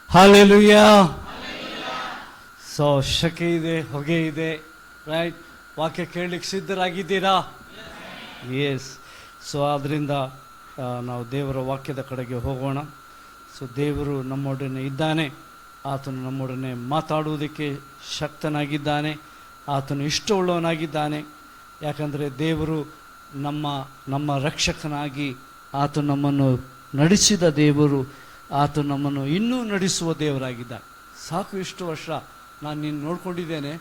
Hallelujah. So ಶಕೆ ಇದೆ, ಹೊಗೆ ಇದೆ, ರೈಟ್? ವಾಕ್ಯ ಕೇಳಲಿಕ್ಕೆ ಸಿದ್ಧರಾಗಿದ್ದೀರಾ? ಎಸ್. ಸೊ ಆದ್ದರಿಂದ ನಾವು ದೇವರ ವಾಕ್ಯದ ಕಡೆಗೆ ಹೋಗೋಣ. ಸೊ ದೇವರು ನಮ್ಮೊಡನೆ ಇದ್ದಾನೆ, ಆತನು ನಮ್ಮೊಡನೆ ಮಾತಾಡುವುದಕ್ಕೆ ಶಕ್ತನಾಗಿದ್ದಾನೆ, ಆತನು ಇಷ್ಟವುಳ್ಳವನಾಗಿದ್ದಾನೆ. ಯಾಕಂದರೆ ದೇವರು ನಮ್ಮ ರಕ್ಷಕನಾಗಿ ಆತನು ನಮ್ಮನ್ನು ನಡೆಸಿದ ದೇವರು, ಆತನು ನಮ್ಮನ್ನು ಇನ್ನೂ ನಡೆಸುವ ದೇವರಾಗಿದ್ದಾನೆ. ಸಾಕು, ಇಷ್ಟು ವರ್ಷ ನಾನು ನೀನು ನೋಡ್ಕೊಂಡಿದ್ದೇನೆ,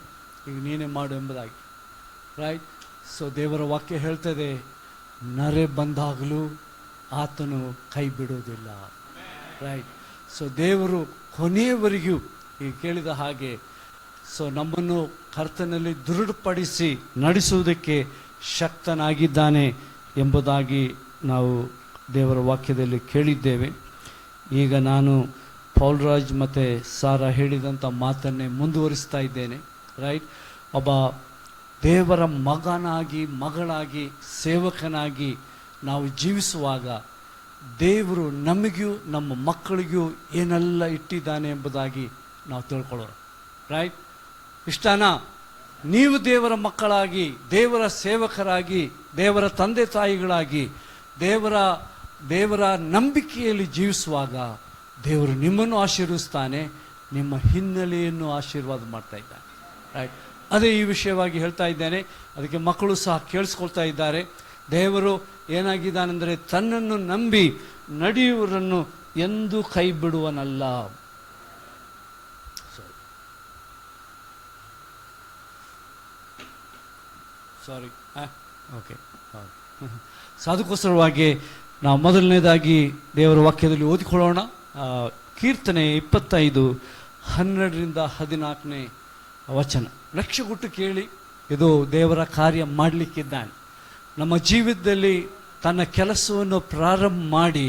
ಈಗ ನೀನೇ ಮಾಡು ಎಂಬುದಾಗಿ, ರೈಟ್? ಸೊ ದೇವರ ವಾಕ್ಯ ಹೇಳ್ತದೆ, ನರೆ ಬಂದಾಗಲೂ ಆತನು ಕೈ ಬಿಡೋದಿಲ್ಲ, ರೈಟ್? ಸೊ ದೇವರು ಕೊನೆಯವರೆಗೂ ಈಗ ಕೇಳಿದ ಹಾಗೆ ಸೊ ನಮ್ಮನ್ನು ಕರ್ತನಲ್ಲಿ ದೃಢಪಡಿಸಿ ನಡೆಸುವುದಕ್ಕೆ ಶಕ್ತನಾಗಿದ್ದಾನೆ ಎಂಬುದಾಗಿ ನಾವು ದೇವರ ವಾಕ್ಯದಲ್ಲಿ ಕೇಳಿದ್ದೇವೆ. ಈಗ ನಾನು ಪೌಲ್ರಾಜ್ ಮತ್ತು ಸಾರಾ ಹೇಳಿದಂಥ ಮಾತನ್ನೇ ಮುಂದುವರಿಸ್ತಾ ಇದ್ದೇನೆ, ರೈಟ್? ಒಬ್ಬ ದೇವರ ಮಗನಾಗಿ, ಮಗಳಾಗಿ, ಸೇವಕನಾಗಿ ನಾವು ಜೀವಿಸುವಾಗ ದೇವರು ನಮಗೂ ನಮ್ಮ ಮಕ್ಕಳಿಗೂ ಏನೆಲ್ಲ ಇಟ್ಟಿದ್ದಾನೆ ಎಂಬುದಾಗಿ ನಾವು ತಿಳ್ಕೊಳ್ಳೋಣ, ರೈಟ್? ಇಷ್ಟನಾ? ನೀವು ದೇವರ ಮಕ್ಕಳಾಗಿ, ದೇವರ ಸೇವಕರಾಗಿ, ದೇವರ ತಂದೆ ತಾಯಿಗಳಾಗಿ, ದೇವರ ನಂಬಿಕೆಯಲ್ಲಿ ಜೀವಿಸುವಾಗ ದೇವರು ನಿಮ್ಮನ್ನು ಆಶೀರ್ವಿಸ್ತಾನೆ, ನಿಮ್ಮ ಹಿನ್ನೆಲೆಯನ್ನು ಆಶೀರ್ವಾದ ಮಾಡ್ತಾ ಇದ್ದಾನೆ, ರೈಟ್? ಅದೇ ಈ ವಿಷಯವಾಗಿ ಹೇಳ್ತಾ ಇದ್ದೇನೆ. ಅದಕ್ಕೆ ಮಕ್ಕಳು ಸಹ ಕೇಳಿಸ್ಕೊಳ್ತಾ ಇದ್ದಾರೆ. ದೇವರು ಏನಾಗಿದ್ದಾನೆಂದರೆ, ತನ್ನನ್ನು ನಂಬಿ ನಡೆಯುವವರನ್ನು ಎಂದೂ ಕೈ ಬಿಡುವನಲ್ಲ. ಸಾರಿ, ಓಕೆ. ಸೊ ಅದಕ್ಕೋಸ್ಕರವಾಗಿ ನಾವು ಮೊದಲನೇದಾಗಿ ದೇವರ ವಾಕ್ಯದಲ್ಲಿ ಓದಿಕೊಳ್ಳೋಣ. ಕೀರ್ತನೆ 25:12-14 ವಚನ. ಲಕ್ಷ್ಯ ಕೊಟ್ಟು ಕೇಳಿ, ಇದು ದೇವರ ಕಾರ್ಯ ಮಾಡಲಿಕ್ಕಿದ್ದಾನೆ. ನಮ್ಮ ಜೀವಿತದಲ್ಲಿ ತನ್ನ ಕೆಲಸವನ್ನು ಪ್ರಾರಂಭ ಮಾಡಿ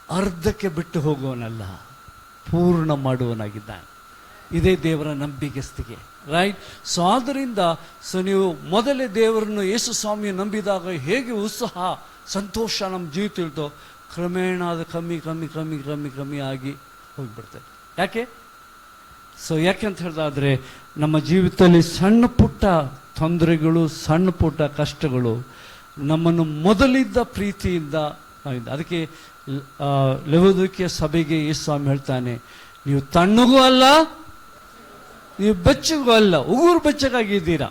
ಅರ್ಧಕ್ಕೆ ಬಿಟ್ಟು ಹೋಗುವನಲ್ಲ, ಪೂರ್ಣ ಮಾಡುವನಾಗಿದ್ದಾನೆ. ಇದೇ ದೇವರ ನಂಬಿಕೆಸ್ತಿಗೆ, ರೈಟ್? ಸೊ ಆದ್ದರಿಂದ ನೀವು ಮೊದಲೇ ದೇವರನ್ನು, ಯೇಸು ಸ್ವಾಮಿಯನ್ನು ನಂಬಿದಾಗ ಹೇಗೆ ಉತ್ಸಾಹ, ಸಂತೋಷ ನಮ್ಮ ಜೀವಿತ ಕ್ರಮೇಣ ಅದು ಕಮ್ಮಿ ಆಗಿ ಹೋಗಿಬಿಡ್ತದೆ. ಯಾಕೆ? ಸೊ ಯಾಕೆಂತ ಹೇಳಿದಾದರೆ, ನಮ್ಮ ಜೀವಿತದಲ್ಲಿ ಸಣ್ಣ ಪುಟ್ಟ ತೊಂದರೆಗಳು, ಸಣ್ಣ ಪುಟ್ಟ ಕಷ್ಟಗಳು ನಮ್ಮನ್ನು ಮೊದಲಿದ್ದ ಪ್ರೀತಿಯಿಂದ ಅದಕ್ಕೆ ಲವೋದಿಕೀಯ ಸಭೆಗೆ ಯೇಸು ಸ್ವಾಮಿ ಹೇಳ್ತಾನೆ, ನೀವು ತಣ್ಣಗೂ ಅಲ್ಲ, ನೀವು ಬೆಚ್ಚಗೂ ಅಲ್ಲ, ಉಗುರು ಬೆಚ್ಚಗಾಗಿದ್ದೀರಾ,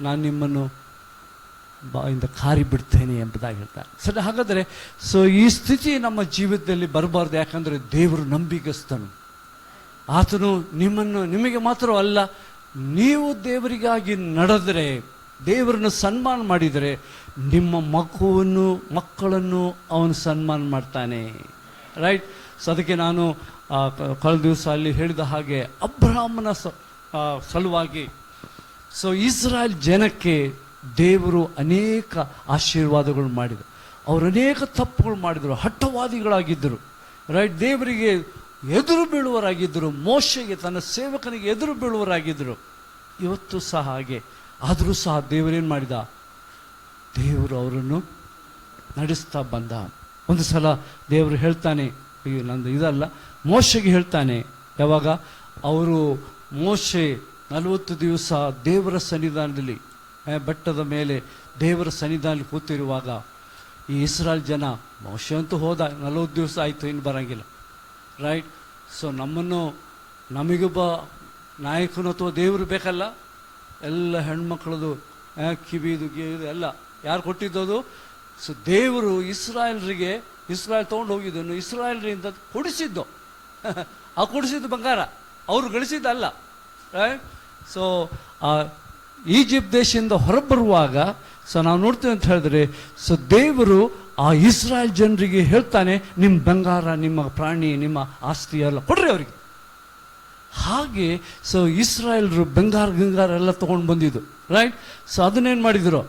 ನಾನು ನಿಮ್ಮನ್ನು ಬಾಯಿಂದ ಕಾರಿ ಬಿಡ್ತೇನೆ ಎಂಬುದಾಗಿ ಹೇಳ್ತಾರೆ. ಸರಿ, ಹಾಗಾದರೆ ಸೊ ಈ ಸ್ಥಿತಿ ನಮ್ಮ ಜೀವಿತದಲ್ಲಿ ಬರಬಾರ್ದು. ಯಾಕಂದರೆ ದೇವರು ನಂಬಿಗಸ್ತನು. ಆತನು ನಿಮಗೆ ಮಾತ್ರ ಅಲ್ಲ, ನೀವು ದೇವರಿಗಾಗಿ ನಡೆದರೆ, ದೇವರನ್ನು ಸನ್ಮಾನ ಮಾಡಿದರೆ, ನಿಮ್ಮ ಮಕ್ಕಳನ್ನು ಅವನು ಸನ್ಮಾನ ಮಾಡ್ತಾನೆ, ರೈಟ್? ಸೊ ಅದಕ್ಕೆ ನಾನು ಕಳೆದ ದಿವಸ ಅಲ್ಲಿ ಹೇಳಿದ ಹಾಗೆ ಅಬ್ರಹಾಮನ ಸಲುವಾಗಿ ಸೊ ಇಸ್ರಾಯೇಲ್ ಜನಕ್ಕೆ ದೇವರು ಅನೇಕ ಆಶೀರ್ವಾದಗಳು ಮಾಡಿದರು. ಅವರು ಅನೇಕ ತಪ್ಪುಗಳು ಮಾಡಿದರು, ಹಠವಾದಿಗಳಾಗಿದ್ದರು, ರೈಟ್? ದೇವರಿಗೆ ಎದುರು ಬೀಳುವರಾಗಿದ್ದರು, ಮೋಶೆಗೆ, ತನ್ನ ಸೇವಕನಿಗೆ ಎದುರು ಬೀಳುವರಾಗಿದ್ದರು. ಇವತ್ತು ಸಹ ಹಾಗೆ. ಆದರೂ ಸಹ ದೇವರೇನು ಮಾಡಿದ? ದೇವರು ಅವರನ್ನು ನಡೆಸ್ತಾ ಬಂದ. ಒಂದು ಸಲ ದೇವರು ಹೇಳ್ತಾನೆ, ನಂದು ಇದಲ್ಲ, ಮೋಶೆಗೆ ಹೇಳ್ತಾನೆ. ಯಾವಾಗ ಮೋಶೆ 40 ದಿವಸ ದೇವರ ಸನ್ನಿಧಾನದಲ್ಲಿ, ಬೆಟ್ಟದ ಮೇಲೆ ದೇವರ ಸನ್ನಿಧಾನದಲ್ಲಿ ಕೂತಿರುವಾಗ, ಈ ಇಸ್ರಾಯೇಲ್ ಜನ, ಮೋಶೆ ಅಂತೂ ಹೋದ, 40 ದಿವಸ ಆಯಿತು, ಇನ್ನು ಬರೋಂಗಿಲ್ಲ, ರೈಟ್? ಸೊ ನಮಗೊಬ್ಬ ನಾಯಕನು ಅಥವಾ ದೇವರು ಬೇಕಲ್ಲ. ಎಲ್ಲ ಹೆಣ್ಮಕ್ಳದು ಕಿವಿದು ಎಲ್ಲ ಯಾರು ಕೊಟ್ಟಿದ್ದದು? ಸೊ ದೇವರು ಇಸ್ರಾಯೇಲ್ ತೊಗೊಂಡು ಹೋಗಿದ್ದನ್ನು ಇಸ್ರಾಯೇಲ್ರಿಂದ ಕೊಡಿಸಿದ್ದು. ಆ ಕೊಡಿಸಿದ್ದು ಬಂಗಾರ, ಅವರು ಗಳಿಸಿದ್ದಲ್ಲ, ರೈಟ್? ಸೊ ಈಜಿಪ್ಟ್ ದೇಶದಿಂದ ಹೊರಬರುವಾಗ ಸೊ ನಾವು ನೋಡ್ತೀವಿ ಅಂತ ಹೇಳಿದ್ರೆ, ಸೊ ದೇವರು ಆ ಇಸ್ರಾಯೇಲ್ ಜನರಿಗೆ ಹೇಳ್ತಾನೆ, ನಿಮ್ಮ ಬಂಗಾರ, ನಿಮ್ಮ ಪ್ರಾಣಿ, ನಿಮ್ಮ ಆಸ್ತಿ ಎಲ್ಲ ಕೊಡ್ರಿ ಅವರಿಗೆ. ಹಾಗೆ ಸೊ ಇಸ್ರಾಯೇಲ್ರು ಗಂಗಾರ ಎಲ್ಲ ತೊಗೊಂಡು ಬಂದಿದ್ದು, ರೈಟ್? ಸೊ ಅದನ್ನೇನು ಮಾಡಿದ್ರು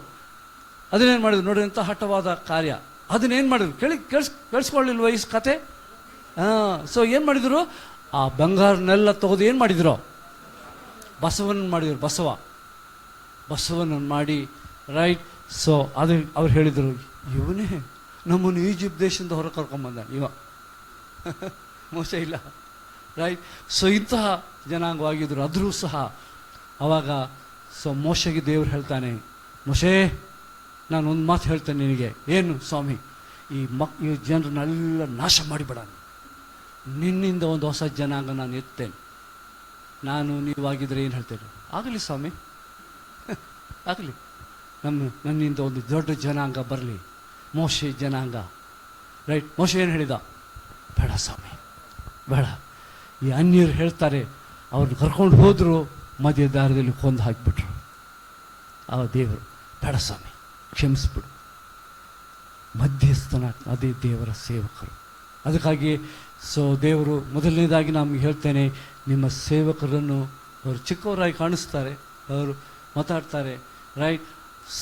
ನೋಡಿ, ಅಂತ ಹಠವಾದ ಕಾರ್ಯ. ಅದನ್ನೇನು ಮಾಡಿದ್ರು ಕೇಳಿಸ್ಕೊಳ್ಳಿಲ್ವ ಈ ಕತೆ? ಸೊ ಏನು ಮಾಡಿದ್ರು? ಆ ಬಂಗಾರನೆಲ್ಲ ತೆಗೆದು ಏನು ಮಾಡಿದ್ರು? ಬಸವನನ್ನು ಮಾಡಿದ್ರು. ಬಸವನನ್ನು ಮಾಡಿ, ರೈಟ್? ಸೊ ಅವ್ರು ಹೇಳಿದರು, ಇವನೇ ನಮ್ಮನ್ನು ಈಜಿಪ್ಟ್ ದೇಶದಿಂದ ಹೊರ ಕರ್ಕೊಂಡ್ಬಂದ, ಇವ ಮೋಸ ಇಲ್ಲ, ರೈಟ್. ಸೊ ಇಂತಹ ಜನಾಂಗವಾಗಿದ್ದರು. ಆದರೂ ಸಹ ಅವಾಗ ಮೋಶೆಗೆ ದೇವರು ಹೇಳ್ತಾನೆ, ಮೋಶೆ ನಾನು ಒಂದು ಮಾತು ಹೇಳ್ತೇನೆ ನಿನಗೆ. ಏನು ಸ್ವಾಮಿ? ಈ ಜನರನ್ನೆಲ್ಲ ನಾಶ ಮಾಡಿಬಿಡ, ನಿನ್ನಿಂದ ಒಂದು ಹೊಸ ಜನಾಂಗ ನಾನು ಎತ್ತೇನೆ. ನಾನು ನೀವಾಗಿದ್ದರೆ ಏನು ಹೇಳ್ತೇನೆ? ಆಗಲಿ ಸ್ವಾಮಿ, ಆಗಲಿ, ನನ್ನಿಂದ ಒಂದು ದೊಡ್ಡ ಜನಾಂಗ ಬರಲಿ, ಮೋಶೆ ಜನಾಂಗ. ರೈಟ್. ಮೋಶೆ ಏನು ಹೇಳಿದ? ಬೇಡ ಸ್ವಾಮಿ, ಬೇಡ. ಈ ಅನ್ಯರು ಹೇಳ್ತಾರೆ, ಅವ್ರನ್ನ ಕರ್ಕೊಂಡು ಹೋದರು, ಮಧ್ಯ ದಾರದಲ್ಲಿ ಕೊಂದು ಹಾಕಿಬಿಟ್ರು. ಆ ದೇವರು, ಬೇಡ ಸ್ವಾಮಿ, ಕ್ಷಮಿಸ್ಬಿಡು. ಮಧ್ಯಸ್ಥನ ಅದೇ ದೇವರ ಸೇವಕರು. ಅದಕ್ಕಾಗಿ ದೇವರು ಮೊದಲನೇದಾಗಿ ನಮಗೆ ಹೇಳ್ತೇನೆ, ನಿಮ್ಮ ಸೇವಕರನ್ನು, ಅವರು ಚಿಕ್ಕವರಾಗಿ ಕಾಣಿಸ್ತಾರೆ, ಅವರು ಮಾತಾಡ್ತಾರೆ, ರೈಟ್,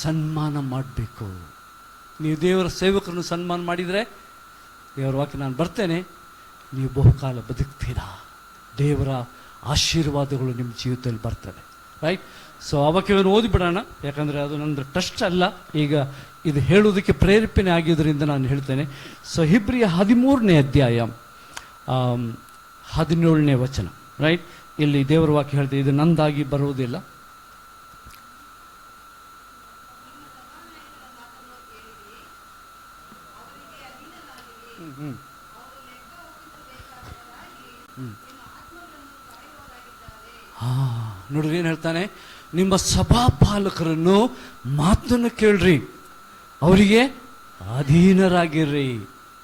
ಸನ್ಮಾನ ಮಾಡಬೇಕು. ನೀವು ದೇವರ ಸೇವಕರನ್ನು ಸನ್ಮಾನ ಮಾಡಿದರೆ, ದೇವರ ವಾಕ್ಯ ನಾನು ಬರ್ತೇನೆ, ನೀವು ಬಹುಕಾಲ ಬದುಕ್ತೀರಾ, ದೇವರ ಆಶೀರ್ವಾದಗಳು ನಿಮ್ಮ ಜೀವಿತದಲ್ಲಿ ಬರ್ತದೆ. ರೈಟ್. ಆ ವಾಕ್ಯವನ್ನು ಓದಿಬಿಡೋಣ, ಯಾಕಂದರೆ ಅದು ನನ್ನ ಟೆಸ್ಟ್ ಅಲ್ಲ, ಈಗ ಇದು ಹೇಳುವುದಕ್ಕೆ ಪ್ರೇರೇಪಣೆ ಆಗಿದ್ದರಿಂದ ನಾನು ಹೇಳ್ತೇನೆ. ಹಿಬ್ರಿಯ 13ನೇ ಅಧ್ಯಾಯ 17ನೇ ವಚನ. ರೈಟ್. ಇಲ್ಲಿ ದೇವರ ವಾಕ್ಯ ಹೇಳ್ತೇವೆ, ಇದು ನಂದಾಗಿ ಬರುವುದಿಲ್ಲ. ನೋಡ್ರಿ ಏನು ಹೇಳ್ತಾನೆ, ನಿಮ್ಮ ಸಭಾಪಾಲಕರನ್ನು ಮಾತನ್ನು ಕೇಳ್ರಿ, ಅವರಿಗೆ ಅಧೀನರಾಗಿರ್ರಿ,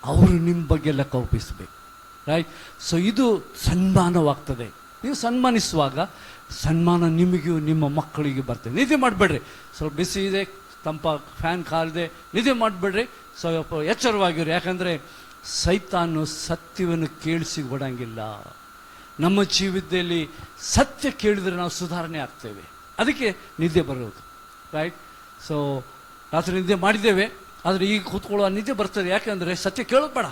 ಅವರು ನಿಮ್ಮ ಬಗ್ಗೆ ಲೆಕ್ಕ ಒಪ್ಪಿಸ್ಬೇಕು. ರೈಟ್. ಇದು ಸನ್ಮಾನವಾಗ್ತದೆ. ನೀವು ಸನ್ಮಾನಿಸುವಾಗ ಸನ್ಮಾನ ನಿಮಗೂ ನಿಮ್ಮ ಮಕ್ಕಳಿಗೂ ಬರ್ತದೆ. ನಿದ್ದೆ ಮಾಡಬೇಡ್ರಿ, ಸ್ವಲ್ಪ ಬಿಸಿ ಇದೆ, ತಂಪ ಫ್ಯಾನ್ ಕಾಲಿದೆ, ನಿದ್ದೆ ಮಾಡಬೇಡ್ರಿ, ಸ್ವಲ್ಪ ಎಚ್ಚರವಾಗಿರಿ. ಯಾಕಂದರೆ ಸೈತಾನು ಸತ್ಯವನ್ನು ಕೇಳಿಸಿ ಕೊಡಂಗಿಲ್ಲ. ನಮ್ಮ ಜೀವಿತದಲ್ಲಿ ಸತ್ಯ ಕೇಳಿದರೆ ನಾವು ಸುಧಾರಣೆ ಆಗ್ತೇವೆ. ಅದಕ್ಕೆ ನಿದ್ದೆ ಬರೋದು. ರೈಟ್. ರಾತ್ರಿ ನಿದ್ದೆ ಮಾಡಿದ್ದೇವೆ, ಆದರೆ ಈಗ ಕೂತ್ಕೊಳ್ಳೋ ನಿದ್ದೆ ಬರ್ತದೆ. ಯಾಕೆಂದರೆ ಸತ್ಯ ಕೇಳೋದು ಬೇಡ,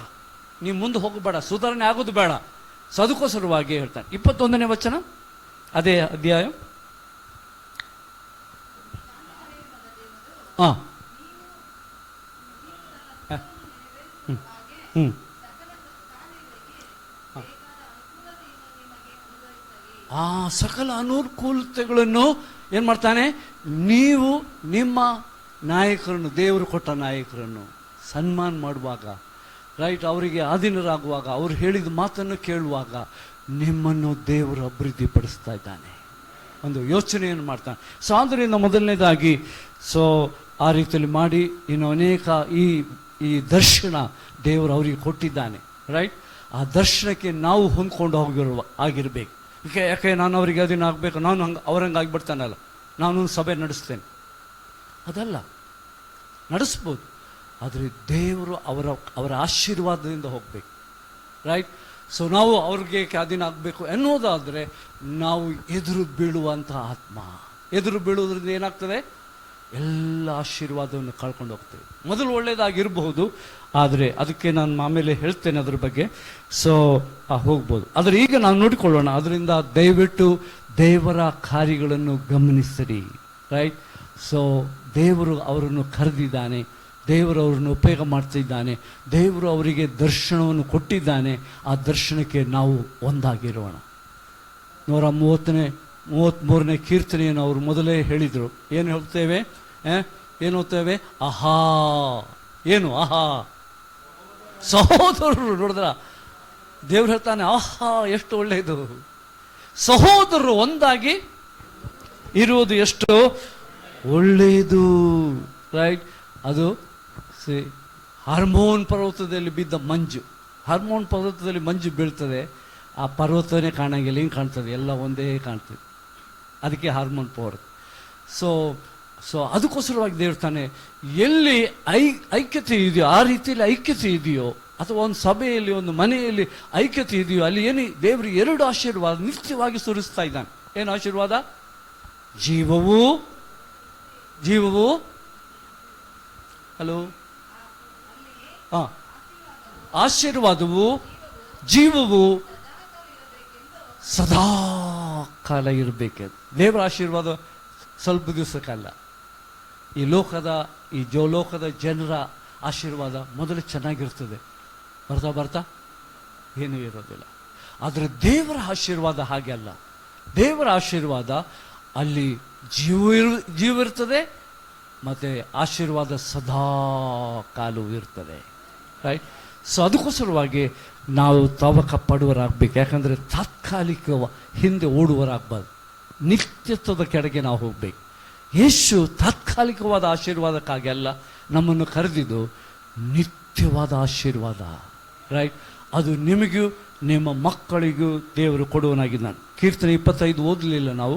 ನೀವು ಮುಂದೆ ಹೋಗಬೇಡ, ಸುಧಾರಣೆ ಆಗೋದು ಬೇಡ. ಅದಕ್ಕೋಸ್ಕರವಾಗಿ ಹೇಳ್ತಾನೆ. 21ನೇ ವಚನ, ಅದೇ ಅಧ್ಯಾಯ. ಹಾಂ ಸಕಲ ಅನುಕೂಲತೆಗಳನ್ನು ಏನು ಮಾಡ್ತಾನೆ? ನೀವು ನಿಮ್ಮ ನಾಯಕರನ್ನು, ದೇವರು ಕೊಟ್ಟ ನಾಯಕರನ್ನು ಸನ್ಮಾನ ಮಾಡುವಾಗ, ರೈಟ್, ಅವರಿಗೆ ಅಧೀನರಾಗುವಾಗ, ಅವರು ಹೇಳಿದ ಮಾತನ್ನು ಕೇಳುವಾಗ ನಿಮ್ಮನ್ನು ದೇವರು ಅಭಿವೃದ್ಧಿಪಡಿಸ್ತಾ ಇದ್ದಾನೆ. ಒಂದು ಯೋಚನೆಯನ್ನು ಮಾಡ್ತಾನೆ. ಆದ್ದರಿಂದ ಮೊದಲನೇದಾಗಿ ಆ ರೀತಿಯಲ್ಲಿ ಮಾಡಿ, ಇನ್ನು ಅನೇಕ ಈ ದರ್ಶನ ದೇವರು ಅವರಿಗೆ ಕೊಟ್ಟಿದ್ದಾನೆ. ರೈಟ್. ಆ ದರ್ಶನಕ್ಕೆ ನಾವು ಹೊಂದ್ಕೊಂಡು ಆಗಿರಬೇಕು. ಯಾಕೆ ನಾನು ಅವರಿಗೆ ಅಧೀನ ಆಗಬೇಕು, ನಾನು ಅವ್ರಂಗೆ ಆಗಿಬಿಡ್ತಾನಲ್ಲ, ನಾನು ಸಭೆ ನಡೆಸ್ತೇನೆ, ಅದಲ್ಲ. ನಡೆಸ್ಬೋದು, ಆದರೆ ದೇವರು ಅವರ ಆಶೀರ್ವಾದದಿಂದ ಹೋಗಬೇಕು. ರೈಟ್. ನಾವು ಅವ್ರಿಗೆ ಅಧೀನ ಆಗಬೇಕು ಎನ್ನುವುದಾದರೆ ನಾವು ಎದುರು ಬೀಳುವಂಥ ಆತ್ಮ. ಎದುರು ಬೀಳುವುದರಿಂದ ಏನಾಗ್ತದೆ? ಎಲ್ಲ ಆಶೀರ್ವಾದವನ್ನು ಕಳ್ಕೊಂಡು ಹೋಗ್ತೇವೆ. ಮೊದಲು ಒಳ್ಳೆಯದಾಗಿರಬಹುದು, ಆದರೆ ಅದಕ್ಕೆ ನಾನು ಆಮೇಲೆ ಹೇಳ್ತೇನೆ ಅದ್ರ ಬಗ್ಗೆ. ಹೋಗ್ಬೋದು. ಆದರೆ ಈಗ ನಾವು ನೋಡಿಕೊಳ್ಳೋಣ. ಅದರಿಂದ ದಯವಿಟ್ಟು ದೇವರ ಕಾರ್ಯಗಳನ್ನು ಗಮನಿಸಿರಿ. ರೈಟ್. ದೇವರು ಅವರನ್ನು ಕರೆದಿದ್ದಾನೆ, ದೇವರು ಅವರನ್ನು ಉಪಯೋಗ ಮಾಡ್ತಿದ್ದಾನೆ, ದೇವರು ಅವರಿಗೆ ದರ್ಶನವನ್ನು ಕೊಟ್ಟಿದ್ದಾನೆ. ಆ ದರ್ಶನಕ್ಕೆ ನಾವು ಒಂದಾಗಿರೋಣ. 133ನೇ ಕೀರ್ತನೆಯನ್ನು ಅವರು ಮೊದಲೇ ಹೇಳಿದರು. ಏನು ಹೇಳ್ತೇವೆ? ಏನು ಓದ್ತೇವೆ? ಆಹಾ. ಏನು ಆಹಾ? ಸಹೋದರರು. ನೋಡಿದ್ರ, ದೇವ್ರು ಹೇಳ್ತಾನೆ, ಆಹಾ ಎಷ್ಟು ಒಳ್ಳೆಯದು, ಸಹೋದರರು ಒಂದಾಗಿ ಇರುವುದು ಎಷ್ಟು ಒಳ್ಳೆಯದು. ರೈಟ್. ಅದು ಹಾರ್ಮೋನ್ ಪರ್ವತದಲ್ಲಿ ಬಿದ್ದ ಮಂಜು. ಹಾರ್ಮೋನ್ ಪರ್ವತದಲ್ಲಿ ಮಂಜು ಬೀಳ್ತದೆ, ಆ ಪರ್ವತನೇ ಕಾಣಂಗಿಲ್ಲ, ಹಿಂಗೆ ಕಾಣ್ತದೆ, ಎಲ್ಲ ಒಂದೇ ಕಾಣ್ತದೆ. ಅದಕ್ಕೆ ಹಾರ್ಮೋನ್ ಪವರ್. ಅದಕ್ಕೋಸ್ಕರವಾಗಿ ದೇವ್ರು ತಾನೆ ಎಲ್ಲಿ ಐಕ್ಯತೆ ಇದೆಯೋ, ಆ ರೀತಿಯಲ್ಲಿ ಐಕ್ಯತೆ ಇದೆಯೋ, ಅಥವಾ ಒಂದು ಸಭೆಯಲ್ಲಿ, ಒಂದು ಮನೆಯಲ್ಲಿ ಐಕ್ಯತೆ ಇದೆಯೋ, ಅಲ್ಲಿ ಏನು ದೇವರು 2 ಆಶೀರ್ವಾದ ನಿತ್ಯವಾಗಿ ಸುರಿಸ್ತಾ ಇದ್ದಾನೆ. ಏನು ಆಶೀರ್ವಾದ? ಜೀವವು ಹಲೋ ಆಶೀರ್ವಾದವು, ಜೀವವು ಸದಾ ಕಾಲ ಇರಬೇಕು. ದೇವರ ಆಶೀರ್ವಾದ ಸ್ವಲ್ಪ ದಿವಸಕ್ಕಲ್ಲ. ಈ ಲೋಕದ ಜನರ ಆಶೀರ್ವಾದ ಮೊದಲು ಚೆನ್ನಾಗಿರ್ತದೆ, ಬರ್ತಾ ಬರ್ತಾ ಏನೂ ಇರೋದಿಲ್ಲ. ಆದರೆ ದೇವರ ಆಶೀರ್ವಾದ ಹಾಗೆ ಅಲ್ಲ. ದೇವರ ಆಶೀರ್ವಾದ ಅಲ್ಲಿ ಜೀವ ಇರ್ತದೆ, ಮತ್ತು ಆಶೀರ್ವಾದ ಸದಾ ಕಾಲವೂ ಇರ್ತದೆ. ರೈಟ್. ಸೊ ಅದಕ್ಕೋಸ್ಕರವಾಗಿ ನಾವು ತವಕ ಪಡುವರಾಗಬೇಕು. ಯಾಕಂದರೆ ತಾತ್ಕಾಲಿಕ ಹಿಂದೆ ಓಡುವರಾಗಬಾರ್ದು, ನಿತ್ಯತ್ವದ ಕೆಳಗೆ ನಾವು ಹೋಗಬೇಕು. ಯೇಸು ತಾತ್ಕಾಲಿಕವಾದ ಆಶೀರ್ವಾದಕ್ಕಾಗಿ ಅಲ್ಲ ನಮ್ಮನ್ನು ಕರೆದಿದ್ದು, ನಿತ್ಯವಾದ ಆಶೀರ್ವಾದ. ರೈಟ್. ಅದು ನಿಮಗೂ ನಿಮ್ಮ ಮಕ್ಕಳಿಗೂ ದೇವರು ಕೊಡುವನಾಗಿದ್ದಾನೆ. ಕೀರ್ತನೆ 25 ಓದಲಿಲ್ಲ ನಾವು,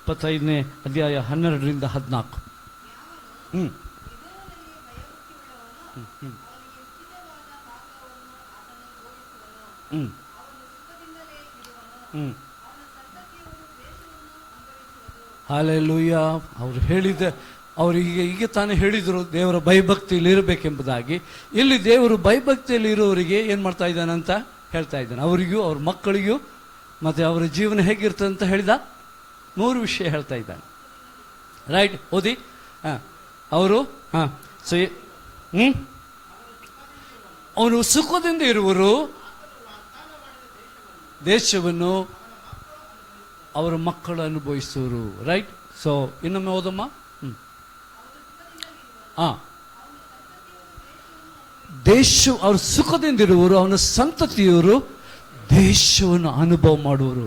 25ನೇ ಅಧ್ಯಾಯ 12-14. ಹಾಲೆಲೂಯ. ಅವ್ರು ಹೇಳಿದ ಈಗ ತಾನೇ ಹೇಳಿದರು ದೇವರ ಭಯಭಕ್ತಿಯಲ್ಲಿ ಇರಬೇಕೆಂಬುದಾಗಿ. ಇಲ್ಲಿ ದೇವರು ಭಯಭಕ್ತಿಯಲ್ಲಿ ಇರೋರಿಗೆ ಏನು ಮಾಡ್ತಾ ಇದ್ದಾನೆ ಅಂತ ಹೇಳ್ತಾ ಇದ್ದಾನೆ. ಅವರಿಗೂ ಅವ್ರ ಮಕ್ಕಳಿಗೂ ಮತ್ತು ಅವರ ಜೀವನ ಹೇಗಿರ್ತದೆ ಅಂತ ಹೇಳಿದ 3 ವಿಷಯ ಹೇಳ್ತಾ ಇದ್ದಾನೆ. ರೈಟ್. ಓದಿ. ಅವರು ಸೊ ಅವನು ಸುಖದಿಂದ ಇರುವರು, ದೇಶವನ್ನು ಅವರ ಮಕ್ಕಳು ಅನುಭವಿಸುವರು. ರೈಟ್. ಸೊ ಇನ್ನೊಮ್ಮೆ ಓದಮ್ಮ. ಅವ್ರ ಸುಖದಿಂದಿರುವರು, ಅವನ ಸಂತತಿಯವರು ದೇಶವನ್ನು ಅನುಭವ ಮಾಡುವರು.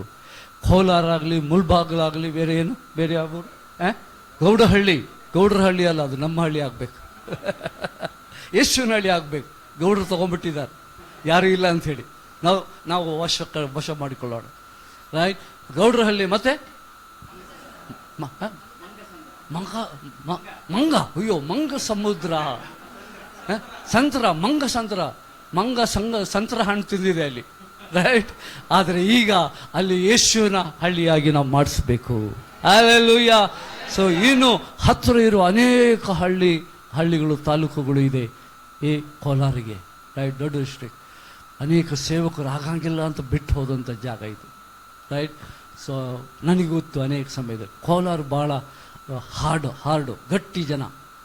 ಕೋಲಾರ ಆಗಲಿ, ಮುಳ್ಬಾಗಲಾಗಲಿ, ಬೇರೆ ಏನು, ಬೇರೆ ಯಾವ ಗೌಡರ ಹಳ್ಳಿ ಅಲ್ಲ, ಅದು ನಮ್ಮ ಹಳ್ಳಿ ಆಗಬೇಕು. ಯೇಸುವಿನ ಹಳ್ಳಿ ಆಗಬೇಕು. ಗೌಡರು ತೊಗೊಂಡ್ಬಿಟ್ಟಿದ್ದಾರೆ, ಯಾರೂ ಇಲ್ಲ ಅಂಥೇಳಿ ನಾವು ವಶ ಮಾಡಿಕೊಳ್ಳೋಣ. ರೈಟ್. ಗೌಡ್ರ ಹಳ್ಳಿ. ಮತ್ತೆ ಮಂಗ, ಅಯ್ಯೋ ಮಂಗ ಸಮುದ್ರ, ಸಂತರ, ಮಂಗ ಸಂತರ ಹಣ್ಣು ತಿಂದಿದೆ ಅಲ್ಲಿ. ರೈಟ್. ಆದರೆ ಈಗ ಅಲ್ಲಿ ಯೇಸುವಿನ ಹಳ್ಳಿಯಾಗಿ ನಾವು ಮಾಡಿಸ್ಬೇಕು. ಹಲ್ಲೆಲೂಯಾ. ಸೊ ಇನ್ನು ಹತ್ತಿರ ಇರುವ ಅನೇಕ ಹಳ್ಳಿಗಳು, ತಾಲೂಕುಗಳು ಇದೆ ಈ ಕೋಲಾರಿಗೆ. ರೈಟ್. ದೊಡ್ಡ ಡಿಸ್ಟ್ರಿಕ್ಟ್. ಅನೇಕ ಸೇವಕರು ಆಗಂಗಿಲ್ಲ ಅಂತ ಬಿಟ್ಟು ಹೋದಂಥ ಜಾಗ ಇದು. ರೈಟ್. ಸೊ ನನಗೆ ಗೊತ್ತು, ಅನೇಕ ಸಮಯದಲ್ಲಿ ಕೋಲಾರ ಭಾಳ ಹಾರ್ಡು ಗಟ್ಟಿ ಜನ.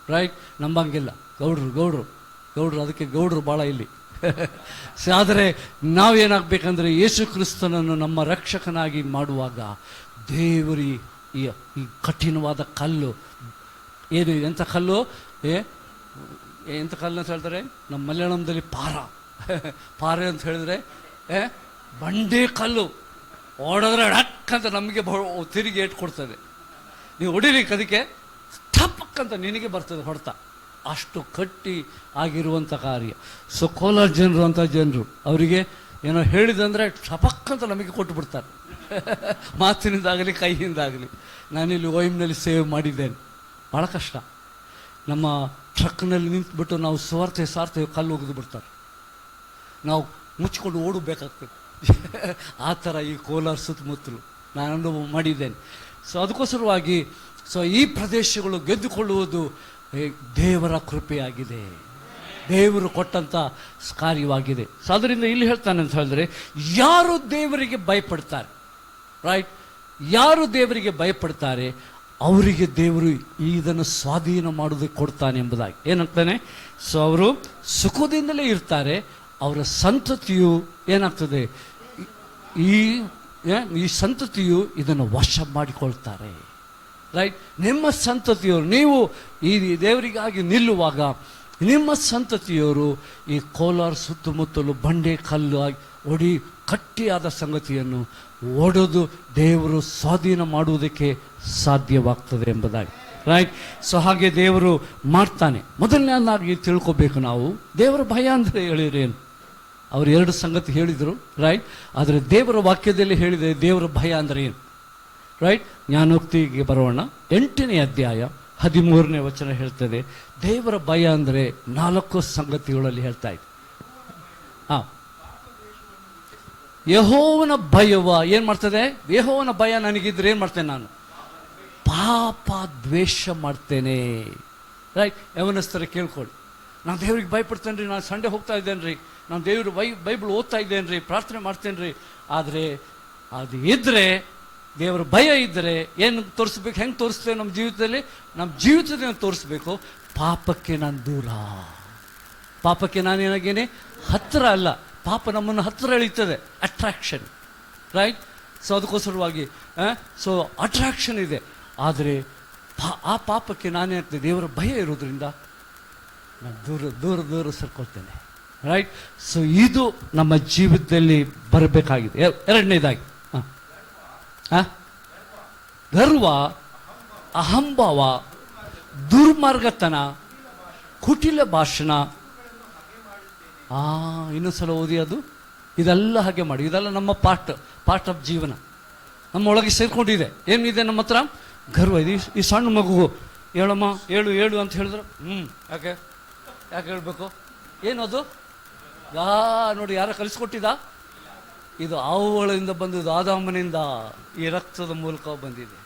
ರೈಟ್. ನಂಬಂಗಿಲ್ಲ. ಗೌಡ್ರು ಅದಕ್ಕೆ ಗೌಡ್ರು ಭಾಳ ಇಲ್ಲಿ. ಆದರೆ ನಾವೇನಾಗಬೇಕಂದ್ರೆ ಯೇಸು ಕ್ರಿಸ್ತನನ್ನು ನಮ್ಮ ರಕ್ಷಕನಾಗಿ ಮಾಡುವಾಗ ದೇವರಿ ಈ ಕಠಿಣವಾದ ಕಲ್ಲು ಏನು, ಎಂಥ ಕಲ್ಲು, ಎಂಥ ಕಲ್ಲು ಅಂತ ಹೇಳ್ತಾರೆ ನಮ್ಮ ಮಲಯಾಳಂದಲ್ಲಿ ಪಾರೆ ಅಂತ ಹೇಳಿದ್ರೆ ಬಂಡೆ ಕಲ್ಲು. ಓಡಿದ್ರೆ ಡಕ್ಕಂತ ನಮಗೆ ತಿರುಗಿ ಏಟು ಕೊಡ್ತದೆ. ನೀವು ಹೊಡಿಲಿಕ್ಕೆ ಅದಕ್ಕೆ ಟಪಕ್ಕಂತ ನಿನಗೆ ಬರ್ತದೆ ಹೊಡೆತ. ಅಷ್ಟು ಕಟ್ಟಿ ಆಗಿರುವಂಥ ಕಾರ್ಯ. ಸೊ ಕೋಲಾರ ಜನರು ಅಂತ ಜನರು, ಅವರಿಗೆ ಏನೋ ಹೇಳಿದಂದರೆ ಟಪಕ್ಕಂತ ನಮಗೆ ಕೊಟ್ಟು ಬಿಡ್ತಾರೆ, ಮಾತಿನಿಂದಾಗಲಿ ಕೈಯಿಂದಾಗಲಿ. ನಾನಿಲ್ಲಿ OIM-ನಲ್ಲಿ ಸೇವ್ ಮಾಡಿದ್ದೇನೆ. ಭಾಳ ಕಷ್ಟ. ನಮ್ಮ ಟ್ರಕ್ನಲ್ಲಿ ನಿಂತುಬಿಟ್ಟು ನಾವು ಸಾರ್ತೇವೆ, ಕಲ್ಲು ಒಗೆದು ಬಿಡ್ತಾರೆ, ನಾವು ಮುಚ್ಕೊಂಡು ಓಡಬೇಕಾಗ್ತದೆ. ಆ ಥರ ಈ ಕೋಲಾರ ಸುತ್ತಮುತ್ತಲು ನಾನು ಅನುಭವ ಮಾಡಿದ್ದೇನೆ. ಸೊ ಅದಕ್ಕೋಸ್ಕರವಾಗಿ ಈ ಪ್ರದೇಶಗಳು ಗೆದ್ದುಕೊಳ್ಳುವುದು ದೇವರ ಕೃಪೆಯಾಗಿದೆ, ದೇವರು ಕೊಟ್ಟಂಥ ಕಾರ್ಯವಾಗಿದೆ. ಸೊ ಅದರಿಂದ ಇಲ್ಲಿ ಹೇಳ್ತಾನೆ ಅಂತ ಹೇಳಿದ್ರೆ, ಯಾರು ದೇವರಿಗೆ ಭಯಪಡ್ತಾರೆ, ರೈಟ್, ಯಾರು ದೇವರಿಗೆ ಭಯಪಡ್ತಾರೆ ಅವರಿಗೆ ದೇವರು ಇದನ್ನು ಸ್ವಾಧೀನ ಮಾಡೋದಕ್ಕೆ ಕೊಡ್ತಾನೆ ಎಂಬುದಾಗಿ ಏನಂತಾನೆ. ಸೊ ಅವರು ಸುಖದಿಂದಲೇ ಇರ್ತಾರೆ, ಅವರ ಸಂತತಿಯು ಏನಾಗ್ತದೆ, ಈ ಸಂತತಿಯು ಇದನ್ನು ವಶ ಮಾಡಿಕೊಳ್ತಾರೆ. ರೈಟ್. ನಿಮ್ಮ ಸಂತತಿಯವರು, ನೀವು ಈ ದೇವರಿಗಾಗಿ ನಿಲ್ಲುವಾಗ ನಿಮ್ಮ ಸಂತತಿಯವರು ಈ ಕೋಲಾರ ಸುತ್ತಮುತ್ತಲು ಬಂಡೆ ಕಲ್ಲು ಆಗಿ ಗಟ್ಟಿಯಾದ ಸಂಗತಿಯನ್ನು ಒಡೆದು ದೇವರು ಸ್ವಾಧೀನ ಮಾಡುವುದಕ್ಕೆ ಸಾಧ್ಯವಾಗ್ತದೆ ಎಂಬುದಾಗಿ. ರೈಟ್. ಸೊ ಹಾಗೆ ದೇವರು ಮಾಡ್ತಾನೆ. ಮೊದಲನೇದಾಗಿ ತಿಳ್ಕೊಬೇಕು ನಾವು, ದೇವರ ಭಯ ಅಂದರೆ ಹೇಳಿರೇನು. ಅವರು 2 ಸಂಗತಿ ಹೇಳಿದರು, ರೈಟ್. ಆದರೆ ದೇವರ ವಾಕ್ಯದಲ್ಲಿ ಹೇಳಿದೆ ದೇವರ ಭಯ ಅಂದರೆ ಏನು. ರೈಟ್. ಜ್ಞಾನೋಕ್ತಿಗೆ ಬರೋಣ. 8ನೇ ಅಧ್ಯಾಯ 13ನೇ ವಚನ ಹೇಳ್ತದೆ, ದೇವರ ಭಯ ಅಂದರೆ 4 ಸಂಗತಿಗಳಲ್ಲಿ ಹೇಳ್ತಾ ಇದೆ. ಯೆಹೋವನ ಭಯವ ಏನು ಮಾಡ್ತದೆ, ಯೆಹೋವನ ಭಯ ನನಗಿದ್ರೆ ಏನು ಮಾಡ್ತೇನೆ, ನಾನು ಪಾಪ ದ್ವೇಷ ಮಾಡ್ತೇನೆ. ರೈಟ್. ಯವನಸ್ಥರ ಕೇಳ್ಕೊಳ್ಳಿ, ನಾನು ದೇವ್ರಿಗೆ ಭಯಪಡ್ತೇನೆ ರೀ, ನಾನು ಸಂಡೆ ಹೋಗ್ತಾ ಇದ್ದೇನೆ ರೀ, ನಾನು ದೇವ್ರ ಬೈಬಲ್ ಓದ್ತಾ ಇದ್ದೇನೆ ರೀ, ಪ್ರಾರ್ಥನೆ ಮಾಡ್ತೇನೆ ರೀ. ಆದರೆ ಅದು ಇದ್ದರೆ, ದೇವರ ಭಯ ಇದ್ದರೆ ಏನು ತೋರಿಸ್ಬೇಕು, ಹೆಂಗೆ ತೋರಿಸ್ತೇವೆ ನಮ್ಮ ಜೀವಿತದಲ್ಲಿ, ನಮ್ಮ ಜೀವಿತದಲ್ಲಿ ತೋರಿಸ್ಬೇಕು. ಪಾಪಕ್ಕೆ ನಾನು ದೂರ, ಪಾಪಕ್ಕೆ ನಾನೇನಾಗೇನೆ ಹತ್ತಿರ ಅಲ್ಲ. ಪಾಪ ನಮ್ಮನ್ನು ಹತ್ತಿರ ಎಳೀತದೆ, ಅಟ್ರಾಕ್ಷನ್. ರೈಟ್. ಸೊ ಅದಕ್ಕೋಸ್ಕರವಾಗಿ ಸೊ ಅಟ್ರಾಕ್ಷನ್ ಇದೆ. ಆದರೆ ಆ ಪಾಪಕ್ಕೆ ನಾನೇ ಆಗ್ತದೆ, ದೇವರ ಭಯ ಇರೋದ್ರಿಂದ ನಾನು ದೂರ ದೂರ ದೂರ ಸರ್ಕೊಳ್ತೇನೆ. ರೈಟ್. ಸೊ ಇದು ನಮ್ಮ ಜೀವಿತದಲ್ಲಿ ಬರಬೇಕಾಗಿದೆ. ಎರಡನೇದಾಗಿ ಗರ್ವ, ಅಹಂಭಾವ, ದುರ್ಮಾರ್ಗತನ, ಕುಟಿಲ ಭಾಷಣ. ಇನ್ನೊಂದ್ಸಲ ಓದಿ ಅದು. ಇದೆಲ್ಲ ಹಾಗೆ ಮಾಡಿ. ಇದೆಲ್ಲ ನಮ್ಮ ಪಾರ್ಟ್ ಆಫ್ ಜೀವನ, ನಮ್ಮ ಒಳಗೆ ಸೇರ್ಕೊಂಡಿದೆ. ಏನಿದೆ ನಮ್ಮ ಹತ್ರ? ಗರ್ವ ಇದೆ. ಈ ಸಣ್ಣ ಮಗು ಹೇಳಮ್ಮ ಹೇಳು ಅಂತ ಹೇಳಿದ್ರು, ಯಾಕೆ ಹೇಳ್ಬೇಕು? ಏನದು? ನೋಡಿ, ಯಾರ ಕಲಿಸ್ಕೊಟ್ಟಿದ್ದ? ಇದು ಅವುಗಳಿಂದ ಬಂದಿದ್ದು, ಆದಾಮನಿಂದ ಈ ರಕ್ತದ ಮೂಲಕ ಬಂದಿದೆ.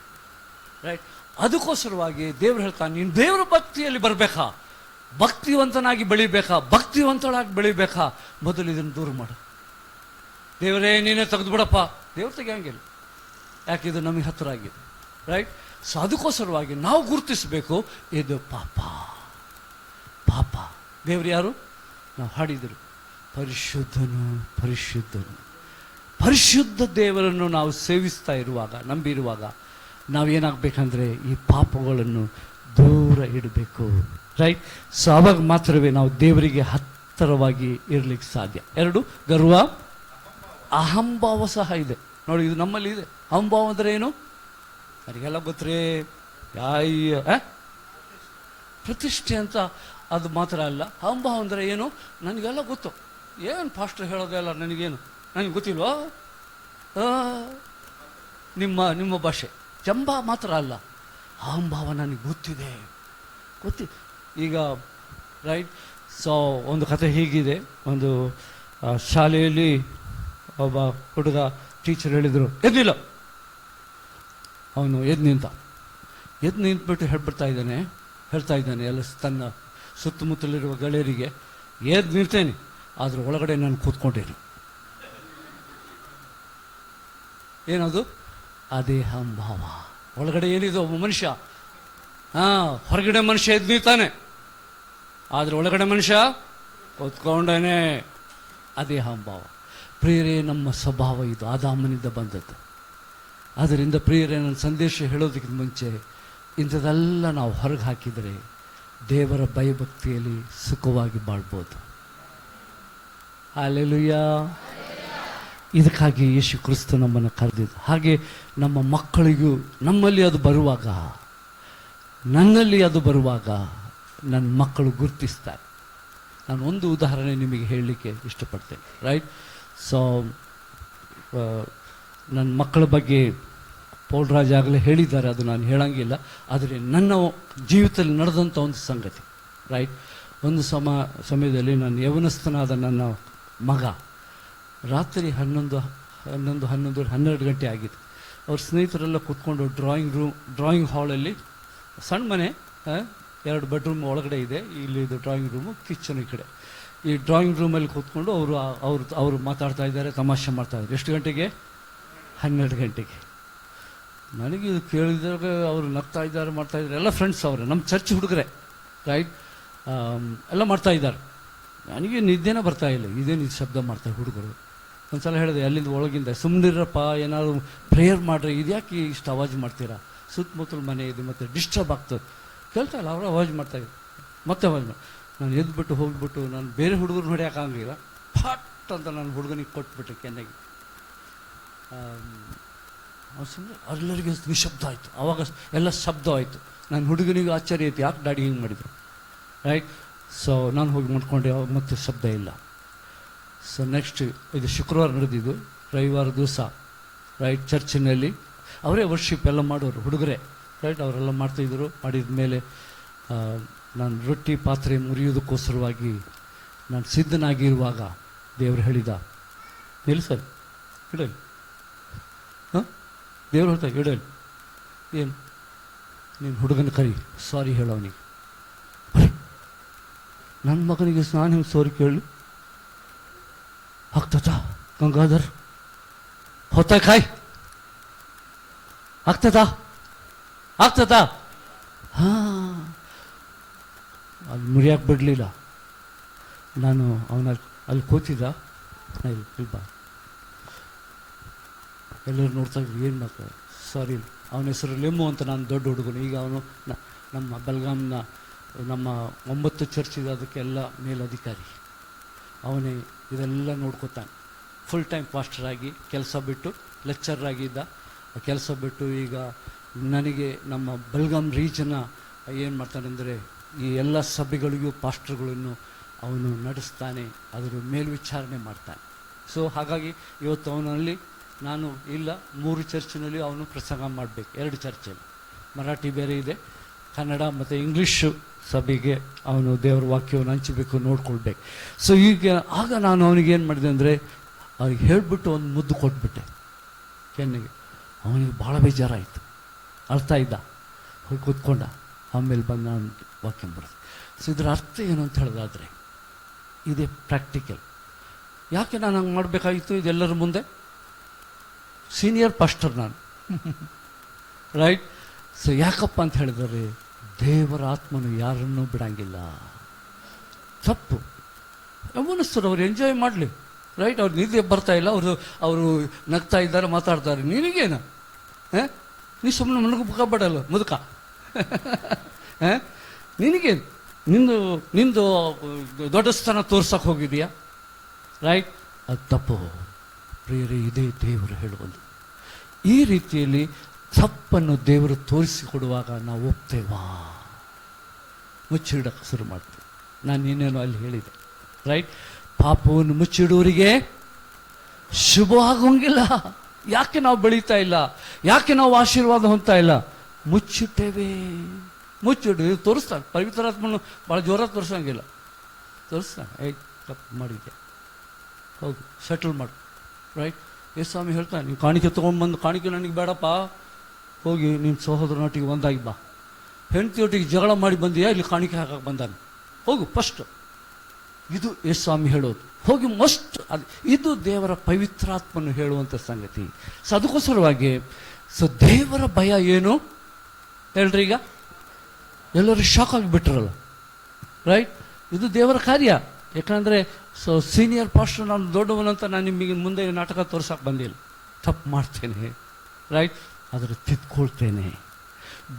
ರೈಟ್. ಅದಕ್ಕೋಸ್ಕರವಾಗಿ ದೇವರು ಹೇಳ್ತಾನೆ, ನೀನು ದೇವರ ಭಕ್ತಿಯಲ್ಲಿ ಬರಬೇಕಾ, ಭಕ್ತಿವಂತನಾಗಿ ಬೆಳಿಬೇಕಾ, ಭಕ್ತಿವಂತಳಾಗಿ ಬೆಳಿಬೇಕಾ, ಮೊದಲು ಇದನ್ನು ದೂರ ಮಾಡು. ದೇವರೇ ನೀನೇ ತೆಗೆದು ಬಿಡಪ್ಪ. ದೇವ್ರು ತೆಗಿಯಂಗಿಲ್ಲ, ಯಾಕೆ ಇದು ನಮಗೆ ಹತ್ತಿರ ಆಗಿದೆ. ರೈಟ್. ಸೊ ಅದಕ್ಕೋಸ್ಕರವಾಗಿ ನಾವು ಗುರುತಿಸಬೇಕು, ಇದು ಪಾಪ. ದೇವರು ಯಾರು? ನಾವು ಹಾಡಿದರು, ಪರಿಶುದ್ಧನು ಪರಿಶುದ್ಧನು. ಪರಿಶುದ್ಧ ದೇವರನ್ನು ನಾವು ಸೇವಿಸ್ತಾ ಇರುವಾಗ, ನಂಬಿರುವಾಗ ನಾವೇನಾಗಬೇಕಂದ್ರೆ ಈ ಪಾಪಗಳನ್ನು ದೂರ ಇಡಬೇಕು. ರೈಟ್. ಸೊ ಆವಾಗ ಮಾತ್ರವೇ ನಾವು ದೇವರಿಗೆ ಹತ್ತಿರವಾಗಿ ಇರಲಿಕ್ಕೆ ಸಾಧ್ಯ. ಎರಡು, ಗರ್ವ, ಅಹಂಭಾವ ಸಹ ಇದೆ. ನೋಡಿ, ಇದು ನಮ್ಮಲ್ಲಿ ಇದೆ. ಅಹಂಭಾವ ಅಂದರೆ ಏನು? ನನಗೆಲ್ಲ ಗೊತ್ತೇ, ಪ್ರತಿಷ್ಠೆ ಅಂತ ಅದು ಮಾತ್ರ ಅಲ್ಲ. ಅಹಂಭಾವ ಅಂದರೆ ಏನು? ನನಗೆಲ್ಲ ಗೊತ್ತು, ಏನು ಫಾಸ್ಟರ್ ಹೇಳೋದೆಲ್ಲ ನನಗೇನು, ನನಗೆ ಗೊತ್ತಿಲ್ವಾ? ನಿಮ್ಮ ಭಾಷೆ ಜಂಬ ಮಾತ್ರ ಅಲ್ಲ, ಅಹಂಭಾವ ನನಗೆ ಗೊತ್ತಿದೆ. ಈಗ ರೈಟ್. ಸೊ ಒಂದು ಕಥೆ ಹೀಗಿದೆ. ಒಂದು ಶಾಲೆಯಲ್ಲಿ ಒಬ್ಬ ಹುಡುಗ ಟೀಚರ್ ಹೇಳಿದರು, ಎದ್ದಿಲ್ಲ. ಅವನು ಎದ್ದು ನಿಂತ್ಬಿಟ್ಟು ಹೇಳ್ತಾ ಇದ್ದಾನೆ ಎಲ್ಲ ತನ್ನ ಸುತ್ತಮುತ್ತಲಿರುವ ಗೆಳೆಯರಿಗೆ, ಎದ್ದು ನಿಲ್ತೇನೆ, ಆದ್ರ ಒಳಗಡೆ ನಾನು ಕೂತ್ಕೊಂಡೇನೆ. ಏನದು? ಅದೇ ಅಹಂಭಾವ. ಒಳಗಡೆ ಏನಿದೆ ಒಬ್ಬ ಮನುಷ್ಯ, ಹೊರಗಡೆ ಮನುಷ್ಯ ಎದ್ದು ನಿಲ್ತಾನೆ, ಆದ್ರೆ ಒಳಗಡೆ ಮನುಷ್ಯ ಕೂತ್ಕೊಂಡೇನೆ. ಅದೇ ಅಹಂಭಾವ. ಪ್ರಿಯರೇ, ನಮ್ಮ ಸ್ವಭಾವ ಇದು ಆದಾಮನಿಂದ ಬಂದದ್ದು. ಆದ್ದರಿಂದ ಪ್ರಿಯರೇ, ನನ್ನ ಸಂದೇಶ ಹೇಳೋದಕ್ಕಿಂತ ಮುಂಚೆ ಇಂಥದ್ದೆಲ್ಲ ನಾವು ಹೊರಗೆ ಹಾಕಿದರೆ ದೇವರ ಭಯಭಕ್ತಿಯಲ್ಲಿ ಸುಖವಾಗಿ ಬಾಳ್ಬೋದು. ಹಲ್ಲೆಲೂಯಾ. ಇದಕ್ಕಾಗಿ ಯೇಸು ಕ್ರಿಸ್ತ ನಮ್ಮನ್ನು ಕರೆದಿದ್ದು. ಹಾಗೆ ನಮ್ಮ ಮಕ್ಕಳಿಗೂ ನನ್ನಲ್ಲಿ ಅದು ಬರುವಾಗ ನನ್ನ ಮಕ್ಕಳು ಗುರುತಿಸ್ತಾರೆ. ನಾನು ಒಂದು ಉದಾಹರಣೆ ನಿಮಗೆ ಹೇಳಲಿಕ್ಕೆ ಇಷ್ಟಪಡ್ತೇನೆ. ರೈಟ್. ಸೊ ನನ್ನ ಮಕ್ಕಳ ಬಗ್ಗೆ ಪೌಲ್ರಾಜ್ ಆಗಲೇ ಹೇಳಿದ್ದಾರೆ, ಅದು ನಾನು ಹೇಳಂಗಿಲ್ಲ. ಆದರೆ ನನ್ನ ಜೀವಿತದಲ್ಲಿ ನಡೆದಂಥ ಒಂದು ಸಂಗತಿ. ರೈಟ್. ಒಂದು ಸಮಯದಲ್ಲಿ ನನ್ನ ಯೌವನಸ್ಥನಾದ ನನ್ನ ಮಗ ರಾತ್ರಿ 12 ಗಂಟೆ ಆಗಿದೆ. ಅವ್ರ ಸ್ನೇಹಿತರೆಲ್ಲ ಕೂತ್ಕೊಂಡು ಡ್ರಾಯಿಂಗ್ ಹಾಲಲ್ಲಿ, ಸಣ್ಣ ಮನೆ, 2 ಬೆಡ್ರೂಮ್ ಒಳಗಡೆ ಇದೆ, ಇಲ್ಲಿ ಇದು ಡ್ರಾಯಿಂಗ್ ರೂಮು, ಕಿಚನ್ ಈ ಕಡೆ. ಈ ಡ್ರಾಯಿಂಗ್ ರೂಮಲ್ಲಿ ಕೂತ್ಕೊಂಡು ಅವರು ಮಾತಾಡ್ತಾ ಇದ್ದಾರೆ, ತಮಾಷೆ ಮಾಡ್ತಾ ಇದ್ದಾರೆ. ಎಷ್ಟು ಗಂಟೆಗೆ? 12 ಗಂಟೆಗೆ. ನನಗೆ ಇದು ಕೇಳಿದಾಗ ಅವರು ನಗ್ತಾ ಇದ್ದಾರೆ, ಮಾಡ್ತಾ ಇದ್ದಾರೆ. ಎಲ್ಲ ಫ್ರೆಂಡ್ಸ್ ಅವರೇ, ನಮ್ಮ ಚರ್ಚ್ ಹುಡುಗರೆ. ರೈಟ್. ಎಲ್ಲ ಮಾಡ್ತಾ ಇದ್ದಾರೆ. ನನಗೆ ನಿದ್ದೆನೇ ಬರ್ತಾ ಇಲ್ಲ, ಇದೇನು ಇದು ಶಬ್ದ ಮಾಡ್ತಾರೆ ಹುಡುಗರು. ಒಂದ್ಸಲ ಹೇಳಿದೆ ಅಲ್ಲಿಂದ ಒಳಗಿಂದ, ಸುಮ್ಮನಿರಪ್ಪ, ಏನಾದ್ರು ಪ್ರೇಯರ್ ಮಾಡ್ರಿ, ಇದ್ಯಾಕೆ ಇಷ್ಟು ಅವಾಜ್ ಮಾಡ್ತೀರಾ, ಸುತ್ತಮುತ್ತಲ ಮನೆ ಇದೆ ಮತ್ತು ಡಿಸ್ಟರ್ಬ್ ಆಗ್ತದೆ. ಕೇಳ್ತಾ ಇಲ್ಲ, ಅವರು ಅವಾಜ್ ಮಾಡ್ತಾಯಿದ್ರು, ಮತ್ತೆ ಅವಾಜ್ ಮಾಡಿ. ನಾನು ಎದ್ಬಿಟ್ಟು ಹೋಗ್ಬಿಟ್ಟು ನಾನು ಬೇರೆ ಹುಡುಗರು ಹೊಡೆಯೋಕ್ಕಾಗಲಿಲ್ಲ, ಫಟ್ ಅಂತ ನಾನು ಹುಡುಗನಿಗೆ ಕೊಟ್ಬಿಟ್ಟೆ ಕೆನ್ನೆಗೆ. ಸುಮ್ಮನೆ ಎಲ್ಲರಿಗೆ ನಿಶಬ್ದ ಆಯಿತು. ಆವಾಗ ಎಲ್ಲ ಶಬ್ದ ಆಯಿತು. ನನ್ನ ಹುಡುಗನಿಗೆ ಆಶ್ಚರ್ಯ ಆಯಿತು, ಯಾಕೆ ಡ್ಯಾಡಿ ಹಿಂಗೆ ಮಾಡಿದರು. ರೈಟ್. ಸೊ ನಾನು ಹೋಗಿ ಮಾಡ್ಕೊಂಡೆ, ಅವಾಗ ಮತ್ತೆ ಶಬ್ದ ಇಲ್ಲ. ಸೊ ನೆಕ್ಸ್ಟ್, ಇದು ಶುಕ್ರವಾರ ನಡೆದಿದ್ದು, ರವಿವಾರ ದಿವಸ ರೈಟ್ ಚರ್ಚಿನಲ್ಲಿ ಅವರೇ ವರ್ಷಿಪ್ ಎಲ್ಲ ಮಾಡೋರು ಹುಡುಗರೇ. ರೈಟ್. ಅವರೆಲ್ಲ ಮಾಡ್ತಾಯಿದ್ರು. ಮಾಡಿದ ಮೇಲೆ ನಾನು ರೊಟ್ಟಿ ಪಾತ್ರೆ ಮುರಿಯೋದಕ್ಕೋಸ್ಕರವಾಗಿ ನಾನು ಸಿದ್ಧನಾಗಿರುವಾಗ ದೇವರು ಹೇಳಿದ, ನಿಲ್ಲಿಸಲಿ, ಇಡಲಿ. ದೇವ್ರು ಹೇಳ್ತಾ, ಇಡಲಿ. ಏನು? ನೀನು ಹುಡುಗನ ಕರಿ, ಸಾರಿ ಹೇಳೋನಿಗೆ. ನನ್ನ ಮಗನಿಗೆ ನಾನು ಹಿಂಗೆ ಸಾರಿ ಕೇಳಿ ಆಗ್ತದಾ? ಗಂಗಾಧರ್ ಹೊತ್ತ ಕಾಯ್ ಆಗ್ತದಾ? ಅಲ್ಲಿ ಮುರಿಯಾಕೆ ಬಿಡಲಿಲ್ಲ. ನಾನು ಅಲ್ಲಿ ಕೂತಿದ್ದ, ಇಲ್ಲ ಬಾ, ಎಲ್ಲರೂ ನೋಡ್ತಾ ಇದ್ರು, ಏನು ಮಾಡ್ತಾರೆ, ಸಾರಿ ಅವನ ಹೆಸರು ಲೆಮ್ಮು ಅಂತ, ನಾನು ದೊಡ್ಡ ಹುಡುಗನು. ಈಗ ಅವನು ನಮ್ಮ ಬೆಲ್ಗಾಮ್ನ ನಮ್ಮ 9 ಚರ್ಚ್ ಇದೆ ಅದಕ್ಕೆಲ್ಲ ಮೇಲಧಿಕಾರಿ. ಅವನೇ ಇದೆಲ್ಲ ನೋಡ್ಕೋತಾನೆ. ಫುಲ್ ಟೈಮ್ ಪಾಸ್ಟರ್ ಆಗಿ ಕೆಲಸ ಬಿಟ್ಟು ಲೆಕ್ಚರ್ ಆಗಿದ್ದ. ಕೆಲಸ ಬಿಟ್ಟು ಈಗ ನನಗೆ ನಮ್ಮ ಬೆಲ್ಗಾಮ್ ರೀಜನ್ನ ಏನು ಮಾಡ್ತಾನೆ ಅಂದರೆ ಈ ಎಲ್ಲ ಸಭೆಗಳಿಗೂ ಪಾಸ್ಟರ್ಗಳನ್ನು ಅವನು ನಡೆಸ್ತಾನೆ, ಅದರ ಮೇಲ್ವಿಚಾರಣೆ ಮಾಡ್ತಾನೆ. ಸೊ ಹಾಗಾಗಿ ಇವತ್ತು ಅವನಲ್ಲಿ ನಾನು ಇಲ್ಲ, 3 ಚರ್ಚಿನಲ್ಲಿ ಅವನು ಪ್ರಸಂಗ ಮಾಡಬೇಕು. 2 ಚರ್ಚಲ್ಲಿ ಮರಾಠಿ ಬೇರೆ ಇದೆ, ಕನ್ನಡ ಮತ್ತು ಇಂಗ್ಲೀಷು ಸಭೆಗೆ ಅವನು ದೇವರ ವಾಕ್ಯವನ್ನು ಹಂಚಬೇಕು, ನೋಡ್ಕೊಳ್ಬೇಕು. ಸೊ ಈಗ ಆಗ ನಾನು ಅವನಿಗೆ ಏನು ಮಾಡಿದೆ ಅಂದರೆ ಅವ್ರಿಗೆ ಹೇಳಿಬಿಟ್ಟು ಒಂದು ಮುದ್ದು ಕೊಟ್ಬಿಟ್ಟೆ ಕೆನ್ನೆಗೆ. ಅವನಿಗೆ ಭಾಳ ಬೇಜಾರಾಯಿತು, ಅಳ್ತಾ ಇದ್ದ, ಹೋಗಿ ಕೂತ್ಕೊಂಡ. ಆಮೇಲೆ ಬಂದು ನಾನು ವಾಕ್ಯ ಬರೋದು. ಸೊ ಇದರ ಅರ್ಥ ಏನು ಅಂತ ಹೇಳೋದಾದರೆ ಇದೇ ಪ್ರಾಕ್ಟಿಕಲ್. ಯಾಕೆ ನಾನು ಹಂಗೆ ಮಾಡಬೇಕಾಗಿತ್ತು ಇದೆಲ್ಲರ ಮುಂದೆ? ಸೀನಿಯರ್ ಪಾಸ್ಟರ್ ನಾನು, ರೈಟ್. ಸೊ ಯಾಕಪ್ಪ ಅಂತ ಹೇಳಿದರೆ ದೇವರ ಆತ್ಮನು ಯಾರನ್ನೂ ಬಿಡಂಗಿಲ್ಲ. ತಪ್ಪು ಯೌವನಸ್ಥರು ಅವ್ರು ಎಂಜಾಯ್ ಮಾಡಲಿ, ರೈಟ್. ಅವ್ರು ನಿದ್ದೆ ಬರ್ತಾ ಇಲ್ಲ, ಅವರು ನಗ್ತಾ ಇದ್ದಾರೆ, ಮಾತಾಡ್ತಾರೆ. ನಿನಗೇನು? ನೀ ಸುಮ್ಮನೆ ಮುಖಬೇಡಲ್ಲ ಮುದುಕ. ನಿನಗೇನು? ನಿಂದು ದೊಡ್ಡ ಸ್ಥಾನ ತೋರ್ಸಕ್ಕೆ ಹೋಗಿದೆಯಾ, ರೈಟ್? ಅದು ತಪ್ಪು ಪ್ರಿಯರೇ. ಇದೇ ದೇವರು ಹೇಳುವುದು. ಈ ರೀತಿಯಲ್ಲಿ ತಪ್ಪನ್ನು ದೇವರು ತೋರಿಸಿಕೊಡುವಾಗ ನಾವು ಒಪ್ತೇವಾ? ಮುಚ್ಚಿಡಕ್ಕೆ ಶುರು ಮಾಡ್ತೇವೆ. ನಾನು ಇನ್ನೇನು ಅಲ್ಲಿ ಹೇಳಿದೆ, ರೈಟ್. ಪಾಪವನ್ನು ಮುಚ್ಚಿಡುವರಿಗೆ ಶುಭವಾಗೋಂಗಿಲ್ಲ. ಯಾಕೆ ನಾವು ಬೆಳೀತಾ ಇಲ್ಲ? ಯಾಕೆ ನಾವು ಆಶೀರ್ವಾದ ಹೊಂದ್ತಾ ಇಲ್ಲ? ಮುಚ್ಚಿಟ್ಟೇವೆ. ಮುಚ್ಚಿಡು ತೋರಿಸ್ತಾನೆ. ಪವಿತ್ರಾತ್ಮನು ಭಾಳ ಜೋರಾಗಿ ತೋರಿಸೋಂಗಿಲ್ಲ. ತೋರಿಸ್ತಾನೆ, ತಪ್ಪು ಮಾಡಿದ್ದೆ, ಹೌದು, ಸೆಟಲ್ ಮಾಡು, ರೈಟ್. ಸ್ವಾಮಿ ಹೇಳ್ತಾನೆ, ನೀವು ಕಾಣಿಕೆ ತೊಗೊಂಡ್ಬಂದು, ಕಾಣಿಕೆ ನನಗೆ ಬೇಡಪ್ಪ, ಹೋಗಿ ನಿಮ್ಮ ಸಹೋದರನೊಟ್ಟಿಗೆ ಒಂದಾಗಿ ಬಾ. ಹೆಂಡತಿಯೊಟ್ಟಿಗೆ ಜಗಳ ಮಾಡಿ ಬಂದೀಯಾ, ಇಲ್ಲಿ ಕಾಣಿಕೆ ಹಾಕಕ್ಕೆ ಬಂದಾನೆ, ಹೋಗು ಫಸ್ಟ್. ಇದು ಸ್ವಾಮಿ ಹೇಳೋದು. ಹೋಗಿ ಮಸ್ಟ್. ಇದು ದೇವರ ಪವಿತ್ರಾತ್ಮನು ಹೇಳುವಂಥ ಸಂಗತಿ. ಸೊ ಅದಕ್ಕೋಸ್ಕರವಾಗಿ ದೇವರ ಭಯ ಏನು ಹೇಳ್ರಿ? ಈಗ ಎಲ್ಲರೂ ಶಾಕ್ ಆಗಿಬಿಟ್ರಲ್ಲ, ರೈಟ್. ಇದು ದೇವರ ಕಾರ್ಯ. ಯಾಕಂದರೆ ಸೀನಿಯರ್ ಪಾಸ್ಟರ್ ನಾನು ದೊಡ್ಡವನಂತ ನಾನು ನಿಮಗೆ ಮುಂದೆ ನಾಟಕ ತೋರ್ಸಕ್ಕೆ ಬಂದಿಲ್ಲ. ತಪ್ಪು ಮಾಡ್ತೇನೆ, ರೈಟ್, ಆದರೆ ತಿದ್ಕೊಳ್ತೇನೆ.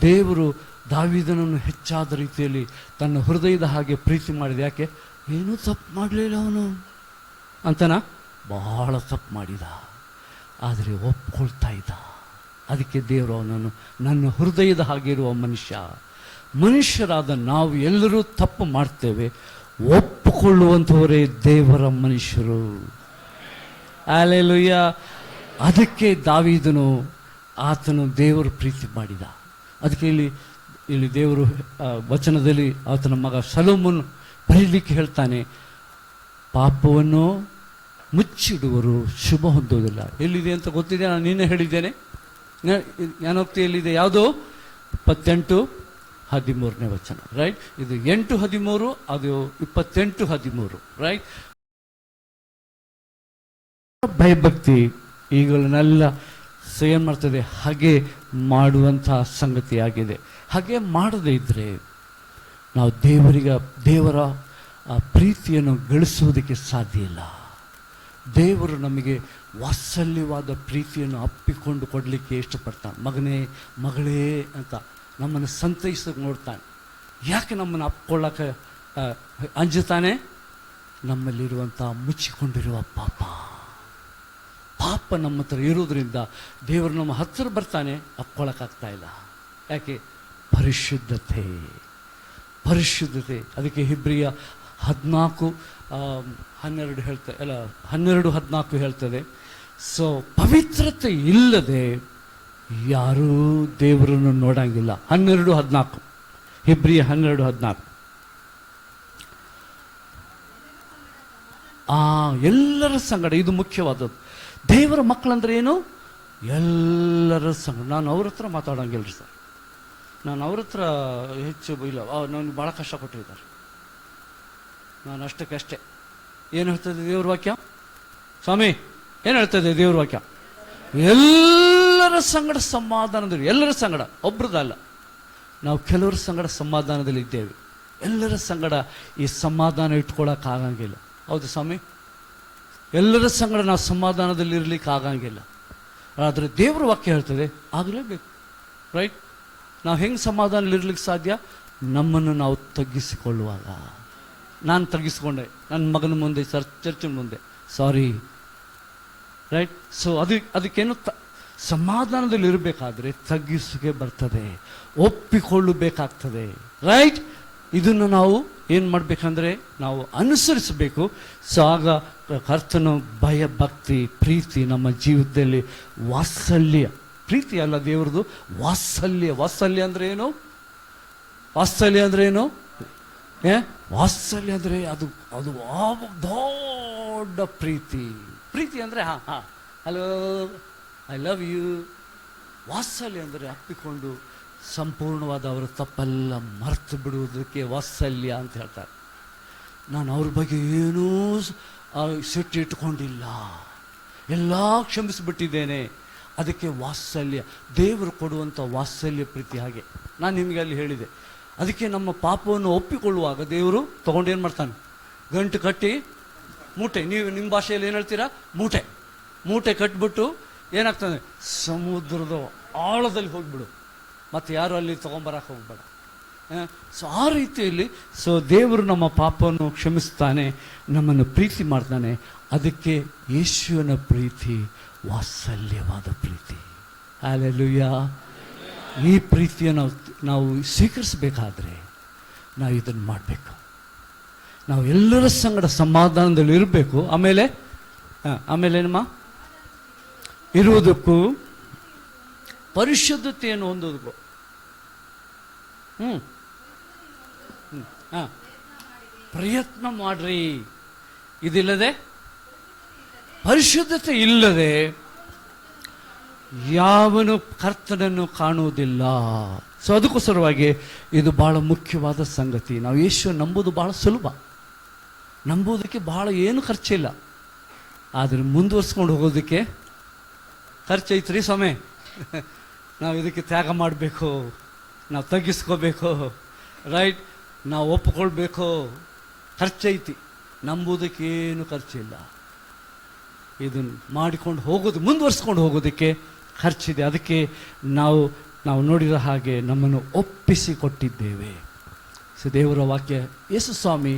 ದೇವರು ದಾವೀದನನ್ನು ಹೆಚ್ಚಾದ ರೀತಿಯಲ್ಲಿ ತನ್ನ ಹೃದಯದ ಹಾಗೆ ಪ್ರೀತಿ ಮಾಡಿದ. ಯಾಕೆ? ಏನೂ ತಪ್ಪು ಮಾಡಲಿಲ್ಲ ಅವನು ಅಂತನಾ? ಬಹಳ ತಪ್ಪು ಮಾಡಿದ, ಆದರೆ ಒಪ್ಕೊಳ್ತಾ ಇದ್ದ. ಅದಕ್ಕೆ ದೇವರು ಅವನನ್ನು ನನ್ನ ಹೃದಯದ ಹಾಗಿರುವ ಮನುಷ್ಯರಾದ ನಾವು ಎಲ್ಲರೂ ತಪ್ಪು ಮಾಡ್ತೇವೆ, ಒಪ್ಪಿಕೊಳ್ಳುವಂಥವರೇ ದೇವರ ಮನುಷ್ಯರು. ಹಲ್ಲೆಲೂಯಾ. ಅದಕ್ಕೆ ದಾವೀದನು ಆತನು ದೇವರು ಪ್ರೀತಿ ಮಾಡಿದ. ಅದಕ್ಕೆ ಇಲ್ಲಿ ದೇವರು ವಚನದಲ್ಲಿ ಆತನ ಮಗ ಸೊಲೊಮೋನ್ ಬರೀಲಿಕ್ಕೆ ಹೇಳ್ತಾನೆ, ಪಾಪವನ್ನು ಮುಚ್ಚಿಡುವರು ಶುಭ ಹೊಂದೋದಿಲ್ಲ. ಎಲ್ಲಿದೆ ಅಂತ ಗೊತ್ತಿದೆ, ನಾನು ನಿನ್ನೆ ಹೇಳಿದ್ದೇನೆ. ಜ್ಞಾನೋಕ್ತಿಯಲ್ಲಿದೆ, ಯಾವುದು? 28:13 ವಚನ, ರೈಟ್. ಇದು 8:13, ಅದು 28:13, ರೈಟ್. ಭಯಭಕ್ತಿ ಈಗಳನ್ನೆಲ್ಲ ಏನು ಮಾಡ್ತದೆ? ಹಾಗೆ ಮಾಡುವಂತಹ ಸಂಗತಿಯಾಗಿದೆ. ಹಾಗೆ ಮಾಡದೇ ಇದ್ದರೆ ನಾವು ದೇವರ ಪ್ರೀತಿಯನ್ನು ಗಳಿಸುವುದಕ್ಕೆ ಸಾಧ್ಯ ಇಲ್ಲ. ದೇವರು ನಮಗೆ ವಾತ್ಸಲ್ಯವಾದ ಪ್ರೀತಿಯನ್ನು ಅಪ್ಪಿಕೊಂಡು ಕೊಡಲಿಕ್ಕೆ ಇಷ್ಟಪಡ್ತಾನೆ. ಮಗನೇ, ಮಗಳೇ ಅಂತ ನಮ್ಮನ್ನು ಸಂತೈಸಕ್ಕೆ ನೋಡ್ತಾನೆ. ಯಾಕೆ ನಮ್ಮನ್ನು ಅಪ್ಕೊಳ್ಳೋಕೆ ಅಂಜುತ್ತಾನೆ? ನಮ್ಮಲ್ಲಿರುವಂಥ ಮುಚ್ಚಿಕೊಂಡಿರುವ ಪಾಪ ನಮ್ಮ ಹತ್ರ ಇರೋದ್ರಿಂದ ದೇವರು ನಮ್ಮ ಹತ್ತಿರ ಬರ್ತಾನೆ, ಅಪ್ಕೊಳ್ಳೋಕ್ಕಾಗ್ತಾ ಇಲ್ಲ. ಯಾಕೆ? ಪರಿಶುದ್ಧತೆ. ಅದಕ್ಕೆ ಹಿಬ್ರಿಯ 14:12 ಹೇಳ್ತಾ ಅಲ್ಲ 12:14 ಹೇಳ್ತದೆ. ಸೊ ಪವಿತ್ರತೆ ಇಲ್ಲದೆ ಯಾರೂ ದೇವರನ್ನು ನೋಡಂಗಿಲ್ಲ. 12:14, ಹಿಬ್ರಿಯ 12:14. ಎಲ್ಲರ ಸಂಗಡ, ಇದು ಮುಖ್ಯವಾದದ್ದು. ದೇವರ ಮಕ್ಕಳಂದ್ರೆ ಏನು? ಎಲ್ಲರ ಸಂಗಡ. ನಾನು ಅವ್ರ ಹತ್ರ ಮಾತಾಡೋಂಗಿಲ್ಲ ರೀ ಸರ್, ನಾನು ಅವ್ರ ಹತ್ರ ಹೆಚ್ಚು ಇಲ್ಲ. ನನಗೆ ಭಾಳ ಕಷ್ಟಪಟ್ಟಿದ್ದಾರೆ. ನಾನು ಅಷ್ಟಕ್ಕಷ್ಟೇ. ಏನು ಹೇಳ್ತದೆ ದೇವ್ರ ವಾಕ್ಯ? ಸ್ವಾಮಿ ಏನು ಹೇಳ್ತದೆ ದೇವ್ರ ವಾಕ್ಯ? ಎಲ್ಲರ ಸಂಗಡ ಸಮಾಧಾನದಲ್ಲಿ. ಎಲ್ಲರ ಸಂಗಡ, ಒಬ್ರದಲ್ಲ. ನಾವು ಕೆಲವರ ಸಂಗಡ ಸಮಾಧಾನದಲ್ಲಿ ಇದ್ದೇವೆ, ಎಲ್ಲರ ಸಂಗಡ ಈ ಸಮಾಧಾನ ಇಟ್ಕೊಳ್ಳೋಕ್ಕಾಗಂಗಿಲ್ಲ. ಹೌದು ಸ್ವಾಮಿ, ಎಲ್ಲರ ಸಂಗಡ ನಾವು ಸಮಾಧಾನದಲ್ಲಿ ಇರಲಿಕ್ಕೆ ಆಗಂಗಿಲ್ಲ, ಆದರೆ ದೇವರ ವಾಕ್ಯ ಹೇಳ್ತದೆ ಆಗಲೇಬೇಕು. ರೈಟ್? ನಾವು ಹೆಂಗೆ ಸಮಾಧಾನದಲ್ಲಿರ್ಲಿಕ್ಕೆ ಸಾಧ್ಯ? ನಮ್ಮನ್ನು ನಾವು ತಗ್ಗಿಸಿಕೊಳ್ಳುವಾಗ. ನಾನು ತಗ್ಗಿಸ್ಕೊಂಡೆ ನನ್ನ ಮಗನ ಮುಂದೆ, ಚರ್ಚಿನ ಮುಂದೆ, ಸಾರಿ. ರೈಟ್? ಸೊ ಅದಕ್ಕೇನು ಸಮಾಧಾನದಲ್ಲಿ ಇರಬೇಕಾದ್ರೆ ತಗ್ಗಿಸಿಗೆ ಬರ್ತದೆ, ಒಪ್ಪಿಕೊಳ್ಳಬೇಕಾಗ್ತದೆ. ರೈಟ್? ಇದನ್ನು ನಾವು ಏನು ಮಾಡಬೇಕಂದ್ರೆ ನಾವು ಅನುಸರಿಸಬೇಕು. ಸೊ ಆಗ ಕರ್ತನ ಭಯ, ಭಕ್ತಿ, ಪ್ರೀತಿ ನಮ್ಮ ಜೀವಿತದಲ್ಲಿ ವಾತ್ಸಲ್ಯ, ಪ್ರೀತಿ ಅಲ್ಲ ದೇವ್ರದ್ದು, ವಾತ್ಸಲ್ಯ. ವಾತ್ಸಲ್ಯ ಅಂದರೆ ಏನು? ವಾತ್ಸಲ್ಯ ಅಂದರೆ ಏನು? ವಾತ್ಸಲ್ಯ ಅಂದರೆ ಅದು ದೊಡ್ಡ ಪ್ರೀತಿ. ಪ್ರೀತಿ ಅಂದರೆ ಹಲೋ, ಐ ಲವ್ ಯು. ವಾತ್ಸಲ್ಯ ಅಂದರೆ ಅಪ್ಪಿಕೊಂಡು ಸಂಪೂರ್ಣವಾದ ಅವರ ತಪ್ಪೆಲ್ಲ ಮರೆತು ಬಿಡುವುದಕ್ಕೆ ವಾತ್ಸಲ್ಯ ಅಂತ ಹೇಳ್ತಾರೆ. ನಾನು ಅವ್ರ ಬಗ್ಗೆ ಏನೂ ಸಿಟ್ಟಿಟ್ಕೊಂಡಿಲ್ಲ, ಎಲ್ಲ ಕ್ಷಮಿಸಿಬಿಟ್ಟಿದ್ದೇನೆ. ಅದಕ್ಕೆ ವಾತ್ಸಲ್ಯ, ದೇವರು ಕೊಡುವಂಥ ವಾತ್ಸಲ್ಯ ಪ್ರೀತಿ. ಹಾಗೆ ನಾನು ನಿಮಗೆ ಅಲ್ಲಿ ಹೇಳಿದೆ, ಅದಕ್ಕೆ ನಮ್ಮ ಪಾಪವನ್ನು ಒಪ್ಪಿಕೊಳ್ಳುವಾಗ ದೇವರು ತೊಗೊಂಡೇನು ಮಾಡ್ತಾನೆ? ಗಂಟು ಕಟ್ಟಿ ಮೂಟೆ, ನೀವು ನಿಮ್ಮ ಭಾಷೆಯಲ್ಲಿ ಏನು ಹೇಳ್ತೀರಾ? ಮೂಟೆ ಕಟ್ಬಿಟ್ಟು ಏನಾಗ್ತದೆ? ಸಮುದ್ರದ ಆಳದಲ್ಲಿ ಹೋಗಿಬಿಡು, ಮತ್ತು ಯಾರು ಅಲ್ಲಿ ತೊಗೊಂಬರಕ್ಕೆ ಹೋಗ್ಬೇಡ. ಸೊ ಆ ರೀತಿಯಲ್ಲಿ ದೇವರು ನಮ್ಮ ಪಾಪವನ್ನು ಕ್ಷಮಿಸ್ತಾನೆ, ನಮ್ಮನ್ನು ಪ್ರೀತಿ ಮಾಡ್ತಾನೆ. ಅದಕ್ಕೆ ಯೇಸುವಿನ ಪ್ರೀತಿ ವಾತ್ಸಲ್ಯವಾದ ಪ್ರೀತಿ. ಹಲ್ಲೆಲೂಯಾ. ಈ ಪ್ರೀತಿಯನ್ನು ನಾವು ಸ್ವೀಕರಿಸಬೇಕಾದ್ರೆ ನಾವು ಇದನ್ನು ಮಾಡಬೇಕು. ನಾವು ಎಲ್ಲರ ಸಂಗಡ ಸಮಾಧಾನದಲ್ಲಿ ಇರಬೇಕು. ಆಮೇಲೆ ನಮ್ಮ ಇರುವುದಕ್ಕೂ ಪರಿಶುದ್ಧತೆಯನ್ನು ಹೊಂದೋದಕ್ಕೂ ಪ್ರಯತ್ನ ಮಾಡ್ರಿ. ಇದಿಲ್ಲದೆ, ಪರಿಶುದ್ಧತೆ ಇಲ್ಲದೆ ಯಾವನು ಕರ್ತನನ್ನು ಕಾಣುವುದಿಲ್ಲ. ಸೊ ಅದಕ್ಕೋಸ್ಕರವಾಗಿ ಇದು ಬಹಳ ಮುಖ್ಯವಾದ ಸಂಗತಿ. ನಾವು ಯೇಸು ನಂಬುವುದು ಬಹಳ ಸುಲಭ, ನಂಬುವುದಕ್ಕೆ ಬಹಳ ಏನು ಖರ್ಚಿಲ್ಲ. ಆದರೆ ಮುಂದುವರ್ಸ್ಕೊಂಡು ಹೋಗೋದಕ್ಕೆ ಖರ್ಚೈತ್ರಿ ಸಮಯ. ನಾವು ಇದಕ್ಕೆ ತ್ಯಾಗ ಮಾಡಬೇಕು, ನಾವು ತಗ್ಗಿಸ್ಕೋಬೇಕು. ರೈಟ್? ನಾವು ಒಪ್ಪಿಕೊಳ್ಬೇಕು. ಖರ್ಚೈತಿ. ನಂಬುವುದಕ್ಕೇನು ಖರ್ಚಿಲ್ಲ. ಇದನ್ನು ಮಾಡಿಕೊಂಡು ಹೋಗೋದು, ಮುಂದುವರ್ಸ್ಕೊಂಡು ಹೋಗೋದಕ್ಕೆ ಖರ್ಚಿದೆ. ಅದಕ್ಕೆ ನಾವು ನೋಡಿದ ಹಾಗೆ ನಮ್ಮನ್ನು ಒಪ್ಪಿಸಿಕೊಟ್ಟಿದ್ದೇವೆ. ಸೊ ದೇವರ ವಾಕ್ಯ, ಯೇಸು ಸ್ವಾಮಿ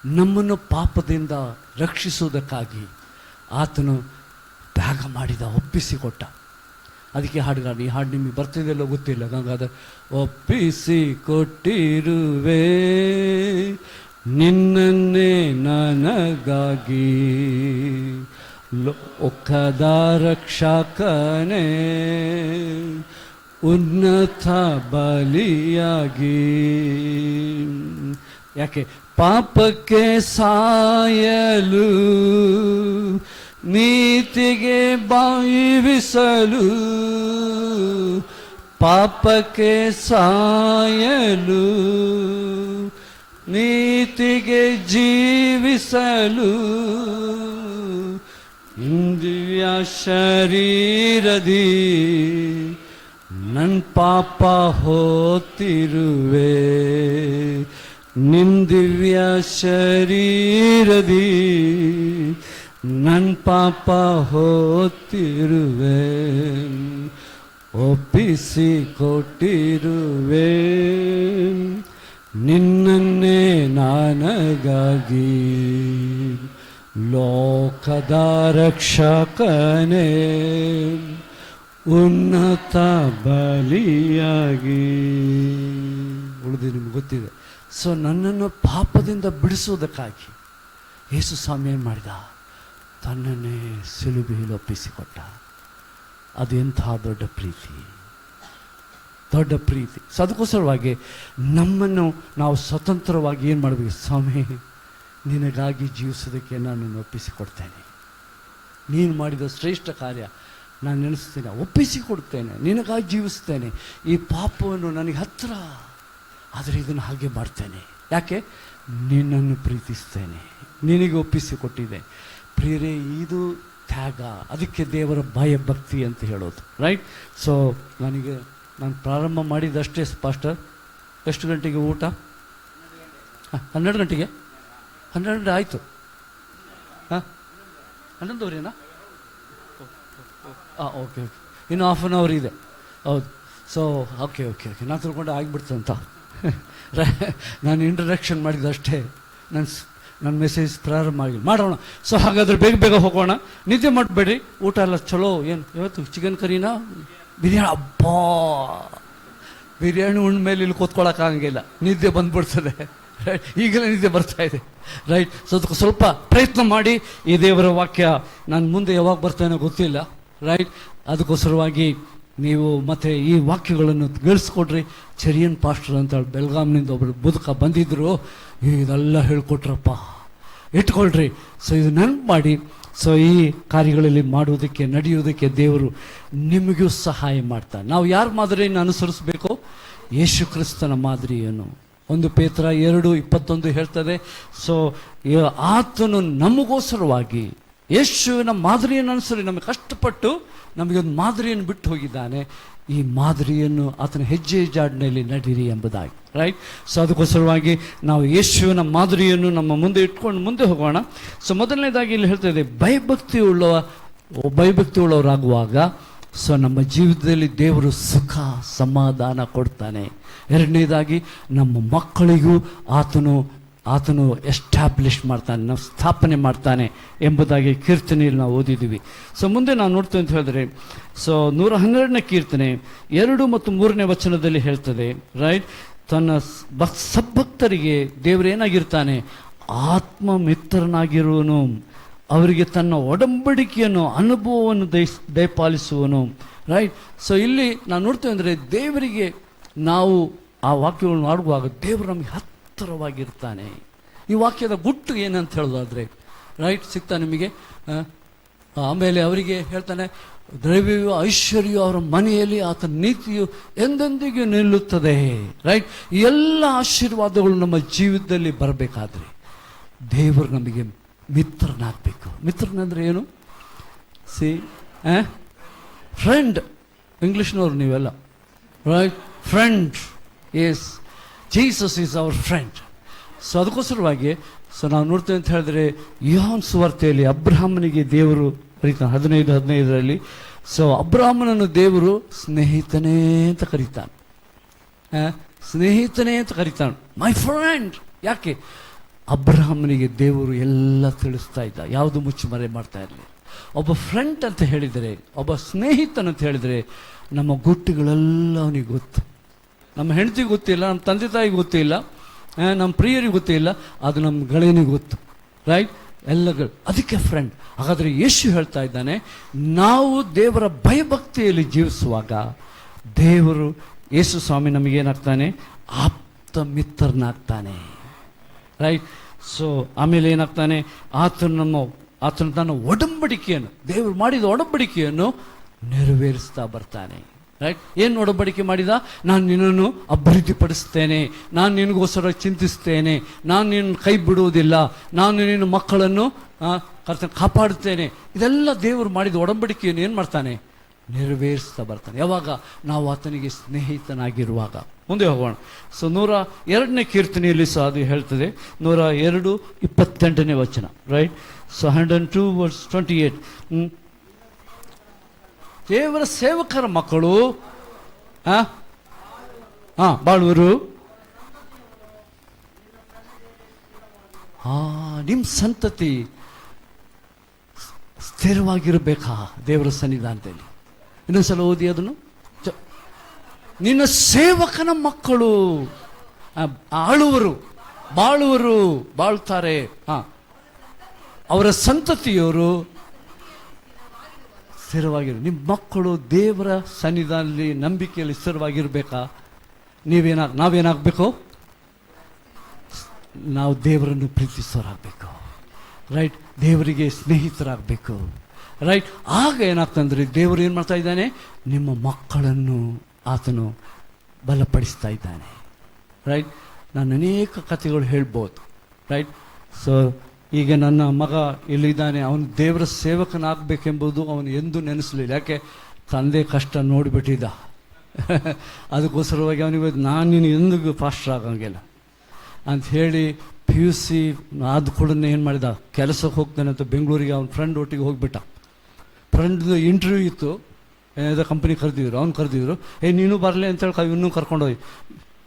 ನಮ್ಮನ್ನು ಪಾಪದಿಂದ ರಕ್ಷಿಸುವುದಕ್ಕಾಗಿ ಆತನು ತ್ಯಾಗ ಮಾಡಿದ, ಒಪ್ಪಿಸಿಕೊಟ್ಟ. ಅದಕ್ಕೆ ಹಾಡುಗಾರ, ಈ ಹಾಡು ನಿಮಗೆ ಬರ್ತಿದೆಯಲ್ಲೋ ಗೊತ್ತಿಲ್ಲ. ಗಂಗಾಧರ್, ಒಪ್ಪಿಸಿ ಕೊಟ್ಟಿರುವೆ ನಿನ್ನನ್ನೇ ನನಗಾಗಿ, ಲೋಕದ ರಕ್ಷಕನೇ ಉನ್ನತ ಬಲಿಯಾಗಿ. ಯಾಕೆ? ಪಾಪಕ್ಕೆ ಸಾಯಲು, ನೀತಿಗೆ ಬಾಯಿವಿಸಲು, ಪಾಪಕ್ಕೆ ಸಾಯಲು, ನೀತಿಗೆ ಜೀವಿಸಲು, ದಿವ್ಯ ಶರೀರದಿ ನನ್ನ ಪಾಪ ಹೋತಿರುವೆ, ನಿಂದಿವ್ಯ ಶರೀರದಿ ನನ್ನ ಪಾಪ ಹೋತಿರುವೆ, ಒಪ್ಪಿಸಿ ಕೊಟ್ಟಿರುವೆ ನಿನ್ನನ್ನೇ ನನಗಾಗಿ, ಲೋಕದ ರಕ್ಷಕನೇ ಉನ್ನತ ಬಲಿಯಾಗಿ. ಉಳಿದು ನಿಮ್ಗೆ ಗೊತ್ತಿದೆ. ಸೊ ನನ್ನನ್ನು ಪಾಪದಿಂದ ಬಿಡಿಸುವುದಕ್ಕಾಗಿ ಯೇಸು ಸ್ವಾಮಿ ಏನು ಮಾಡಿದ? ತನ್ನನ್ನೇ ಸಿಲುಬೆಯಲ್ಲಿ ಒಪ್ಪಿಸಿಕೊಟ್ಟ. ಅದು ಎಂಥ ದೊಡ್ಡ ಪ್ರೀತಿ, ದೊಡ್ಡ ಪ್ರೀತಿ. ಸೊ ಅದಕ್ಕೋಸ್ಕರವಾಗಿ ನಮ್ಮನ್ನು ನಾವು ಸ್ವತಂತ್ರವಾಗಿ ಏನು ಮಾಡಬೇಕು? ಸ್ವಾಮಿ, ನಿನಗಾಗಿ ಜೀವಿಸೋದಕ್ಕೆ ನನ್ನನ್ನು ಒಪ್ಪಿಸಿಕೊಡ್ತೇನೆ. ನೀನು ಮಾಡಿದ ಶ್ರೇಷ್ಠ ಕಾರ್ಯ ನಾನು ನೆನೆಸ್ತೇನೆ, ಒಪ್ಪಿಸಿಕೊಡ್ತೇನೆ, ನಿನಗಾಗಿ ಜೀವಿಸ್ತೇನೆ. ಈ ಪಾಪವನ್ನು ನನಗೆ ಹತ್ತಿರ, ಆದರೆ ಇದನ್ನು ಹಾಗೆ ಮಾಡ್ತೇನೆ. ಯಾಕೆ? ನಿನ್ನನ್ನು ಪ್ರೀತಿಸ್ತೇನೆ, ನಿನಗೆ ಒಪ್ಪಿಸಿಕೊಟ್ಟಿದೆ. ಪ್ರಿಯರೇ, ಇದು ತ್ಯಾಗ. ಅದಕ್ಕೆ ದೇವರ ಭಯ, ಭಕ್ತಿ ಅಂತ ಹೇಳೋದು. ರೈಟ್? ಸೊ ನಾನು ಪ್ರಾರಂಭ ಮಾಡಿದಷ್ಟೇ. ಪಾಸ್ಟರ್, ಎಷ್ಟು ಗಂಟೆಗೆ ಊಟ? 12 ಗಂಟೆಗೆ. 12 ಗಂಟೆ ಆಯಿತು. 11:15 ಓಕೆ ಇನ್ನು ಹಾಫ್ ಆನ್ ಅವರ್ ಇದೆ. ಹೌದು. ಸೊ ಓಕೆ ನಾನು ತಿಳ್ಕೊಂಡು ಆಗಿಬಿಡ್ತಂತ ನಾನು ಇಂಟ್ರಡಕ್ಷನ್ ಮಾಡಿದ್ದಷ್ಟೇ, ನನ್ನ ಮೆಸೇಜ್ ಪ್ರಾರಂಭ ಆಗಿ ಮಾಡೋಣ. ಸೊ ಹಾಗಾದರೆ ಬೇಗ ಹೋಗೋಣ. ನಿದ್ದೆ ಮಾಡಬೇಡಿ. ಊಟ ಎಲ್ಲ ಚಲೋ. ಏನು ಇವತ್ತು ಚಿಕನ್ ಕರಿನಾ ಬಿರಿಯಾನಿ? ಅಬ್ಬಾ, ಬಿರಿಯಾನಿ ಉಂಡ ಮೇಲೆ ಇಲ್ಲಿ ಕೂತ್ಕೊಳ್ಳೋಕ್ಕಾಗಂಗಿಲ್ಲ, ನಿದ್ದೆ ಬಂದ್ಬಿಡ್ತದೆ. ರೈಟ್, ಈಗಲೇ ನಿದ್ದೆ ಬರ್ತಾ ಇದೆ. ರೈಟ್, ಸ್ವಲ್ಪ ಪ್ರಯತ್ನ ಮಾಡಿ. ಈ ದೇವರ ವಾಕ್ಯ ನಾನು ಮುಂದೆ ಯಾವಾಗ ಬರ್ತಾನೋ ಗೊತ್ತಿಲ್ಲ. ರೈಟ್, ಅದಕ್ಕೋಸ್ಕರವಾಗಿ ನೀವು ಮತ್ತೆ ಈ ವಾಕ್ಯಗಳನ್ನು ಗಳಿಸ್ಕೊಡ್ರಿ. ಚೆರಿಯನ್ ಪಾಸ್ಟರ್ ಅಂತ ಬೆಳಗಾಂನಿಂದ ಒಬ್ಬರು ಬದುಕ ಬಂದಿದ್ದರು, ಇದೆಲ್ಲ ಹೇಳ್ಕೊಟ್ರಪ್ಪ, ಇಟ್ಕೊಳ್ರಿ. ಸೊ ಇದು ನೆನಪು ಮಾಡಿ. ಸೊ ಈ ಕಾರ್ಯಗಳಲ್ಲಿ ಮಾಡುವುದಕ್ಕೆ, ನಡೆಯುವುದಕ್ಕೆ ದೇವರು ನಿಮಗೂ ಸಹಾಯ ಮಾಡ್ತಾನೆ. ನಾವು ಯಾರ ಮಾದರಿಯನ್ನು ಅನುಸರಿಸಬೇಕು? ಯೇಸು ಕ್ರಿಸ್ತನ ಮಾದರಿಯನ್ನು. 1 ಪೇತ್ರ 2:21 ಹೇಳ್ತದೆ. ಸೊ ಆತನು ನಮಗೋಸ್ಕರವಾಗಿ ಯೇಸುವಿನ ಮಾದರಿಯನ್ನು ಅನುಸರಿ ನಮಗೆ ಕಷ್ಟಪಟ್ಟು ನಮಗೊಂದು ಮಾದರಿಯನ್ನು ಬಿಟ್ಟು ಹೋಗಿದ್ದಾನೆ. ಈ ಮಾದರಿಯನ್ನು ಆತನ ಹೆಜ್ಜೆ ಜಾಡಿನಲ್ಲಿ ನಡೀರಿ ಎಂಬುದಾಗಿ. ರೈಟ್. ಸೊ ಅದಕ್ಕೋಸ್ಕರವಾಗಿ ನಾವು ಯೇಸುವಿನ ಮಾದರಿಯನ್ನು ನಮ್ಮ ಮುಂದೆ ಇಟ್ಕೊಂಡು ಮುಂದೆ ಹೋಗೋಣ. ಸೊ ಮೊದಲನೇದಾಗಿ ಇಲ್ಲಿ ಹೇಳ್ತಾ ಇದೆ, ಭಯಭಕ್ತಿ ಉಳ್ಳವರಾಗುವಾಗ ಸೊ ನಮ್ಮ ಜೀವಿತದಲ್ಲಿ ದೇವರು ಸುಖ ಸಮಾಧಾನ ಕೊಡ್ತಾನೆ. ಎರಡನೇದಾಗಿ ನಮ್ಮ ಮಕ್ಕಳಿಗೂ ಆತನು ಎಸ್ಟಾಬ್ಲಿಷ್ ಮಾಡ್ತಾನೆ, ನಾವು ಸ್ಥಾಪನೆ ಮಾಡ್ತಾನೆ ಎಂಬುದಾಗಿ ಕೀರ್ತನೆಯಲ್ಲಿ ನಾವು ಓದಿದ್ದೀವಿ. ಸೊ ಮುಂದೆ ನಾವು ನೋಡ್ತೇವೆ ಅಂತ ಹೇಳಿದ್ರೆ, ಸೊ 112ನೇ ಕೀರ್ತನೆ 2 ಮತ್ತು 3ನೇ ವಚನದಲ್ಲಿ ಹೇಳ್ತದೆ. ರೈಟ್, ತನ್ನ ಸದ್ಭಕ್ತರಿಗೆ ದೇವರೇನಾಗಿರ್ತಾನೆ? ಆತ್ಮ ಮಿತ್ರನಾಗಿರುವನು, ಅವರಿಗೆ ತನ್ನ ಒಡಂಬಡಿಕೆಯನ್ನು ಅನುಭವವನ್ನು ದಯಪಾಲಿಸುವನು. ರೈಟ್. ಸೊ ಇಲ್ಲಿ ನಾವು ನೋಡ್ತೇವೆ ಅಂದರೆ, ದೇವರಿಗೆ ನಾವು ಆ ವಾಕ್ಯಗಳನ್ನು ಮಾಡುವಾಗ ದೇವರು ನಮಗೆ ಹತ್ತಿರವಾಗಿರ್ತಾನೆ. ಈ ವಾಕ್ಯದ ಗುಟ್ಟು ಏನಂತ ಹೇಳೋದಾದ್ರೆ, ರೈಟ್, ಸಿಗ್ತಾ ನಿಮಗೆ. ಆಮೇಲೆ ಅವರಿಗೆ ಹೇಳ್ತಾನೆ, ದ್ರವ್ಯವೂ ಐಶ್ವರ್ಯವು ಅವರ ಮನೆಯಲ್ಲಿ ಆತನ ನೀತಿಯು ಎಂದೆಂದಿಗೂ ನಿಲ್ಲುತ್ತದೆ. ರೈಟ್. ಈ ಎಲ್ಲ ಆಶೀರ್ವಾದಗಳು ನಮ್ಮ ಜೀವಿತದಲ್ಲಿ ಬರಬೇಕಾದ್ರೆ ದೇವರು ನಮಗೆ ಮಿತ್ರನಾಗಬೇಕು. ಮಿತ್ರನಂದ್ರೆ ಏನು? ಫ್ರೆಂಡ್. ಇಂಗ್ಲೀಷ್ನವ್ರು ನೀವೆಲ್ಲ. Right, friend. Yes, Jesus is our friend. So ಅದಕ್ಕೋಸ್ಕರವಾಗಿ ಸೊ ನಾವು ನೋಡ್ತೇವೆ ಅಂತ ಹೇಳಿದ್ರೆ, ಯೋಹಾನ್ ಸುವಾರ್ತೆಯಲ್ಲಿ ಅಬ್ರಹಾಮನಿಗೆ ದೇವರು ಕರೀತಾನೆ 15:15 ಸೊ ಅಬ್ರಹಾಮನನ್ನು ದೇವರು ಸ್ನೇಹಿತನೇ ಅಂತ ಕರೀತಾನೆ. ಸ್ನೇಹಿತನೇ ಅಂತ ಕರೀತಾನೆ, ಮೈ ಫ್ರೆಂಡ್. ಯಾಕೆ? ಅಬ್ರಹಾಮನಿಗೆ ದೇವರು ಎಲ್ಲ ತಿಳಿಸ್ತಾ ಇದ್ದ, ಯಾವುದು ಮುಚ್ಚುಮರೆ ಮಾಡ್ತಾ ಇರಲಿ. ಒಬ್ಬ ಫ್ರೆಂಡ್ ಅಂತ ಹೇಳಿದರೆ, ಒಬ್ಬ ಸ್ನೇಹಿತನಂತ ಹೇಳಿದರೆ, ನಮ್ಮ ಗುಟ್ಟುಗಳೆಲ್ಲ ಅವನಿಗೆ ಗೊತ್ತು. ನಮ್ಮ ಹೆಂಡತಿಗೆ ಗೊತ್ತಿಲ್ಲ, ನಮ್ಮ ತಂದೆ ತಾಯಿಗೆ ಗೊತ್ತಿಲ್ಲ, ನಮ್ಮ ಪ್ರಿಯರಿಗೆ ಗೊತ್ತಿಲ್ಲ, ಅದು ನಮ್ಮ ಗಳಿನಿಗೆ ಗೊತ್ತು. ರೈಟ್, ಎಲ್ಲಗಳು. ಅದಕ್ಕೆ ಫ್ರೆಂಡ್. ಹಾಗಾದರೆ ಯೇಸು ಹೇಳ್ತಾ ಇದ್ದಾನೆ, ನಾವು ದೇವರ ಭಯಭಕ್ತಿಯಲ್ಲಿ ಜೀವಿಸುವಾಗ ದೇವರು ಯೇಸು ಸ್ವಾಮಿ ನಮಗೇನಾಗ್ತಾನೆ? ಆಪ್ತ ಮಿತ್ರನಾಗ್ತಾನೆ. ರೈಟ್. ಸೊ ಆಮೇಲೆ ಏನಾಗ್ತಾನೆ? ಆತನು ತನ್ನ ಒಡಂಬಡಿಕೆಯನ್ನು, ದೇವರು ಮಾಡಿದ ಒಡಂಬಡಿಕೆಯನ್ನು ನೆರವೇರಿಸ್ತಾ ಬರ್ತಾನೆ. ರೈಟ್. ಏನು ಒಡಂಬಡಿಕೆ ಮಾಡಿದ? ನಾನು ನಿನ್ನನ್ನು ಅಭಿವೃದ್ಧಿಪಡಿಸ್ತೇನೆ, ನಾನು ನಿನಗೋಸ್ಕರ ಚಿಂತಿಸ್ತೇನೆ, ನಾನು ನಿನ್ನ ಕೈ ಬಿಡುವುದಿಲ್ಲ, ನಾನು ನಿನ್ನ ಮಕ್ಕಳನ್ನು ಕಾಪಾಡುತ್ತೇನೆ. ಇದೆಲ್ಲ ದೇವರು ಮಾಡಿದ ಒಡಂಬಡಿಕೆಯನ್ನು ಏನು ಮಾಡ್ತಾನೆ? ನೆರವೇರಿಸ್ತಾ ಬರ್ತಾನೆ. ಯಾವಾಗ? ನಾವು ಆತನಿಗೆ ಸ್ನೇಹಿತನಾಗಿರುವಾಗ. ಮುಂದೆ ಹೋಗೋಣ. ಸೊ 102ನೇ ಕೀರ್ತನೆಯಲ್ಲಿ ಸಹ ಅದು ಹೇಳ್ತದೆ, 102:28ನೇ ವಚನ. ರೈಟ್. ಸೊ 102:28. ದೇವರ ಸೇವಕರ ಮಕ್ಕಳು ಬಾಳುವರು. ನಿಮ್ಮ ಸಂತತಿ ಸ್ಥಿರವಾಗಿರಬೇಕಾ ದೇವರ ಸನ್ನಿಧಾನದಲ್ಲಿ? ಇನ್ನೊಂದ್ಸಲ ಓದಿ ಅದನ್ನು. ನಿನ್ನ ಸೇವಕನ ಮಕ್ಕಳು ಬಾಳ್ತಾರೆ. ಅವರ ಸಂತತಿಯವರು ಸ್ಥಿರವಾಗಿರು. ನಿಮ್ಮ ಮಕ್ಕಳು ದೇವರ ಸನ್ನಿಧಾನದಲ್ಲಿ ನಂಬಿಕೆಯಲ್ಲಿ ಸ್ಥಿರವಾಗಿರಬೇಕಾ? ನಾವೇನಾಗಬೇಕು? ನಾವು ದೇವರನ್ನು ಪ್ರೀತಿಸೋರಾಗಬೇಕು. ರೈಟ್. ದೇವರಿಗೆ ಸ್ನೇಹಿತರಾಗಬೇಕು. ರೈಟ್. ಆಗ ಏನಾಗ್ತಂದ್ರೆ, ದೇವರು ಏನು ಮಾಡ್ತಾ ಇದ್ದಾನೆ? ನಿಮ್ಮ ಮಕ್ಕಳನ್ನು ಆತನು ಬಲಪಡಿಸ್ತಾ ಇದ್ದಾನೆ. ರೈಟ್. ನಾನು ಅನೇಕ ಕಥೆಗಳು ಹೇಳ್ಬೋದು. ರೈಟ್. ಸೊ ಈಗ ನನ್ನ ಮಗ ಇಲ್ಲಿದ್ದಾನೆ, ಅವನು ದೇವರ ಸೇವಕನಾಗಬೇಕೆಂಬುದು ಅವನು ಎಂದೂ ನೆನೆಸಲಿಲ್ಲ. ಯಾಕೆ? ತಂದೆ ಕಷ್ಟ ನೋಡಿಬಿಟ್ಟಿದ್ದ. ಅದಕ್ಕೋಸ್ಕರವಾಗಿ ಅವನಿಗೆ ನಾನು ಎಂದಿಗೂ ಪಾಸ್ಟರ್ ಆಗಂಗಿಲ್ಲ ಅಂತ ಹೇಳಿ PUC ಆದ ಕೂಡ ಏನು ಮಾಡಿದ? ಕೆಲಸಕ್ಕೆ ಹೋಗ್ತಾನೆ ಅಂತ ಬೆಂಗಳೂರಿಗೆ ಅವನ ಫ್ರೆಂಡ್ ಒಟ್ಟಿಗೆ ಹೋಗ್ಬಿಟ್ಟ. ಫ್ರೆಂಡ್ದು ಇಂಟರ್ವ್ಯೂ ಇತ್ತು. ಯಾವುದೋ ಕಂಪ್ನಿ ಕರೆದಿದ್ರು, ಅವ್ನು ಕರೆದಿದ್ರು, ನೀನು ಬರಲಿ ಅಂತೇಳಿ ಇನ್ನೂ ಕರ್ಕೊಂಡೋಗಿ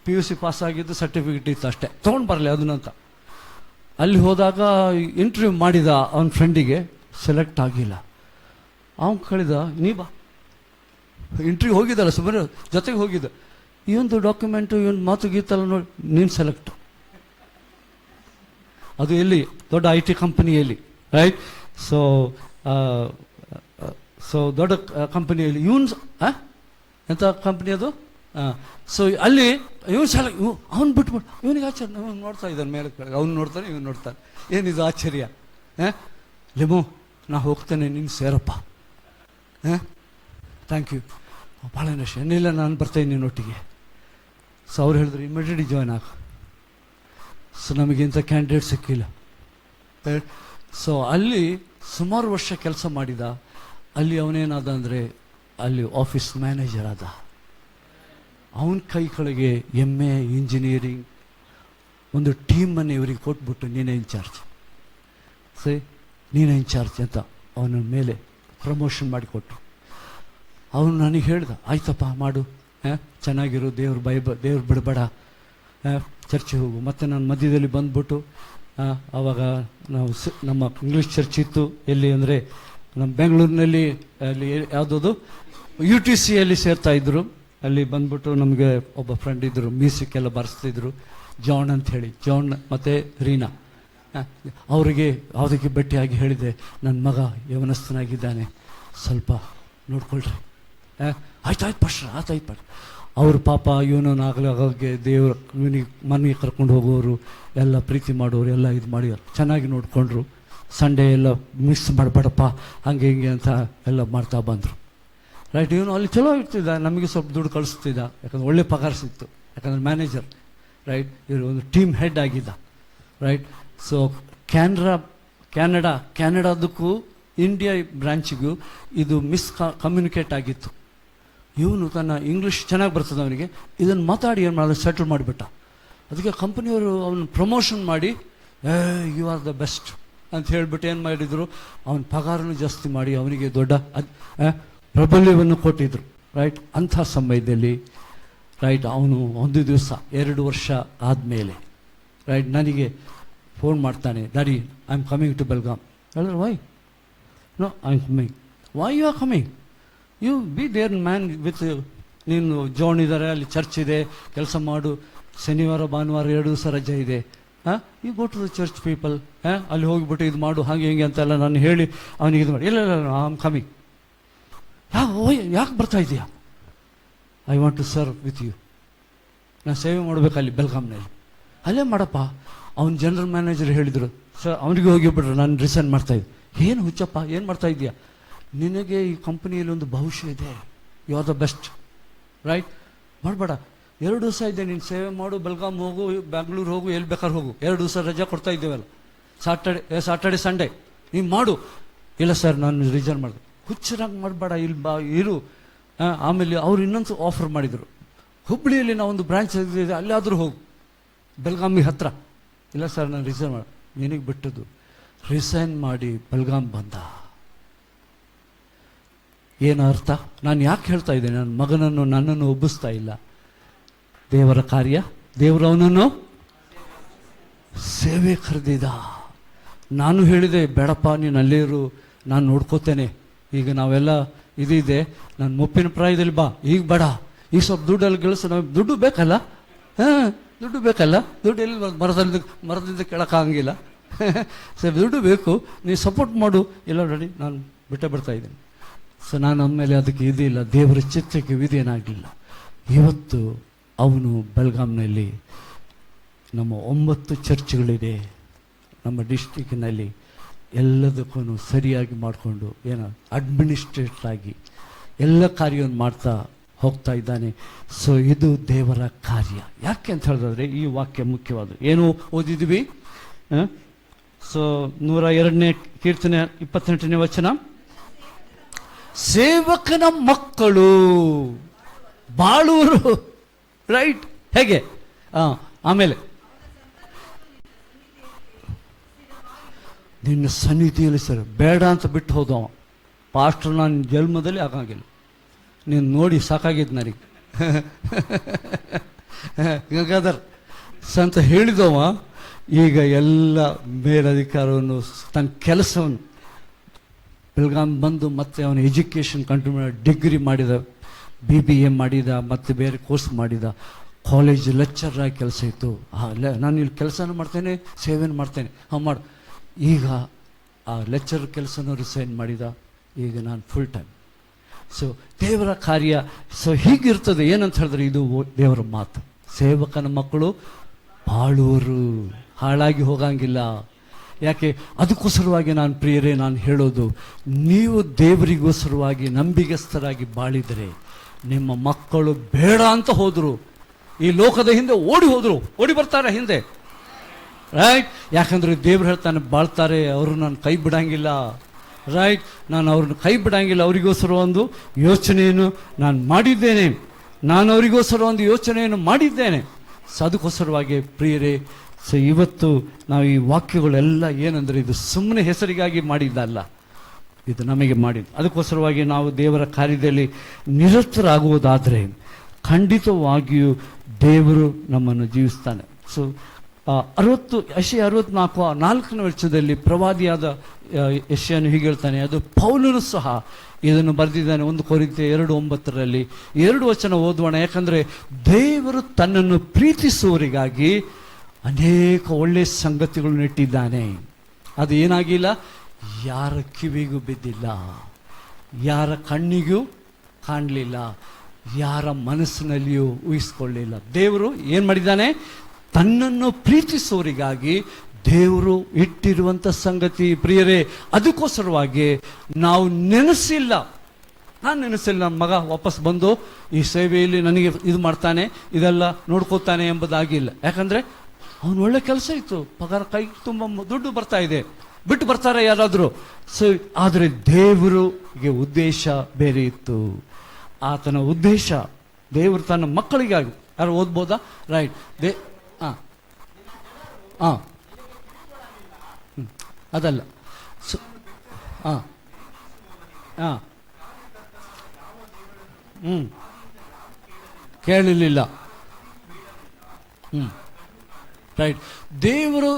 PUC ಪಾಸ್ ಆಗಿದ್ದು ಸರ್ಟಿಫಿಕೇಟ್ ಇತ್ತು ಅಷ್ಟೇ, ತೊಗೊಂಡು ಬರಲಿ ಅದನ್ನಂತ. ಅಲ್ಲಿ ಹೋದಾಗ ಇಂಟರ್ವ್ಯೂ ಮಾಡಿದ ಅವನ ಫ್ರೆಂಡಿಗೆ, ಸೆಲೆಕ್ಟ್ ಆಗಿಲ್ಲ. ಅವನು ಕಳಿದ, ನೀ ಬಾ, ಇಂಟರ್ವ್ಯೂ ಹೋಗಿದ್ದಲ್ಲ ಸುಮ್ಮನೆ ಜೊತೆಗೆ ಹೋಗಿದ್ದ, ಈ ಒಂದು ಡಾಕ್ಯುಮೆಂಟು ಇವನು ಮಾತು ಗೀತಲ್ಲ ನೋಡಿ, ನೀನು ಸೆಲೆಕ್ಟು. ಅದು ಎಲ್ಲಿ, ದೊಡ್ಡ IT ಕಂಪನಿಯಲ್ಲಿ, ರೈಟ್. ಸೊ ದೊಡ್ಡ ಕಂಪನಿಯಲ್ಲಿ ಇವನು ಎಂಥ ಕಂಪ್ನಿ ಅದು. ಸೊ ಅಲ್ಲಿ ಇವನು ಅವ್ನು ಬಿಟ್ಬಿಟ್ಟು ಇವನಿಗೆ ಆಶ್ಚರ್ಯ, ಅವ್ನು ನೋಡ್ತಾ ಇದ್ದಾನೆ ಮೇಲೆ ಕೆಳಗೆ, ಅವ್ನು ನೋಡ್ತಾನೆ ಇವನು ನೋಡ್ತಾನೆ, ಏನಿದು ಆಶ್ಚರ್ಯ. ಲಿಮೋ ನಾ ಹೋಗ್ತೇನೆ, ನೀನು ಸೇರಪ್ಪ. ಥ್ಯಾಂಕ್ ಯು, ಭಾಳ ನಶ ಏನಿಲ್ಲ, ನಾನು ಬರ್ತೇನೆ ನಿನ್ನೊಟ್ಟಿಗೆ. ಸೊ ಅವ್ರು ಹೇಳಿದ್ರು ಇಮಿಡಿಯೇಟ್ಲಿ ಜಾಯ್ನ್ ಆಗ. ಸೊ ನಮಗಿಂಥ ಕ್ಯಾಂಡಿಡೇಟ್ ಸಿಕ್ಕಿಲ್ಲ. ಸೊ ಅಲ್ಲಿ ಸುಮಾರು ವರ್ಷ ಕೆಲಸ ಮಾಡಿದ. ಅಲ್ಲಿ ಅವನೇನಾದ ಅಂದರೆ ಅಲ್ಲಿ ಆಫೀಸ್ ಮ್ಯಾನೇಜರ್ ಆದ. ಅವನ ಕೈ ಕೆಳಗೆ MA ಇಂಜಿನಿಯರಿಂಗ್ ಒಂದು ಟೀಮನ್ನು ಇವರಿಗೆ ಕೊಟ್ಬಿಟ್ಟು, ನೀನೇ ಇನ್ಚಾರ್ಜ್, ಸರಿ ನೀನೇ ಇನ್ಚಾರ್ಜ್ ಅಂತ ಅವನ ಮೇಲೆ ಪ್ರಮೋಷನ್ ಮಾಡಿಕೊಟ್ರು. ಅವನು ನನಗೆ ಹೇಳ್ದ, ಆಯ್ತಪ್ಪ ಮಾಡು, ಚೆನ್ನಾಗಿರು, ದೇವ್ರು ಬಿಡಬೇಡ, ಚರ್ಚಿಗೆ ಹೋಗು. ಮತ್ತು ನಾನು ಮಧ್ಯದಲ್ಲಿ ಬಂದ್ಬಿಟ್ಟು ಆವಾಗ ನಾವು ನಮ್ಮ ಇಂಗ್ಲೀಷ್ ಚರ್ಚ್ ಇತ್ತು ಎಲ್ಲಿ ಅಂದರೆ ನಮ್ಮ ಬೆಂಗಳೂರಿನಲ್ಲಿ, ಅಲ್ಲಿ ಯಾವುದದು UTCಯಲ್ಲಿ ಸೇರ್ತಾಯಿದ್ರು. ಅಲ್ಲಿ ಬಂದ್ಬಿಟ್ಟು ನಮಗೆ ಒಬ್ಬ ಫ್ರೆಂಡ್ ಇದ್ದರು, ಮ್ಯೂಸಿಕ್ ಎಲ್ಲ ಬಾರಿಸ್ತಿದ್ರು, ಜಾನ್ ಅಂತ ಹೇಳಿ, ಜಾನ್ ಮತ್ತು ರೀನಾ. ಅವರಿಗೆ ಯಾವುದಕ್ಕೆ ಭೇಟಿಯಾಗಿ ಹೇಳಿದೆ, ನನ್ನ ಮಗ ಯವನಸ್ಥನಾಗಿದ್ದಾನೆ, ಸ್ವಲ್ಪ ನೋಡ್ಕೊಳ್ರಿ. ಆಯ್ತಾಯ್ತು ಪಶ್ರ, ಆಯ್ತಾಯ್ತು ಪಶ್ರ. ಅವ್ರ ಪಾಪ ಇವನಾಗಲಾಗೆ ದೇವ್ರ ಇವನಿಗೆ ಮನೆಗೆ ಕರ್ಕೊಂಡು ಹೋಗೋರು, ಎಲ್ಲ ಪ್ರೀತಿ ಮಾಡೋರು, ಎಲ್ಲ ಇದು ಮಾಡಿ ಚೆನ್ನಾಗಿ ನೋಡಿಕೊಂಡ್ರು. ಸಂಡೇ ಎಲ್ಲ ಮಿಸ್ ಮಾಡಬೇಡಪ್ಪ ಹಂಗೆ ಹಿಂಗೆ ಅಂತ ಎಲ್ಲ ಮಾಡ್ತಾ ಬಂದರು, ರೈಟ್. ಇವನು ಅಲ್ಲಿ ಚಲೋ ಇರ್ತಿದ್ದ, ನಮಗೆ ಸ್ವಲ್ಪ ದುಡ್ಡು ಕಳಿಸ್ತಿದ್ದ, ಯಾಕಂದ್ರೆ ಒಳ್ಳೆ ಪಗಾರ ಸಿಕ್ತು, ಯಾಕಂದ್ರೆ ಮ್ಯಾನೇಜರ್, ರೈಟ್. ಇವರು ಒಂದು ಟೀಮ್ ಹೆಡ್ ಆಗಿದ್ದ, ರೈಟ್. ಸೊ ಕ್ಯಾನಡಾದಕ್ಕೂ ಇಂಡಿಯಾ ಬ್ರಾಂಚಿಗೂ ಇದು ಕಮ್ಯುನಿಕೇಟ್ ಆಗಿತ್ತು. ಇವನು ತನ್ನ ಇಂಗ್ಲೀಷ್ ಚೆನ್ನಾಗಿ ಬರ್ತದೆ ಅವನಿಗೆ, ಇದನ್ನು ಮಾತಾಡಿ ಏನು ಮಾಡಿದ್ರೆ ಸೆಟ್ಲ್ ಮಾಡಿಬಿಟ್ಟ. ಅದಕ್ಕೆ ಕಂಪನಿಯವರು ಅವನು ಪ್ರಮೋಷನ್ ಮಾಡಿ, ಯು ಆರ್ ದ ಬೆಸ್ಟ್ ಅಂತ ಹೇಳಿಬಿಟ್ಟು ಏನು ಮಾಡಿದರು, ಅವನ ಪಗಾರನು ಜಾಸ್ತಿ ಮಾಡಿ ಅವನಿಗೆ ದೊಡ್ಡ ಪ್ರಬಲ್ಯವನ್ನು ಕೊಟ್ಟಿದ್ರು, ರೈಟ್. ಅಂಥ ಸಮಯದಲ್ಲಿ, ರೈಟ್, ಅವನು ಒಂದು ದಿವಸ 2 ವರ್ಷ ಆದಮೇಲೆ, ರೈಟ್, ನನಗೆ ಫೋನ್ ಮಾಡ್ತಾನೆ, daddy I am coming to Belgaum. ಹೇಳಿದ್ರು, why? No, I am coming. Why you are coming? You be there man with, ನೀನು ಜಾನ್ ಇದ್ದಾರೆ, ಅಲ್ಲಿ ಚರ್ಚ್ ಇದೆ, ಕೆಲಸ ಮಾಡು, ಶನಿವಾರ ಭಾನುವಾರ 2 ದಿವಸ ರಜೆ ಇದೆ, you go to the church people, ಅಲ್ಲಿ ಹೋಗಿಬಿಟ್ಟು ಇದು ಮಾಡು, ಹಾಗೆ ಹಿಂಗೆ ಅಂತೆಲ್ಲ ನಾನು ಹೇಳಿ ಅವನಿಗೆ ಇದು ಮಾಡಿ. ಇಲ್ಲ ಐ ಆಮ್ ಕಮಿಂಗ್. ಯಾಕೆ ಬರ್ತಾ ಇದೆಯಾ? I want to serve with you. ನಾನು ಸೇವೆ ಮಾಡಬೇಕು ಅಲ್ಲಿ ಬೆಲ್ಗಾಮ್ನಲ್ಲಿ. ಅಲ್ಲೇ ಮಾಡಪ್ಪ. ಅವ್ನ ಜನರಲ್ ಮ್ಯಾನೇಜರ್ ಹೇಳಿದರು, ಸರ್ ಅವನಿಗೆ ಹೋಗಿಬಿಟ್ರೆ ನಾನು ರಿಸೈನ್ ಮಾಡ್ತಾಯಿದ್ದೆ. ಏನು ಹುಚ್ಚಪ್ಪ, ಏನು ಮಾಡ್ತಾ ಇದೆಯಾ? ನಿನಗೆ ಈ ಕಂಪನಿಯಲ್ಲಿ ಒಂದು ಭವಿಷ್ಯ ಇದೆ, you are the best, right. ಮಾಡಬೇಡ, 2 ದಿವಸ ಇದೆ, ನೀನು ಸೇವೆ ಮಾಡು, ಬೆಲ್ಗಾಮ್ ಹೋಗು, ಬೆಂಗಳೂರು ಹೋಗು, ಎಲ್ಲಿ ಬೇಕಾದ್ರೆ ಹೋಗು, 2 ದಿವಸ ರಜೆ ಕೊಡ್ತಾ ಇದ್ದೇವಲ್ಲ, ಸಾಟರ್ಡೆ ಸಂಡೇ ನೀನು ಮಾಡು. ಇಲ್ಲ ಸರ್ ನಾನು ರಿಸೈನ್ ಮಾಡಿದೆ. ಹುಚ್ಚರಾಗಿ ಮಾಡಬೇಡ, ಇಲ್ಲಿ ಬಾ ಇರು. ಆಮೇಲೆ ಅವ್ರು ಇನ್ನೊಂದು ಆಫರ್ ಮಾಡಿದರು, ಹುಬ್ಬಳ್ಳಿಯಲ್ಲಿ ನಾವೊಂದು ಬ್ರಾಂಚ್ ಇದೆ, ಅಲ್ಲಾದರೂ ಹೋಗು, ಬೆಲ್ಗಾಮಿಗೆ ಹತ್ರ. ಇಲ್ಲ ಸರ್ ನಾನು ರಿಸೈನ್ ಮಾಡಿ, ನಿನಗೆ ಬಿಟ್ಟದ್ದು. ರಿಸೈನ್ ಮಾಡಿ ಬೆಲ್ಗಾಮ್ ಬಂದ. ಏನು ಅರ್ಥ? ನಾನು ಯಾಕೆ ಹೇಳ್ತಾ ಇದ್ದೇನೆ, ನನ್ನ ಮಗನನ್ನು ನನ್ನನ್ನು ಒಬ್ಬಿಸ್ತಾ ಇಲ್ಲ. ದೇವರ ಕಾರ್ಯ, ದೇವರು ಅವನನ್ನು ಸೇವೆ ಕರೆದಿದ್ದ. ನಾನು ಹೇಳಿದೆ, ಬೇಡಪ್ಪ ನೀನು ಅಲ್ಲೇ ಇರು, ನಾನು ನೋಡ್ಕೋತೇನೆ, ಈಗ ನಾವೆಲ್ಲ ಇದಿದೆ, ನಾನು ಮುಪ್ಪಿನ ಪ್ರಾಯದಲ್ಲಿ ಬಾ, ಈಗ ಬೇಡ, ಈಗ ಸ್ವಲ್ಪ ದುಡ್ಡಲ್ಲಿ ಗಳಿಸು, ನಮಗೆ ದುಡ್ಡು ಬೇಕಲ್ಲ, ದುಡ್ಡು ಬೇಕಲ್ಲ, ದುಡ್ಡು ಎಲ್ಲಿ ಮರದಿಂದ ಕೆಳಕ್ಕಾಗಂಗಿಲ್ಲ, ಸರ್ ದುಡ್ಡು ಬೇಕು, ನೀವು ಸಪೋರ್ಟ್ ಮಾಡು. ಇಲ್ಲ ನೋಡಿ ನಾನು ಬಿಟ್ಟೇ ಬಿಡ್ತಾ ಇದ್ದೀನಿ. ಸೊ ನಾನು ಅಂದಮೇಲೆ ಅದಕ್ಕೆ ಇದಿಲ್ಲ, ದೇವರ ಚಿತ್ತಕ್ಕೆ ವಿಧೇಯನಾಗಲಿಲ್ಲ. ಇವತ್ತು ಅವನು ಬೆಲ್ಗಾಮ್ನಲ್ಲಿ ನಮ್ಮ 9 ಚರ್ಚ್ಗಳಿದೆ ನಮ್ಮ ಡಿಸ್ಟಿಕ್ಕಿನಲ್ಲಿ, ಎಲ್ಲದಕ್ಕೂ ಸರಿಯಾಗಿ ಮಾಡಿಕೊಂಡು ಏನೋ ಅಡ್ಮಿನಿಸ್ಟ್ರೇಟರ್ ಆಗಿ ಎಲ್ಲ ಕಾರ್ಯವನ್ನು ಮಾಡ್ತಾ ಹೋಗ್ತಾ ಇದ್ದಾನೆ. ಸೊ ಇದು ದೇವರ ಕಾರ್ಯ. ಯಾಕೆ ಅಂತ ಹೇಳಿದ್ರೆ ಈ ವಾಕ್ಯ ಮುಖ್ಯವಾದ. ಏನು ಓದಿದ್ವಿ? ಸೊ 102ನೇ ಕೀರ್ತನೆ 28ನೇ ವಚನ, ಸೇವಕನ ಮಕ್ಕಳು ಬಾಳುವರು, ರೈಟ್. ಹೇಗೆ? ಆಮೇಲೆ ನಿನ್ನ ಸನ್ನಿಧಿಯಲ್ಲಿ ಸರ್ ಬೇಡ ಅಂತ ಬಿಟ್ಟು ಹೋದವ ಪಾಸ್ಟರ್, ನಾನು ಜನ್ಮದಲ್ಲಿ ಆಗಂಗಿಲ್ಲ. ನೀನು ನೋಡಿ ಸಾಕಾಗಿದ್ದು ನನಗೆ. ಗಂಗಾಧರ್ ಅಂತ ಹೇಳಿದವ ಈಗ ಎಲ್ಲ ಮೇಲಧಿಕಾರವನ್ನು ತನ್ನ ಕೆಲಸವನ್ನು ಬೆಳಗಾಂ ಬಂದು ಮತ್ತೆ ಅವನ ಎಜುಕೇಷನ್ ಕಂಟಿನ್ಯೂ ಡಿಗ್ರಿ ಮಾಡಿದ, BBA ಮಾಡಿದ, ಮತ್ತು ಬೇರೆ ಕೋರ್ಸ್ ಮಾಡಿದ, ಕಾಲೇಜ್ ಲೆಕ್ಚರ್ ಆಗಿ ಕೆಲಸ ಇತ್ತು. ನಾನು ಇಲ್ಲಿ ಕೆಲಸನೂ ಮಾಡ್ತೇನೆ, ಸೇವೆನೂ ಮಾಡ್ತೇನೆ. ಮಾಡು. ಈಗ ಆ ಲೆಕ್ಚರ್ ಕೆಲಸನೂ ರಿಸೈನ್ ಮಾಡಿದ. ಈಗ ನಾನು ಫುಲ್ ಟೈಮ್. ಸೊ ದೇವರ ಕಾರ್ಯ ಸೊ ಹೀಗಿರ್ತದೆ. ಏನಂತ ಹೇಳಿದ್ರೆ ಇದು ದೇವರ ಮಾತು. ಸೇವಕನ ಮಕ್ಕಳು ಬಾಳುವರು, ಹಾಳಾಗಿ ಹೋಗಂಗಿಲ್ಲ. ಯಾಕೆ? ಅದಕ್ಕೋಸ್ಕರವಾಗಿ ನಾನು ಪ್ರಿಯರೇ ನಾನು ಹೇಳೋದು, ನೀವು ದೇವರಿಗೋಸ್ಕರವಾಗಿ ನಂಬಿಗಸ್ತರಾಗಿ ಬಾಳಿದರೆ ನಿಮ್ಮ ಮಕ್ಕಳು ಬೇಡ ಅಂತ ಹೋದರು, ಈ ಲೋಕದ ಹಿಂದೆ ಓಡಿ ಬರ್ತಾರೆ ಹಿಂದೆ. ರೈಟ್? ಯಾಕಂದ್ರೆ ದೇವ್ರು ಹೇಳ್ತಾನೆ ಬಾಳ್ತಾರೆ, ಅವರು ನಾನು ಕೈ ಬಿಡಂಗಿಲ್ಲ. ರೈಟ್? ನಾನು ಅವ್ರನ್ನ ಕೈ ಬಿಡಂಗಿಲ್ಲ. ಅವರಿಗೋಸ್ಕರ ಒಂದು ಯೋಚನೆಯನ್ನು ನಾನು ಮಾಡಿದ್ದೇನೆ. ಸೊ ಅದಕ್ಕೋಸ್ಕರವಾಗಿ ಪ್ರಿಯರೇ, ಸೊ ಇವತ್ತು ನಾವು ಈ ವಾಕ್ಯಗಳೆಲ್ಲ ಏನಂದರೆ ಇದು ಸುಮ್ಮನೆ ಹೆಸರಿಗಾಗಿ ಮಾಡಿದ್ದಲ್ಲ, ಇದು ನಮಗೆ ಮಾಡಿದ್ದು. ಅದಕ್ಕೋಸ್ಕರವಾಗಿ ನಾವು ದೇವರ ಕಾರ್ಯದಲ್ಲಿ ನಿರತರಾಗುವುದಾದರೆ ಖಂಡಿತವಾಗಿಯೂ ದೇವರು ನಮ್ಮನ್ನು ಜೀವಿಸ್ತಾನೆ. ಸೊ 64ನೇ ವರ್ಷದಲ್ಲಿ ಪ್ರವಾದಿಯಾದ ಯೆಶಾಯನು ಹೀಗೆ ಹೇಳ್ತಾನೆ. ಅದು ಪೌಲನು ಸಹ ಇದನ್ನು ಬರೆದಿದ್ದಾನೆ. 1 ಕೊರಿಂಥಿ 2:9 2 ವಚನ ಓದುವಣ. ಯಾಕಂದರೆ ದೇವರು ತನ್ನನ್ನು ಪ್ರೀತಿಸುವವರಿಗಾಗಿ ಅನೇಕ ಒಳ್ಳೆಯ ಸಂಗತಿಗಳನ್ನು ಇಟ್ಟಿದ್ದಾನೆ. ಅದು ಏನಾಗಿಲ್ಲ, ಯಾರ ಕಿವಿಗೂ ಬಿದ್ದಿಲ್ಲ, ಯಾರ ಕಣ್ಣಿಗೂ ಕಾಣಲಿಲ್ಲ, ಯಾರ ಮನಸ್ಸಿನಲ್ಲಿಯೂ ಊಹಿಸ್ಕೊಳ್ಳಿಲ್ಲ. ದೇವರು ಏನು ಮಾಡಿದ್ದಾನೆ? ತನ್ನನ್ನು ಪ್ರೀತಿಸುವವರಿಗಾಗಿ ದೇವರು ಇಟ್ಟಿರುವಂಥ ಸಂಗತಿ ಪ್ರಿಯರೇ. ಅದಕ್ಕೋಸ್ಕರವಾಗಿ ನಾವು ನೆನೆಸಿಲ್ಲ. ನಾನು ನೆನೆಸಿಲ್ಲ ನನ್ನ ಮಗ ವಾಪಸ್ ಬಂದು ಈ ಸೇವೆಯಲ್ಲಿ ನನಗೆ ಇದು ಮಾಡ್ತಾನೆ, ಇದೆಲ್ಲ ನೋಡ್ಕೋತಾನೆ ಎಂಬುದಾಗಿಲ್ಲ. ಯಾಕಂದರೆ ಅವನು ಒಳ್ಳೆ ಕೆಲಸ ಇತ್ತು, ಪಗಾರ ಕೈ ತುಂಬ ದುಡ್ಡು ಬರ್ತಾ ಇದೆ, ಬಿಟ್ಟು ಬರ್ತಾರೆ ಯಾರಾದರೂ. ಸೊ ಆದರೆ ದೇವರಿಗೆ ಉದ್ದೇಶ ಬೇರೆ ಇತ್ತು. ಆತನ ಉದ್ದೇಶ ದೇವರು ತನ್ನ ಮಕ್ಕಳಿಗಾಗಿ. ಯಾರು ಓದ್ಬೋದಾ? ರೈಟ್. ಅದಲ್ಲ. ಕೇಳಲಿಲ್ಲ. ರೈಟ್. ದೇವರು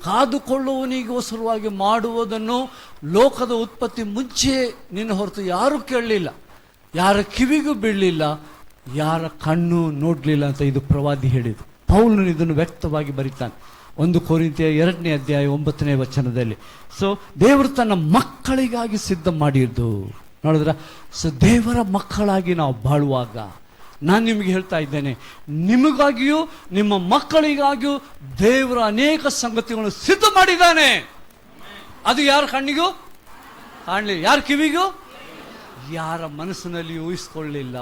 ಕಾದುಕೊಳ್ಳುವನಿಗೋಸ್ಕರವಾಗಿ ಮಾಡುವುದನ್ನು ಲೋಕದ ಉತ್ಪತ್ತಿ ಮುಂಚೆ ನಿನ್ನ ಹೊರತು ಯಾರೂ ಕೇಳಲಿಲ್ಲ, ಯಾರ ಕಿವಿಗೂ ಬೀಳಲಿಲ್ಲ, ಯಾರ ಕಣ್ಣು ನೋಡಲಿಲ್ಲ ಅಂತ ಇದು ಪ್ರವಾದಿ ಹೇಳಿದ್ದು. ಪೌಲನು ಇದನ್ನು ವ್ಯಕ್ತವಾಗಿ ಬರೀತಾನೆ 1 ಕೊರಿಂಥಿ 2ನೇ ಅಧ್ಯಾಯ 9ನೇ ವಚನದಲ್ಲಿ. ಸೊ ದೇವರು ತನ್ನ ಮಕ್ಕಳಿಗಾಗಿ ಸಿದ್ಧ ಮಾಡಿದ್ದು ನೋಡಿದ್ರ. ಸೊ ದೇವರ ಮಕ್ಕಳಾಗಿ ನಾವು ಬಾಳುವಾಗ ನಾನು ನಿಮಗೆ ಹೇಳ್ತಾ ಇದ್ದೇನೆ, ನಿಮಗಾಗಿಯೂ ನಿಮ್ಮ ಮಕ್ಕಳಿಗಾಗಿಯೂ ದೇವರು ಅನೇಕ ಸಂಗತಿಗಳನ್ನು ಸಿದ್ಧ ಮಾಡಿದ್ದಾನೆ. ಅದು ಯಾರ ಕಣ್ಣಿಗೂ ಕಾಣಲಿಲ್ಲ, ಯಾರ ಕಿವಿಗೂ, ಯಾರ ಮನಸ್ಸಿನಲ್ಲಿ ಊಹಿಸ್ಕೊಳ್ಳಿಲ್ಲ.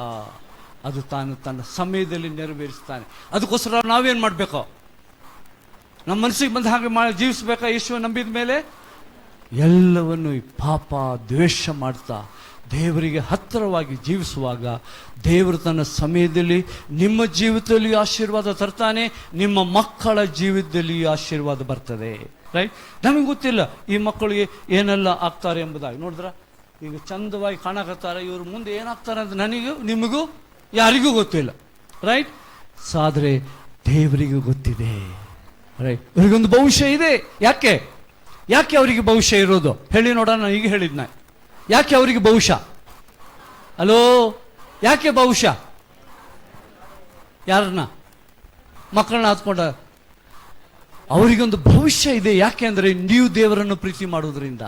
ಅದು ತಾನು ತನ್ನ ಸಮಯದಲ್ಲಿ ನೆರವೇರಿಸ್ತಾನೆ. ಅದಕ್ಕೋಸ್ಕರ ನಾವೇನು ಮಾಡಬೇಕು? ನಮ್ಮ ಮನಸ್ಸಿಗೆ ಬಂದ ಹಾಗೆ ಜೀವಿಸ್ಬೇಕಾ? ಯೇಸು ನಂಬಿದ ಮೇಲೆ ಎಲ್ಲವನ್ನು ಪಾಪ ದ್ವೇಷ ಮಾಡ್ತಾ ದೇವರಿಗೆ ಹತ್ತಿರವಾಗಿ ಜೀವಿಸುವಾಗ ದೇವರು ತನ್ನ ಸಮಯದಲ್ಲಿ ನಿಮ್ಮ ಜೀವಿತದಲ್ಲಿ ಆಶೀರ್ವಾದ ತರ್ತಾನೆ, ನಿಮ್ಮ ಮಕ್ಕಳ ಜೀವಿತದಲ್ಲಿ ಆಶೀರ್ವಾದ ಬರ್ತದೆ. ರೈಟ್? ನಮಗೆ ಗೊತ್ತಿಲ್ಲ ಈ ಮಕ್ಕಳಿಗೆ ಏನೆಲ್ಲ ಆಗ್ತಾರೆ ಎಂಬುದಾಗಿ. ನೋಡಿದ್ರ, ಈಗ ಚಂದವಾಗಿ ಕಾಣಕತ್ತಾರೆ, ಇವರು ಮುಂದೆ ಏನಾಗ್ತಾರೆ ಅಂತ ನನಗೂ ನಿಮಗೂ ಯಾರಿಗೂ ಗೊತ್ತಿಲ್ಲ. ರೈಟ್? ಸೊ ಆದರೆ ದೇವರಿಗೂ ಗೊತ್ತಿದೆ. ರೈಟ್? ಇವರಿಗೊಂದು ಭವಿಷ್ಯ ಇದೆ. ಯಾಕೆ ಅವರಿಗೆ ಭವಿಷ್ಯ ಇರೋದು ಹೇಳಿ ನೋಡೋಣ. ನಾನು ಈಗ ಹೇಳಿದ್ನ, ಯಾಕೆ ಅವರಿಗೆ ಭವಿಷ್ಯ? ಹಲೋ, ಯಾಕೆ ಭವಿಷ್ಯ? ಯಾರನ್ನ? ಮಕ್ಕಳನ್ನ ಹತ್ಕೊಂಡ ಅವರಿಗೊಂದು ಭವಿಷ್ಯ ಇದೆ. ಯಾಕೆ ಅಂದರೆ ನೀವು ದೇವರನ್ನು ಪ್ರೀತಿ ಮಾಡೋದ್ರಿಂದ,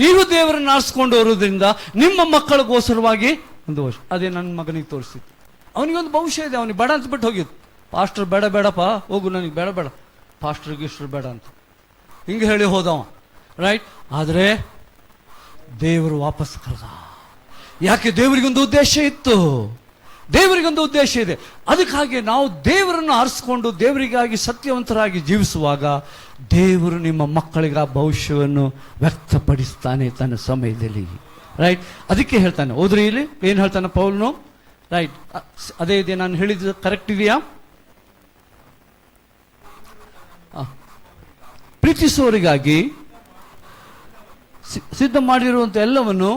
ನೀವು ದೇವರನ್ನು ಆರಿಸ್ಕೊಂಡು ಬರೋದ್ರಿಂದ ನಿಮ್ಮ ಮಕ್ಕಳಿಗೋಸ್ಕರವಾಗಿ ಒಂದು ವರ್ಷ. ಅದೇ ನನ್ನ ಮಗನಿಗೆ ತೋರಿಸಿತ್ತು. ಅವನಿಗೊಂದು ಭವಿಷ್ಯ ಇದೆ. ಅವನಿಗೆ ಬೇಡ ಅಂತ ಬಿಟ್ಟು ಹೋಗಿದ್ದು. ಪಾಸ್ಟರ್ ಬೇಡಪ್ಪ ಹೋಗು, ನನಗೆ ಬೇಡ, ಪಾಸ್ಟರ್ ಗಿಸ್ಟರ್ ಬೇಡ ಅಂತ ಹಿಂಗೆ ಹೇಳಿ ಹೋದವ. ರೈಟ್? ಆದರೆ ದೇವರು ವಾಪಸ್ ಕರೆದ. ಯಾಕೆ? ದೇವರಿಗೊಂದು ಉದ್ದೇಶ ಇತ್ತು, ದೇವರಿಗೊಂದು ಉದ್ದೇಶ ಇದೆ. ಅದಕ್ಕಾಗಿ ನಾವು ದೇವರನ್ನು ಆರಿಸ್ಕೊಂಡು ದೇವರಿಗಾಗಿ ಸತ್ಯವಂತರಾಗಿ ಜೀವಿಸುವಾಗ ದೇವರು ನಿಮ್ಮ ಮಕ್ಕಳಿಗೆ ಆ ಭವಿಷ್ಯವನ್ನು ವ್ಯಕ್ತಪಡಿಸ್ತಾನೆ ತನ್ನ ಸಮಯದಲ್ಲಿ. ರೈಟ್? ಅದಕ್ಕೆ ಹೇಳ್ತಾನೆ. ಹೋದ್ರಿ ಇಲ್ಲಿ ಏನು ಹೇಳ್ತಾನೆ ಪೌಲನು? ರೈಟ್? ಅದೇ ಇದೆ ನಾನು ಹೇಳಿದ್ದು ಕರೆಕ್ಟ್ ಇದೆಯಾ? ಪ್ರೀತಿಸುವವರಿಗಾಗಿ ಸಿದ್ಧ ಮಾಡಿರುವಂಥ ಎಲ್ಲವನ್ನು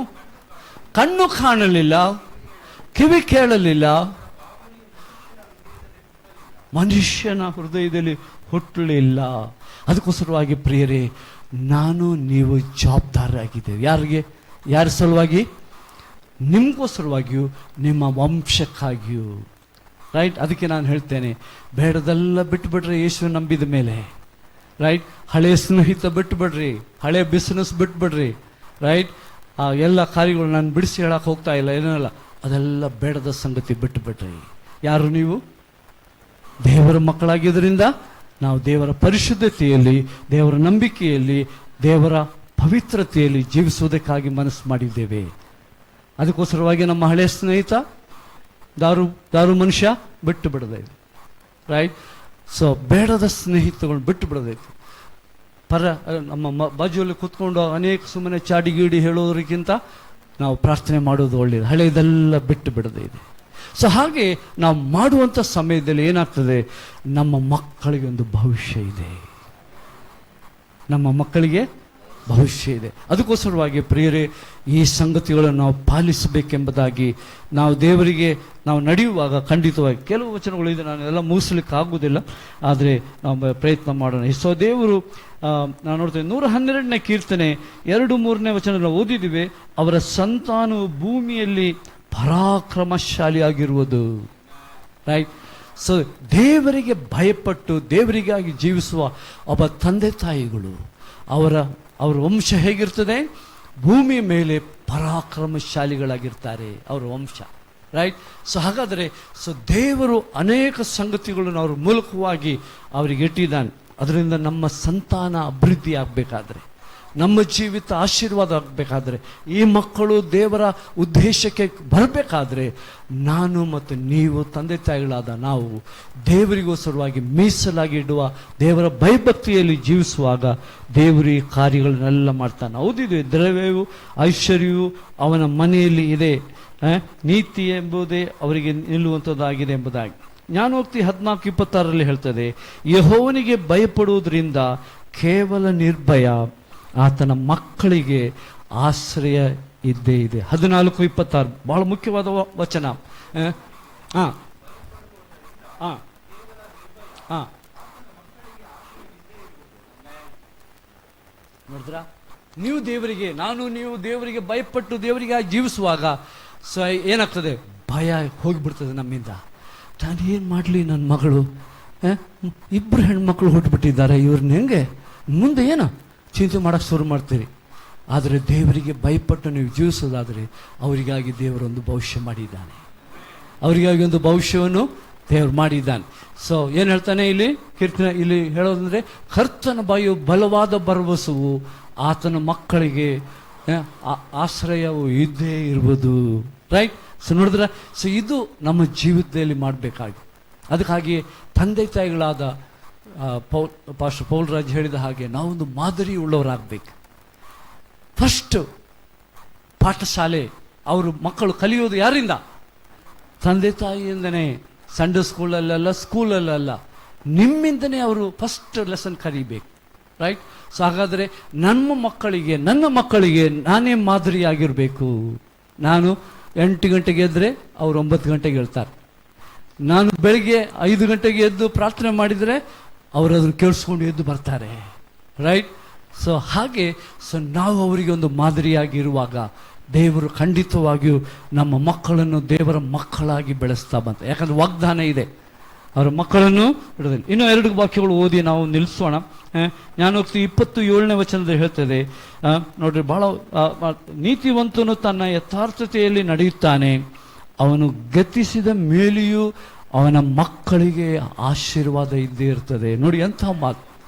ಕಣ್ಣು ಕಾಣಲಿಲ್ಲ, ಕಿವಿ ಕೇಳಲಿಲ್ಲ, ಮನುಷ್ಯನ ಹೃದಯದಲ್ಲಿ ಹುಟ್ಟಲಿಲ್ಲ. ಅದಕ್ಕೋಸ್ಕರವಾಗಿ ಪ್ರಿಯರೇ, ನಾನು ನೀವು ಜವಾಬ್ದಾರಿಯಾಗಿದ್ದೇವೆ. ಯಾರ ಸಲುವಾಗಿ? ನಿಮಗೋಸ್ಕರವಾಗಿಯೂ ನಿಮ್ಮ ವಂಶಕ್ಕಾಗಿಯೂ. ರೈಟ್? ಅದಕ್ಕೆ ನಾನು ಹೇಳ್ತೇನೆ, ಬೇಡದೆಲ್ಲ ಬಿಟ್ಟುಬಿಡ್ರಿ ಯೇಸು ನಂಬಿದ ಮೇಲೆ. ರೈಟ್? ಹಳೆ ಸ್ನೇಹಿತ ಬಿಟ್ಟುಬಿಡ್ರಿ, ಹಳೆ ಬಿಸ್ನೆಸ್ ಬಿಟ್ಬಿಡ್ರಿ. ರೈಟ್? ಆ ಎಲ್ಲ ಕಾರ್ಯಗಳು ನಾನು ಬಿಡಿಸಿ ಹೇಳಕ್ಕೆ ಹೋಗ್ತಾ ಇಲ್ಲ, ಏನಲ್ಲ, ಅದೆಲ್ಲ ಬೇಡದ ಸಂಗತಿ ಬಿಟ್ಟುಬಿಡ್ರಿ. ಯಾರು ನೀವು? ದೇವರ ಮಕ್ಕಳಾಗಿದ್ದರಿಂದ ನಾವು ದೇವರ ಪರಿಶುದ್ಧತೆಯಲ್ಲಿ, ದೇವರ ನಂಬಿಕೆಯಲ್ಲಿ, ದೇವರ ಪವಿತ್ರತೆಯಲ್ಲಿ ಜೀವಿಸುವುದಕ್ಕಾಗಿ ಮನಸ್ಸು ಮಾಡಿದ್ದೇವೆ. ಅದಕ್ಕೋಸ್ಕರವಾಗಿ ನಮ್ಮ ಹಳೆಯ ಸ್ನೇಹಿತ ದಾರು ಮನುಷ್ಯ ಬಿಟ್ಟು ಬಿಡೋದೈತೆ. ರೈಟ್? ಸೊ ಬೇಡದ ಸ್ನೇಹಿತಗಳು ಬಿಟ್ಟು ಬಿಡೋದೈತೆ. ನಮ್ಮ ಬಾಜುವಲ್ಲಿ ಕೂತ್ಕೊಂಡು ಅನೇಕ ಸುಮ್ಮನೆ ಚಾಡಿಗೀಡಿ ಹೇಳೋದಕ್ಕಿಂತ ನಾವು ಪ್ರಾರ್ಥನೆ ಮಾಡೋದು ಒಳ್ಳೆಯದು. ಹಳೆಯದೆಲ್ಲ ಬಿಟ್ಟು ಬಿಡೋದಿದೆ. ಸೊ ಹಾಗೆ ನಾವು ಮಾಡುವಂಥ ಸಮಯದಲ್ಲಿ ಏನಾಗ್ತದೆ, ನಮ್ಮ ಮಕ್ಕಳಿಗೆ ಒಂದು ಭವಿಷ್ಯ ಇದೆ. ನಮ್ಮ ಮಕ್ಕಳಿಗೆ ಭವಿಷ್ಯ ಇದೆ. ಅದಕ್ಕೋಸ್ಕರವಾಗಿ ಪ್ರಿಯರೇ, ಈ ಸಂಗತಿಗಳನ್ನು ನಾವು ಪಾಲಿಸಬೇಕೆಂಬುದಾಗಿ ನಾವು ದೇವರಿಗೆ ನಾವು ನಡೆಯುವಾಗ ಖಂಡಿತವಾಗಿ ಕೆಲವು ವಚನಗಳಿದೆ, ನಾನು ಎಲ್ಲ ಮುಗಿಸ್ಲಿಕ್ಕೆ ಆಗುವುದಿಲ್ಲ, ಆದರೆ ನಾವು ಪ್ರಯತ್ನ ಮಾಡೋಣ. ಸೊ ದೇವರು ನಾವು ನೋಡ್ತೇವೆ 112ನೇ ಕೀರ್ತನೆ 2-3ನೇ ವಚನ ನಾವು ಓದಿದ್ದೀವಿ. ಅವರ ಸಂತಾನವು ಭೂಮಿಯಲ್ಲಿ ಪರಾಕ್ರಮಶಾಲಿಯಾಗಿರುವುದು. ರೈಟ್? ಸೊ ದೇವರಿಗೆ ಭಯಪಟ್ಟು ದೇವರಿಗಾಗಿ ಜೀವಿಸುವ ಒಬ್ಬ ತಂದೆ ತಾಯಿಗಳು, ಅವರ ವಂಶ ಹೇಗಿರ್ತದೆ? ಭೂಮಿಯ ಮೇಲೆ ಪರಾಕ್ರಮಶಾಲಿಗಳಾಗಿರ್ತಾರೆ ಅವರ ವಂಶ. ರೈಟ್? ಸೊ ಹಾಗಾದರೆ ದೇವರು ಅನೇಕ ಸಂಗತಿಗಳನ್ನು ಅವ್ರ ಮೂಲಕವಾಗಿ ಅವರಿಗೆ ಇಟ್ಟಿದ್ದಾನೆ. ಅದರಿಂದ ನಮ್ಮ ಸಂತಾನ ಅಭಿವೃದ್ಧಿ ಆಗಬೇಕಾದ್ರೆ, ನಮ್ಮ ಜೀವಿತ ಆಶೀರ್ವಾದ ಆಗಬೇಕಾದ್ರೆ, ಈ ಮಕ್ಕಳು ದೇವರ ಉದ್ದೇಶಕ್ಕೆ ಬರಬೇಕಾದ್ರೆ, ನಾನು ಮತ್ತು ನೀವು ತಂದೆ ತಾಯಿಗಳಾದ ನಾವು ದೇವರಿಗೋಸ್ಕರವಾಗಿ ಮೀಸಲಾಗಿ ಇಡುವ ದೇವರ ಭಯಭಕ್ತಿಯಲ್ಲಿ ಜೀವಿಸುವಾಗ ದೇವರು ಈ ಕಾರ್ಯಗಳನ್ನೆಲ್ಲ ಮಾಡ್ತಾನೆ. ಹೌದಿದೆ, ದ್ರವ್ಯವು ಐಶ್ವರ್ಯವು ಅವನ ಮನೆಯಲ್ಲಿ ಇದೆ, ನೀತಿ ಎಂಬುದೇ ಅವರಿಗೆ ನಿಲ್ಲುವಂಥದ್ದಾಗಿದೆ ಎಂಬುದಾಗಿ ಜ್ಞಾನೋಕ್ತಿ 14:26 ಹೇಳ್ತದೆ, ಯೆಹೋವನಿಗೆ ಭಯಪಡುವುದರಿಂದ ಕೇವಲ ನಿರ್ಭಯ ಆತನ ಮಕ್ಕಳಿಗೆ ಆಶ್ರಯ ಇದ್ದೇ ಇದೆ. 14:26 ಬಹಳ ಮುಖ್ಯವಾದ ವಚನ. ನೋಡಿದ್ರ, ನೀವು ದೇವರಿಗೆ, ನೀವು ದೇವರಿಗೆ ಭಯಪಟ್ಟು ದೇವರಿಗೆ ಜೀವಿಸುವಾಗ ಏನಾಗ್ತದೆ? ಭಯ ಹೋಗಿಬಿಡ್ತದೆ ನಮ್ಮಿಂದ. ನಾನು ಏನು ಮಾಡಲಿ, ನನ್ನ ಮಗಳು 2 ಹೆಣ್ಮಕ್ಳು ಹುಟ್ಟುಬಿಟ್ಟಿದ್ದಾರೆ, ಇವ್ರನ್ನ ಹೆಂಗೆ ಮುಂದೆ ಏನು ಚಿಂತೆ ಮಾಡೋಕ್ಕೆ ಶುರು ಮಾಡ್ತೀರಿ. ಆದರೆ ದೇವರಿಗೆ ಭಯಪಟ್ಟು ನೀವು ಜೀವಿಸೋದಾದರೆ ಅವರಿಗಾಗಿ ದೇವರೊಂದು ಭವಿಷ್ಯ ಮಾಡಿದ್ದಾನೆ. ಅವರಿಗಾಗಿ ಒಂದು ಭವಿಷ್ಯವನ್ನು ದೇವರು ಮಾಡಿದ್ದಾನೆ. ಸೊ ಏನು ಹೇಳ್ತಾನೆ ಇಲ್ಲಿ ಕೀರ್ತನೆ, ಇಲ್ಲಿ ಹೇಳೋದಂದ್ರೆ, ಕರ್ತನ ಬಾಯು ಬಲವಾದ ಭರವಸವು ಆತನ ಮಕ್ಕಳಿಗೆ ಆಶ್ರಯವು ಇದ್ದೇ ಇರುವುದು. ರೈಟ್? ಸೊ ನೋಡಿದ್ರೆ, ಸೊ ಇದು ನಮ್ಮ ಜೀವಿತದಲ್ಲಿ ಮಾಡಬೇಕಾಗಿ. ಅದಕ್ಕಾಗಿ ತಂದೆ ತಾಯಿಗಳಾದ ಪಾಸ್ಟರ್ ಪೌಲ್ರಾಜ್ ಹೇಳಿದ ಹಾಗೆ ನಾವೊಂದು ಮಾದರಿ ಉಳ್ಳವರಾಗಬೇಕು. ಫಸ್ಟ್ ಪಾಠಶಾಲೆ ಅವರು ಮಕ್ಕಳು ಕಲಿಯೋದು ಯಾರಿಂದ? ತಂದೆ ತಾಯಿಯಿಂದನೇ. ಸಂಡೇ ಸ್ಕೂಲಲ್ಲ, ನಿಮ್ಮಿಂದನೇ ಅವರು ಫಸ್ಟ್ ಲೆಸನ್ ಕಲಿಬೇಕು. ರೈಟ್? ಸೊ ಹಾಗಾದರೆ ನನ್ನ ಮಕ್ಕಳಿಗೆ ನಾನೇ ಮಾದರಿಯಾಗಿರಬೇಕು. ನಾನು 8 ಗಂಟೆಗೆ ಎದ್ದರೆ ಅವರು 9 ಗಂಟೆಗೆ ಹೇಳ್ತಾರೆ. ನಾನು ಬೆಳಿಗ್ಗೆ 5 ಗಂಟೆಗೆ ಎದ್ದು ಪ್ರಾರ್ಥನೆ ಮಾಡಿದರೆ ಅವರು ಅದನ್ನು ಕೇಳಿಸ್ಕೊಂಡು ಎದ್ದು ಬರ್ತಾರೆ. ರೈಟ್? ಸೊ ಹಾಗೆ ನಾವು ಅವರಿಗೆ ಒಂದು ಮಾದರಿಯಾಗಿರುವಾಗ ದೇವರು ಖಂಡಿತವಾಗಿಯೂ ನಮ್ಮ ಮಕ್ಕಳನ್ನು ದೇವರ ಮಕ್ಕಳಾಗಿ ಬೆಳೆಸ್ತಾ ಬಂತ. ಯಾಕಂದ್ರೆ ವಾಗ್ದಾನ ಇದೆ, ಅವರ ಮಕ್ಕಳನ್ನು ಬಿಡೋದಿಲ್ಲ. ಇನ್ನೂ 2 ವಾಕ್ಯಗಳು ಓದಿ ನಾವು ನಿಲ್ಲಿಸೋಣ. ಜ್ಞಾನೋಕ್ತಿ 27ನೇ ವಚನದಲ್ಲಿ ಹೇಳ್ತದೆ, ನೋಡ್ರಿ, ಬಹಳ ನೀತಿವಂತನು ತನ್ನ ಯಥಾರ್ಥತೆಯಲ್ಲಿ ನಡೆಯುತ್ತಾನೆ, ಅವನು ಗತಿಸಿದ ಮೇಲೆಯೂ ಅವನ ಮಕ್ಕಳಿಗೆ ಆಶೀರ್ವಾದ ಇದ್ದೇ ಇರ್ತದೆ. ನೋಡಿ ಎಂಥ ಮಾತು.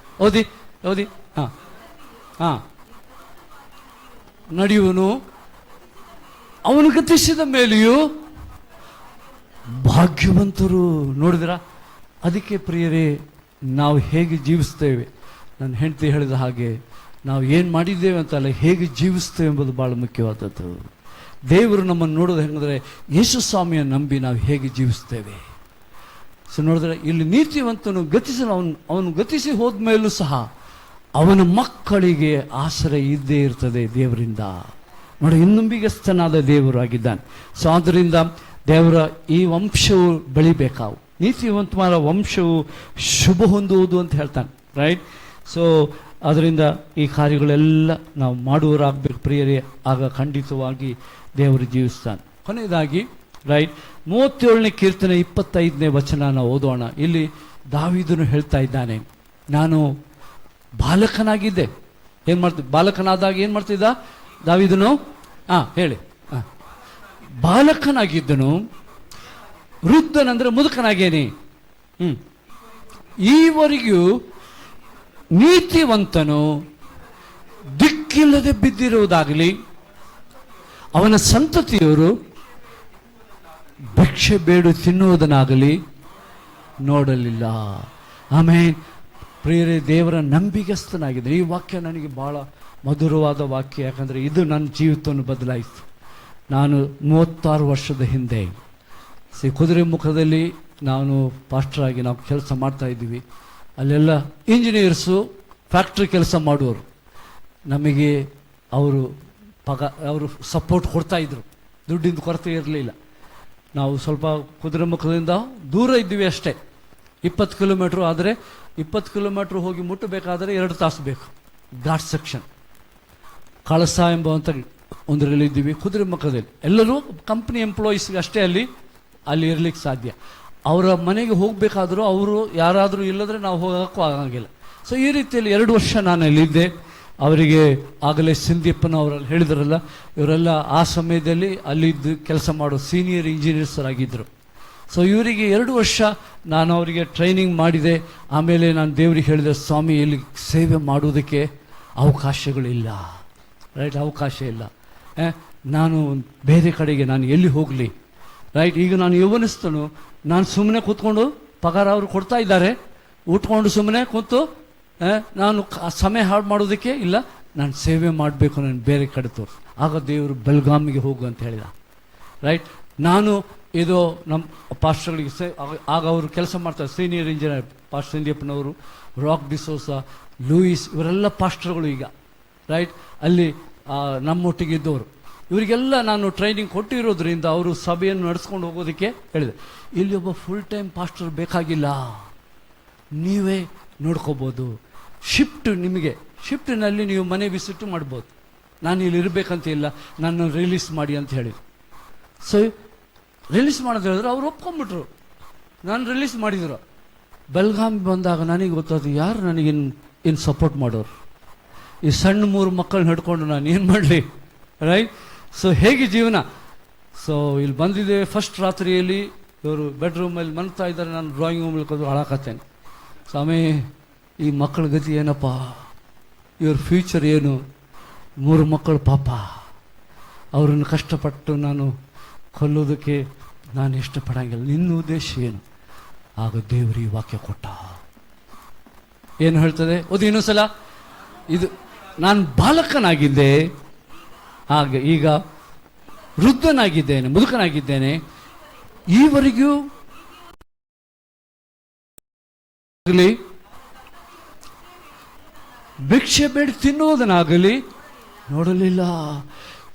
ಓದಿ. ನಡೆಯುವನು ಅವನು ಗತಿಸಿದ ಮೇಲೆಯೂ ಭಾಗ್ಯವಂತರು. ನೋಡಿದ್ರ? ಅದಕ್ಕೆ ಪ್ರಿಯರೇ, ನಾವು ಹೇಗೆ ಜೀವಿಸ್ತೇವೆ, ನನ್ನ ಹೆಂಡತಿ ಹೇಳಿದ ಹಾಗೆ ನಾವು ಏನು ಮಾಡಿದ್ದೇವೆ ಅಂತಲ್ಲ, ಹೇಗೆ ಜೀವಿಸ್ತೇವೆ ಎಂಬುದು ಭಾಳ ಮುಖ್ಯವಾದದ್ದು. ದೇವರು ನಮ್ಮನ್ನು ನೋಡೋದು ಹೆಂಗಂದರೆ, ಯೇಸು ಸ್ವಾಮಿಯನ್ನು ನಂಬಿ ನಾವು ಹೇಗೆ ಜೀವಿಸ್ತೇವೆ. ಸೊ ನೋಡಿದ್ರೆ, ಇಲ್ಲಿ ನೀತಿವಂತನು ಅವನು ಗತಿಸಿ ಹೋದ್ಮೇಲೂ ಸಹ ಅವನ ಮಕ್ಕಳಿಗೆ ಆಶ್ರಯ ಇದ್ದೇ ಇರ್ತದೆ ದೇವರಿಂದ. ನೋಡಿ, ನಂಬಿಗಸ್ತನಾದ ದೇವರು ಆಗಿದ್ದಾನೆ. ಸೊ ಆದ್ದರಿಂದ ದೇವರ ಈ ವಂಶವು ಬೆಳಿಬೇಕಾವು, ನೀತಿವಂತಮಾರ ವಂಶವು ಶುಭ ಹೊಂದುವುದು ಅಂತ ಹೇಳ್ತಾನೆ, ರೈಟ್? ಸೊ ಅದರಿಂದ ಈ ಕಾರ್ಯಗಳೆಲ್ಲ ನಾವು ಮಾಡುವರಾಗಬೇಕು ಪ್ರಿಯರೇ, ಆಗ ಖಂಡಿತವಾಗಿ ದೇವರು ಜೀವಿಸ್ತಾನೆ. ಕೊನೆಯದಾಗಿ ರೈಟ್ 37ನೇ ಕೀರ್ತನೆ 25ನೇ ವಚನ ನಾವು ಓದೋಣ. ಇಲ್ಲಿ ದಾವೀದನು ಹೇಳ್ತಾ ಇದ್ದಾನೆ, ನಾನು ಬಾಲಕನಾಗಿದ್ದೆ. ಬಾಲಕನಾದಾಗ ಏನು ಮಾಡ್ತಿದ್ದ ದಾವೀದನು? ಹೇಳಿ. ಬಾಲಕನಾಗಿದ್ದನು, ವೃದ್ಧನಂದ್ರೆ ಮುದುಕನಾಗೇನಿ. ಈವರೆಗೂ ನೀತಿವಂತನು ದಿಕ್ಕಿಲ್ಲದೆ ಬಿದ್ದಿರುವುದಾಗಲಿ, ಅವನ ಸಂತತಿಯವರು ಭಿಕ್ಷೆ ಬೇಡು ತಿನ್ನುವುದನ್ನಾಗಲಿ ನೋಡಲಿಲ್ಲ. ಆಮೇಲೆ ಪ್ರಿಯರೇ, ದೇವರ ನಂಬಿಗಸ್ತನಾಗಿದೆ. ಈ ವಾಕ್ಯ ನನಗೆ ಬಹಳ ಮಧುರವಾದ ವಾಕ್ಯ, ಯಾಕಂದರೆ ಇದು ನನ್ನ ಜೀವಿತವನ್ನು ಬದಲಾಯಿತು. ನಾನು 36 ವರ್ಷದ ಹಿಂದೆ ಕುದುರೆ ಮುಖದಲ್ಲಿ ನಾನು ಪಾಸ್ಟರ್ ಆಗಿ ನಾವು ಕೆಲಸ ಮಾಡ್ತಾ ಇದ್ದೀವಿ. ಅಲ್ಲೆಲ್ಲ ಇಂಜಿನಿಯರ್ಸು ಫ್ಯಾಕ್ಟ್ರಿ ಕೆಲಸ ಮಾಡುವವರು, ನಮಗೆ ಅವರು ಸಪೋರ್ಟ್ ಕೊಡ್ತಾಯಿದ್ರು, ದುಡ್ಡಿಂದ ಕೊರತೆ ಇರಲಿಲ್ಲ. ನಾವು ಸ್ವಲ್ಪ ಕುದುರೆ ಮುಖದಿಂದ ದೂರ ಇದ್ದೀವಿ ಅಷ್ಟೇ, 20 ಕಿಲೋಮೀಟ್ರು. ಆದರೆ 20 ಕಿಲೋಮೀಟ್ರ್ ಹೋಗಿ ಮುಟ್ಟಬೇಕಾದರೆ 2 ತಾಸು ಬೇಕು. ಘಾಟ್ ಸೆಕ್ಷನ್ ಕಳಸ ಎಂಬುವಂಥ ಒಂದರಲ್ಲಿ ಇದ್ದೀವಿ, ಕುದುರೆ ಮುಖದಲ್ಲಿ. ಎಲ್ಲರೂ ಕಂಪ್ನಿ ಎಂಪ್ಲಾಯೀಸ್ಗೆ ಅಷ್ಟೇ ಅಲ್ಲಿ ಇರ್ಲಿಕ್ಕೆ ಸಾಧ್ಯ. ಅವರ ಮನೆಗೆ ಹೋಗಬೇಕಾದ್ರೂ ಅವರು ಯಾರಾದರೂ ಇಲ್ಲದ್ರೆ ನಾವು ಹೋಗೋಕ್ಕೂ ಆಗಂಗಿಲ್ಲ. ಸೊ ಈ ರೀತಿಯಲ್ಲಿ 2 ವರ್ಷ ನಾನು ಅಲ್ಲಿದ್ದೆ. ಅವರಿಗೆ ಆಗಲೇ ಸಿಂಧಿಯಪ್ಪನವರಲ್ಲಿ ಹೇಳಿದ್ರಲ್ಲ, ಇವರೆಲ್ಲ ಆ ಸಮಯದಲ್ಲಿ ಅಲ್ಲಿದ್ದು ಕೆಲಸ ಮಾಡೋ ಸೀನಿಯರ್ ಇಂಜಿನಿಯರ್ಸ್ ಆಗಿದ್ದರು. ಸೊ ಇವರಿಗೆ 2 ವರ್ಷ ನಾನು ಅವರಿಗೆ ಟ್ರೈನಿಂಗ್ ಮಾಡಿದೆ. ಆಮೇಲೆ ನಾನು ದೇವರಿಗೆ ಹೇಳಿದೆ, ಸ್ವಾಮಿ ಇಲ್ಲಿ ಸೇವೆ ಮಾಡುವುದಕ್ಕೆ ಅವಕಾಶಗಳಿಲ್ಲ, ರೈಟ್? ಅವಕಾಶ ಇಲ್ಲ. ನಾನು ಬೇರೆ ಕಡೆಗೆ ನಾನು ಎಲ್ಲಿ ಹೋಗಲಿ, ರೈಟ್? ಈಗ ನಾನು ಯೌವನಿಸ್ತನು, ನಾನು ಸುಮ್ಮನೆ ಕೂತ್ಕೊಂಡು ಪಗಾರ ಅವರು ಕೊಡ್ತಾ ಇದ್ದಾರೆ, ಉಟ್ಕೊಂಡು ಸುಮ್ಮನೆ ಕೂತು ನಾನು ಸಮಯ ಹಾಳು ಮಾಡೋದಕ್ಕೆ ಇಲ್ಲ, ನಾನು ಸೇವೆ ಮಾಡಬೇಕು, ನಾನು ಬೇರೆ ಕಡೆ ತೋರಿಸಿ. ಆಗ ದೇವರು ಬೆಲ್ಗಾಮಿಗೆ ಹೋಗು ಅಂತ ಹೇಳಿದ, ರೈಟ್? ನಾನು ಇದು ನಮ್ಮ ಪಾಸ್ಟರ್ಗಳಿಗೆ ಆಗ ಅವರು ಕೆಲಸ ಮಾಡ್ತಾರೆ, ಸೀನಿಯರ್ ಇಂಜಿನಿಯರ್ ಪಾಸ್ಟರ್ ಸಂದೀಪನವರು, ರಾಕ್ ಡಿಸೋಸ, ಲೂಯಿಸ್, ಇವರೆಲ್ಲ ಪಾಸ್ಟರ್ಗಳು ಈಗ, ರೈಟ್? ಅಲ್ಲಿ ನಮ್ಮೊಟ್ಟಿಗೆ ಇದ್ದವರು. ಇವರಿಗೆಲ್ಲ ನಾನು ಟ್ರೈನಿಂಗ್ ಕೊಟ್ಟಿರೋದ್ರಿಂದ ಅವರು ಸಭೆಯನ್ನು ನಡೆಸ್ಕೊಂಡು ಹೋಗೋದಕ್ಕೆ ಹೇಳಿದೆ, ಇಲ್ಲಿ ಒಬ್ಬ ಫುಲ್ ಟೈಮ್ ಪಾಸ್ಟರ್ ಬೇಕಾಗಿಲ್ಲ, ನೀವೇ ನೋಡ್ಕೋಬೋದು. ನಿಮಗೆ ಶಿಫ್ಟಿನಲ್ಲಿ ನೀವು ಮನೆ ವಿಸಿಟ್ ಮಾಡ್ಬೋದು, ನಾನು ಇಲ್ಲಿ ಇರಬೇಕಂತ ಇಲ್ಲ, ನನ್ನ ರಿಲೀಸ್ ಮಾಡಿ ಅಂತ ಹೇಳಿ. ಸೊ ರಿಲೀಸ್ ಮಾಡೋದು ಹೇಳಿದ್ರು, ಅವ್ರು ಒಪ್ಕೊಂಡ್ಬಿಟ್ರು, ನಾನು ರಿಲೀಸ್ ಮಾಡಿದ್ರು. ಬೆಲ್ಗಾಮ್ ಬಂದಾಗ ನನಗೆ ಗೊತ್ತಾಯ್ತು, ಯಾರು ನನಗೇನು ಸಪೋರ್ಟ್ ಮಾಡೋರು? ಈ ಸಣ್ಣ 3 ಮಕ್ಕಳನ್ನ ಹಿಡ್ಕೊಂಡು ನಾನು ಏನು ಮಾಡಲಿ, ರೈಟ್? ಸೊ ಹೇಗೆ ಜೀವನ? ಸೊ ಇಲ್ಲಿ ಬಂದಿದೆ. ಫಸ್ಟ್ ರಾತ್ರಿಯಲ್ಲಿ ಇವರು ಬೆಡ್ರೂಮಲ್ಲಿ ಮನ್ತಾ ಇದ್ದಾರೆ, ನಾನು ಡ್ರಾಯಿಂಗ್ ರೂಮಲ್ಲಿ ಕೂತು ಹಾಳಾಕತ್ತೇನೆ. ಸ್ವಾಮಿ, ಈ ಮಕ್ಕಳ ಗತಿ ಏನಪ್ಪ, ಇವ್ರ ಫ್ಯೂಚರ್ ಏನು? 3 ಮಕ್ಕಳು ಪಾಪ, ಅವ್ರನ್ನ ಕಷ್ಟಪಟ್ಟು ನಾನು ಕೊಲ್ಲೋದಕ್ಕೆ ನಾನು ಇಷ್ಟಪಡಂಗಿಲ್ಲ, ನಿನ್ನ ಉದ್ದೇಶ ಏನು? ಆಗ ದೇವರು ಈ ವಾಕ್ಯ ಕೊಟ್ಟ. ಏನು ಹೇಳ್ತದೆ ಓದಿ ಇನ್ನೊಂದ್ಸಲ. ಇದು ನಾನು ಬಾಲಕನಾಗಿದ್ದೆ, ಹಾಗೆ ಈಗ ವೃದ್ಧನಾಗಿದ್ದೇನೆ, ಮುದುಕನಾಗಿದ್ದೇನೆ, ಈವರೆಗೂ ಭಿಕ್ಷೆ ಬೇಡಿ ತಿನ್ನುವುದನ್ನಾಗಲಿ ನೋಡಲಿಲ್ಲ.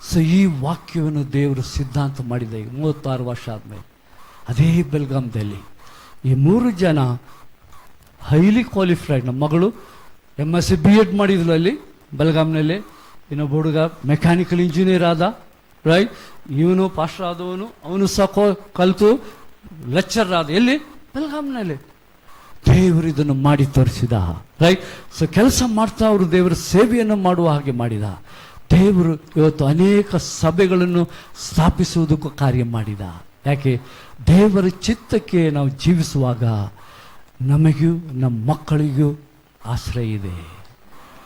ಸೊ ಈ ವಾಕ್ಯವನ್ನು ದೇವರು ಸಿದ್ಧಾಂತ ಮಾಡಿದ. ಈಗ 36 ವರ್ಷ ಆದಮೇಲೆ ಅದೇ ಬೆಲ್ಗಾಮ್ದಲ್ಲಿ ಈ 3 ಜನ ಹೈಲಿ ಕ್ವಾಲಿಫೈಡ್. ನಮ್ಮ ಮಗಳು MSc B.Ed ಮಾಡಿದ್ಲು ಅಲ್ಲಿ ಬೆಲ್ಗಾಮ್ನಲ್ಲಿ. ಇನ್ನೊಬ್ಬ ಹುಡುಗ ಮೆಕ್ಯಾನಿಕಲ್ ಇಂಜಿನಿಯರ್ ಆದ, ರೈಟ್? ಇವನು ಪಾಸ್ಟರ್ ಆದವನು, ಅವನು ಸಹ ಕಲಿತು ಲೆಕ್ಚರ್ ಆದ. ಎಲ್ಲಿ? ಬೆಲ್ಗಾಮ್ನಲ್ಲಿ. ದೇವರು ಇದನ್ನು ಮಾಡಿ ತೋರಿಸಿದ, ರೈಟ್? ಸೊ ಕೆಲಸ ಮಾಡ್ತಾ ಅವರು ದೇವರ ಸೇವೆಯನ್ನು ಮಾಡುವ ಹಾಗೆ ಮಾಡಿದ. ದೇವರು ಇವತ್ತು ಅನೇಕ ಸಭೆಗಳನ್ನು ಸ್ಥಾಪಿಸುವುದಕ್ಕೂ ಕಾರ್ಯ ಮಾಡಿದ. ಯಾಕೆ? ದೇವರ ಚಿತ್ತಕ್ಕೆ ನಾವು ಜೀವಿಸುವಾಗ ನಮಗೂ ನಮ್ಮ ಮಕ್ಕಳಿಗೂ ಆಶ್ರಯ ಇದೆ.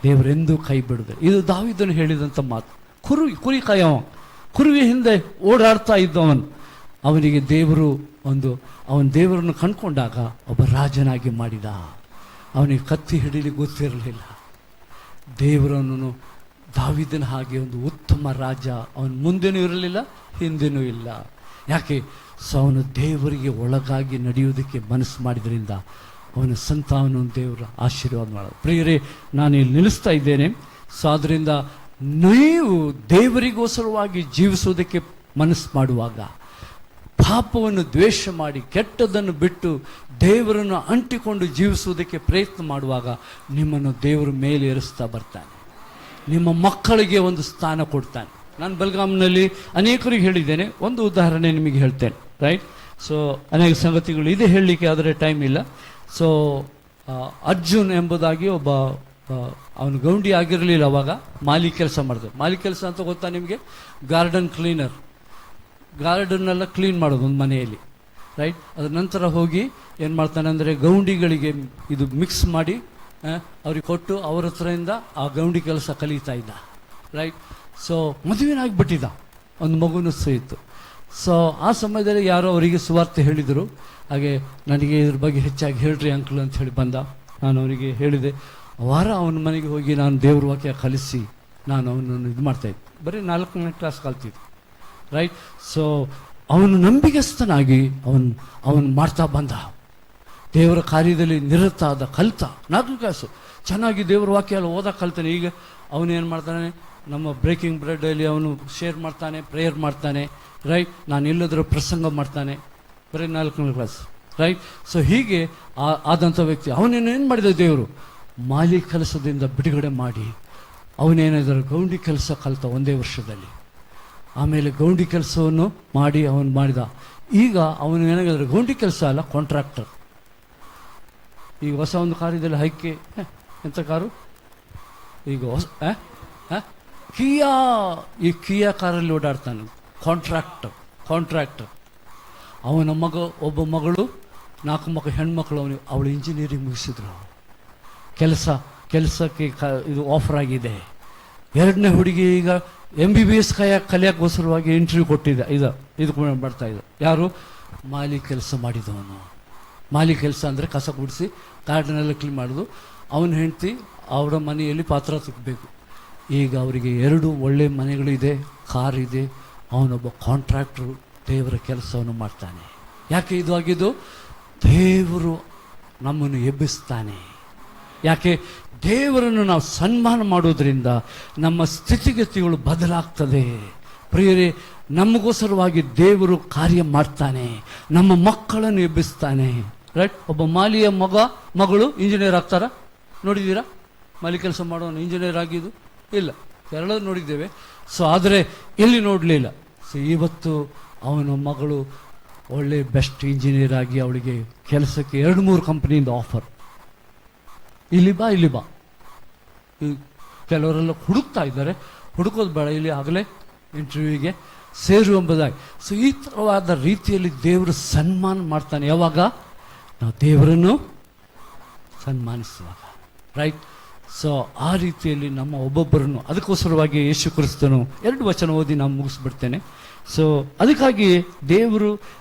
ದೇವರೆಂದೂ ಕೈ ಬಿಡದೆ. ಇದು ದಾವೀದನು ಹೇಳಿದಂಥ ಮಾತು. ಕುರಿ ಕಾಯವ, ಕುರುವಿ ಹಿಂದೆ ಓಡಾಡ್ತಾ ಇದ್ದವನು, ಅವನಿಗೆ ದೇವರು ಅವನ ದೇವರನ್ನು ಕಂಡುಕೊಂಡಾಗ ಒಬ್ಬ ರಾಜನಾಗಿ ಮಾಡಿದ. ಅವನಿಗೆ ಕತ್ತಿ ಹಿಡಿಲಿಕ್ಕೆ ಗೊತ್ತಿರಲಿಲ್ಲ. ದೇವರನ್ನು ದಾವೀದನ ಹಾಗೆ ಒಂದು ಉತ್ತಮ ರಾಜ ಅವನ ಮುಂದೆನೂ ಇರಲಿಲ್ಲ, ಹಿಂದೆನೂ ಇಲ್ಲ. ಯಾಕೆ? ಸೊ ಅವನು ದೇವರಿಗೆ ಒಳಗಾಗಿ ನಡೆಯುವುದಕ್ಕೆ ಮನಸ್ಸು ಮಾಡಿದ್ರಿಂದ ಅವನ ಸಂತಾನವನ್ನು ದೇವರ ಆಶೀರ್ವಾದ ಮಾಡೋದು. ಪ್ರಿಯರೇ, ನಾನು ಇಲ್ಲಿ ನಿಲ್ಲಿಸ್ತಾ ಇದ್ದೇನೆ. ಸೊ ಆದ್ದರಿಂದ ನೀವು ದೇವರಿಗೋಸ್ಕರವಾಗಿ ಜೀವಿಸುವುದಕ್ಕೆ ಮನಸ್ಸು ಮಾಡುವಾಗ, ಪಾಪವನ್ನು ದ್ವೇಷ ಮಾಡಿ ಕೆಟ್ಟದನ್ನು ಬಿಟ್ಟು ದೇವರನ್ನು ಅಂಟಿಕೊಂಡು ಜೀವಿಸುವುದಕ್ಕೆ ಪ್ರಯತ್ನ ಮಾಡುವಾಗ ನಿಮ್ಮನ್ನು ದೇವರ ಮೇಲೆ ಏರಿಸ್ತಾ ಬರ್ತಾನೆ. ನಿಮ್ಮ ಮಕ್ಕಳಿಗೆ ಒಂದು ಸ್ಥಾನ ಕೊಡ್ತಾನೆ. ನಾನು ಬೆಲ್ಗಾಮ್ನಲ್ಲಿ ಅನೇಕರಿಗೆ ಹೇಳಿದ್ದೇನೆ. ಒಂದು ಉದಾಹರಣೆ ನಿಮಗೆ ಹೇಳ್ತೇನೆ, ರೈಟ್? ಸೊ ಅನೇಕ ಸಂಗತಿಗಳು ಇದೆ ಹೇಳಲಿಕ್ಕೆ, ಆದರೆ ಟೈಮ್ ಇಲ್ಲ. ಸೊ ಅರ್ಜುನ್ ಎಂಬುದಾಗಿ ಒಬ್ಬ ಅವನು ಗೌಂಡಿ ಆಗಿರಲಿಲ್ಲ, ಅವಾಗ ಮಾಲಿ ಕೆಲಸ ಮಾಡಿದೆ. ಮಾಲಿ ಕೆಲಸ ಅಂತ ಗೊತ್ತಾ ನಿಮಗೆ? ಗಾರ್ಡನ್ ಕ್ಲೀನರ್, ಗಾರ್ಡನ್ನೆಲ್ಲ ಕ್ಲೀನ್ ಮಾಡೋದು ಒಂದು ಮನೆಯಲ್ಲಿ, ರೈಟ್? ಅದ್ರ ನಂತರ ಹೋಗಿ ಏನು ಮಾಡ್ತಾನೆ ಅಂದರೆ ಗೌಂಡಿಗಳಿಗೆ ಇದು ಮಿಕ್ಸ್ ಮಾಡಿ ಅವ್ರಿಗೆ ಕೊಟ್ಟು ಅವ್ರ ಹತ್ರದಿಂದ ಆ ಗೌಂಡಿ ಕೆಲಸ ಕಲಿತಾ ಇದ್ದ, ರೈಟ್? ಸೊ ಮದುವೆನಾಗಿಬಿಟ್ಟಿದ್ದ, ಒಂದು ಮಗುನೂ ಇತ್ತು. ಸೊ ಆ ಸಮಯದಲ್ಲಿ ಯಾರೋ ಅವರಿಗೆ ಸುವಾರ್ತೆ ಹೇಳಿದರು. ಹಾಗೆ ನನಗೆ ಇದ್ರ ಬಗ್ಗೆ ಹೆಚ್ಚಾಗಿ ಹೇಳ್ರಿ ಅಂಕಲ್ ಅಂತ ಹೇಳಿ ಬಂದ. ನಾನು ಅವರಿಗೆ ಹೇಳಿದೆ. ವಾರ ಅವನ ಮನೆಗೆ ಹೋಗಿ ನಾನು ದೇವ್ರ ವಾಕ್ಯ ಕಲಿಸಿ ನಾನು ಅವನನ್ನು ಇದು ಮಾಡ್ತಾಯಿದ್ದೆ. ಬರೀ 4ನೇ ಕ್ಲಾಸ್ ಕಲ್ತಿದ್ದೆ, ರೈಟ್? ಸೊ ಅವನು ನಂಬಿಕೆಸ್ಥನಾಗಿ ಅವನು ಮಾಡ್ತಾ ಬಂದ. ದೇವರ ಕಾರ್ಯದಲ್ಲಿ ನಿರತಾದ ಕಲಿತ 4 ಕ್ಲಾಸು ಚೆನ್ನಾಗಿ ದೇವರ ವಾಕ್ಯ ಎಲ್ಲ ಓದಕ್ಕೆ ಕಲ್ತಾನೆ. ಈಗ ಅವನೇನು ಮಾಡ್ತಾನೆ, ನಮ್ಮ ಬ್ರೇಕಿಂಗ್ ಬ್ರೆಡ್ಡಲ್ಲಿ ಅವನು ಶೇರ್ ಮಾಡ್ತಾನೆ, ಪ್ರೇಯರ್ ಮಾಡ್ತಾನೆ, ರೈಟ್? ನಾನು ಎಲ್ಲದರ ಪ್ರಸಂಗ ಮಾಡ್ತಾನೆ, ಬರೀ 4ನೇ ಕ್ಲಾಸ್, ರೈಟ್? ಸೊ ಹೀಗೆ ಆದಂಥ ವ್ಯಕ್ತಿ. ಅವನೇನೇನು ಮಾಡಿದ ದೇವರು? ಮಾಲಿ ಕೆಲಸದಿಂದ ಬಿಡುಗಡೆ ಮಾಡಿ ಅವನೇನಾದರೂ ಗೌಂಡಿ ಕೆಲಸ ಕಲಿತ ಒಂದೇ ವರ್ಷದಲ್ಲಿ. ಆಮೇಲೆ ಗೌಂಡಿ ಕೆಲಸವನ್ನು ಮಾಡಿ ಅವನು ಮಾಡಿದ. ಈಗ ಅವನು ಏನಾಗಿದ್ರೆ ಗೌಂಡಿ ಕೆಲಸ ಅಲ್ಲ, ಕಾಂಟ್ರಾಕ್ಟರ್. ಈಗ ಹೊಸ ಒಂದು ಕಾರಿದಲ್ಲಿ ಹೈಕೆ ಎಂಥ ಕಾರು ಈಗ ಹೊಸ ಕಿಯಾ ಕಾರಲ್ಲಿ ಓಡಾಡ್ತಾನೆ. ಕಾಂಟ್ರಾಕ್ಟರ್. ಅವನ ಒಬ್ಬ ಮಗಳು, 4 ಮಕ್ಕಳು, ಹೆಣ್ಮಕ್ಳು. ಅವಳು ಇಂಜಿನಿಯರಿಂಗ್ ಮುಗಿಸಿದ್ರು. ಕೆಲಸಕ್ಕೆ ಇದು ಆಫರ್ ಆಗಿದೆ. 2ನೇ ಹುಡುಗಿ ಈಗ MBBS ಕಲಿಯಕ್ಕೋಸ್ಕರವಾಗಿ ಇಂಟರ್ವ್ಯೂ ಕೊಟ್ಟಿದ್ದೆ. ಇದು ಮಾಡ್ತಾ ಇದ್ದ. ಯಾರು? ಮಾಲಿ ಕೆಲಸ ಮಾಡಿದವನು. ಮಾಲಿ ಕೆಲಸ ಅಂದರೆ ಕಸ ಗುಡಿಸಿ ಗಾರ್ಡನೆಲ್ಲ ಕ್ಲೀನ್ ಮಾಡೋದು. ಅವನ ಹೆಂಡತಿ ಅವರ ಮನೆಯಲ್ಲಿ ಪಾತ್ರ ತಿಕ್ಕಬೇಕು. ಈಗ ಅವರಿಗೆ 2 ಒಳ್ಳೆ ಮನೆಗಳಿದೆ, ಕಾರ್ ಇದೆ. ಅವನೊಬ್ಬ ಕಾಂಟ್ರಾಕ್ಟ್ರು ದೇವರ ಕೆಲಸವನ್ನು ಮಾಡ್ತಾನೆ. ಯಾಕೆ ಇದು ಆಗಿದ್ದು? ದೇವರು ನಮ್ಮನ್ನು ಎಬ್ಬಿಸ್ತಾನೆ. ಯಾಕೆ? ದೇವರನ್ನು ನಾವು ಸನ್ಮಾನ ಮಾಡೋದ್ರಿಂದ ನಮ್ಮ ಸ್ಥಿತಿಗತಿಗಳು ಬದಲಾಗ್ತದೆ. ಪ್ರಿಯರೇ, ನಮಗೋಸ್ಕರವಾಗಿ ದೇವರು ಕಾರ್ಯ ಮಾಡ್ತಾನೆ, ನಮ್ಮ ಮಕ್ಕಳನ್ನು ಎಬ್ಬಿಸ್ತಾನೆ, ರೈಟ್? ಒಬ್ಬ ಮಾಲಿಯ ಮಗಳು ಇಂಜಿನಿಯರ್ ಆಗ್ತಾರ? ನೋಡಿದ್ದೀರಾ? ಮಾಲಿ ಕೆಲಸ ಮಾಡೋನು ಇಂಜಿನಿಯರ್ ಆಗಿದ್ದು ಇಲ್ಲ, ಎರಡು ನೋಡಿದ್ದೇವೆ. ಸೊ ಆದರೆ ಇಲ್ಲಿ ನೋಡಲಿಲ್ಲ. ಸೊ ಇವತ್ತು ಅವನ ಮಗಳು ಒಳ್ಳೆ ಬೆಸ್ಟ್ ಇಂಜಿನಿಯರ್ ಆಗಿ ಅವಳಿಗೆ ಕೆಲಸಕ್ಕೆ 2-3 ಕಂಪ್ನಿಯಿಂದ ಆಫರ್. ಇಲ್ಲಿ ಬಾ ಕೆಲವರೆಲ್ಲ ಹುಡುಕ್ತಾ ಇದ್ದಾರೆ. ಹುಡುಕೋದು ಬೇಡ, ಇಲ್ಲಿ ಆಗಲೇ ಇಂಟರ್ವ್ಯೂಗೆ ಸೇರು ಎಂಬುದಾಗಿ. ಸೊ ಈ ಥರವಾದ ರೀತಿಯಲ್ಲಿ ದೇವರು ಸನ್ಮಾನ ಮಾಡ್ತಾನೆ. ಯಾವಾಗ? ನಾವು ದೇವರನ್ನು ಸನ್ಮಾನಿಸುವಾಗ, ರೈಟ್? ಸೊ ಆ ರೀತಿಯಲ್ಲಿ ನಮ್ಮ ಒಬ್ಬೊಬ್ಬರನ್ನು, ಅದಕ್ಕೋಸ್ಕರವಾಗಿ ಯೇಸು ಕ್ರಿಸ್ತನು 2 ವಚನ ಓದಿ ನಾನು ಮುಗಿಸ್ಬಿಡ್ತೇನೆ. ಸೊ ಅದಕ್ಕಾಗಿ ದೇವರು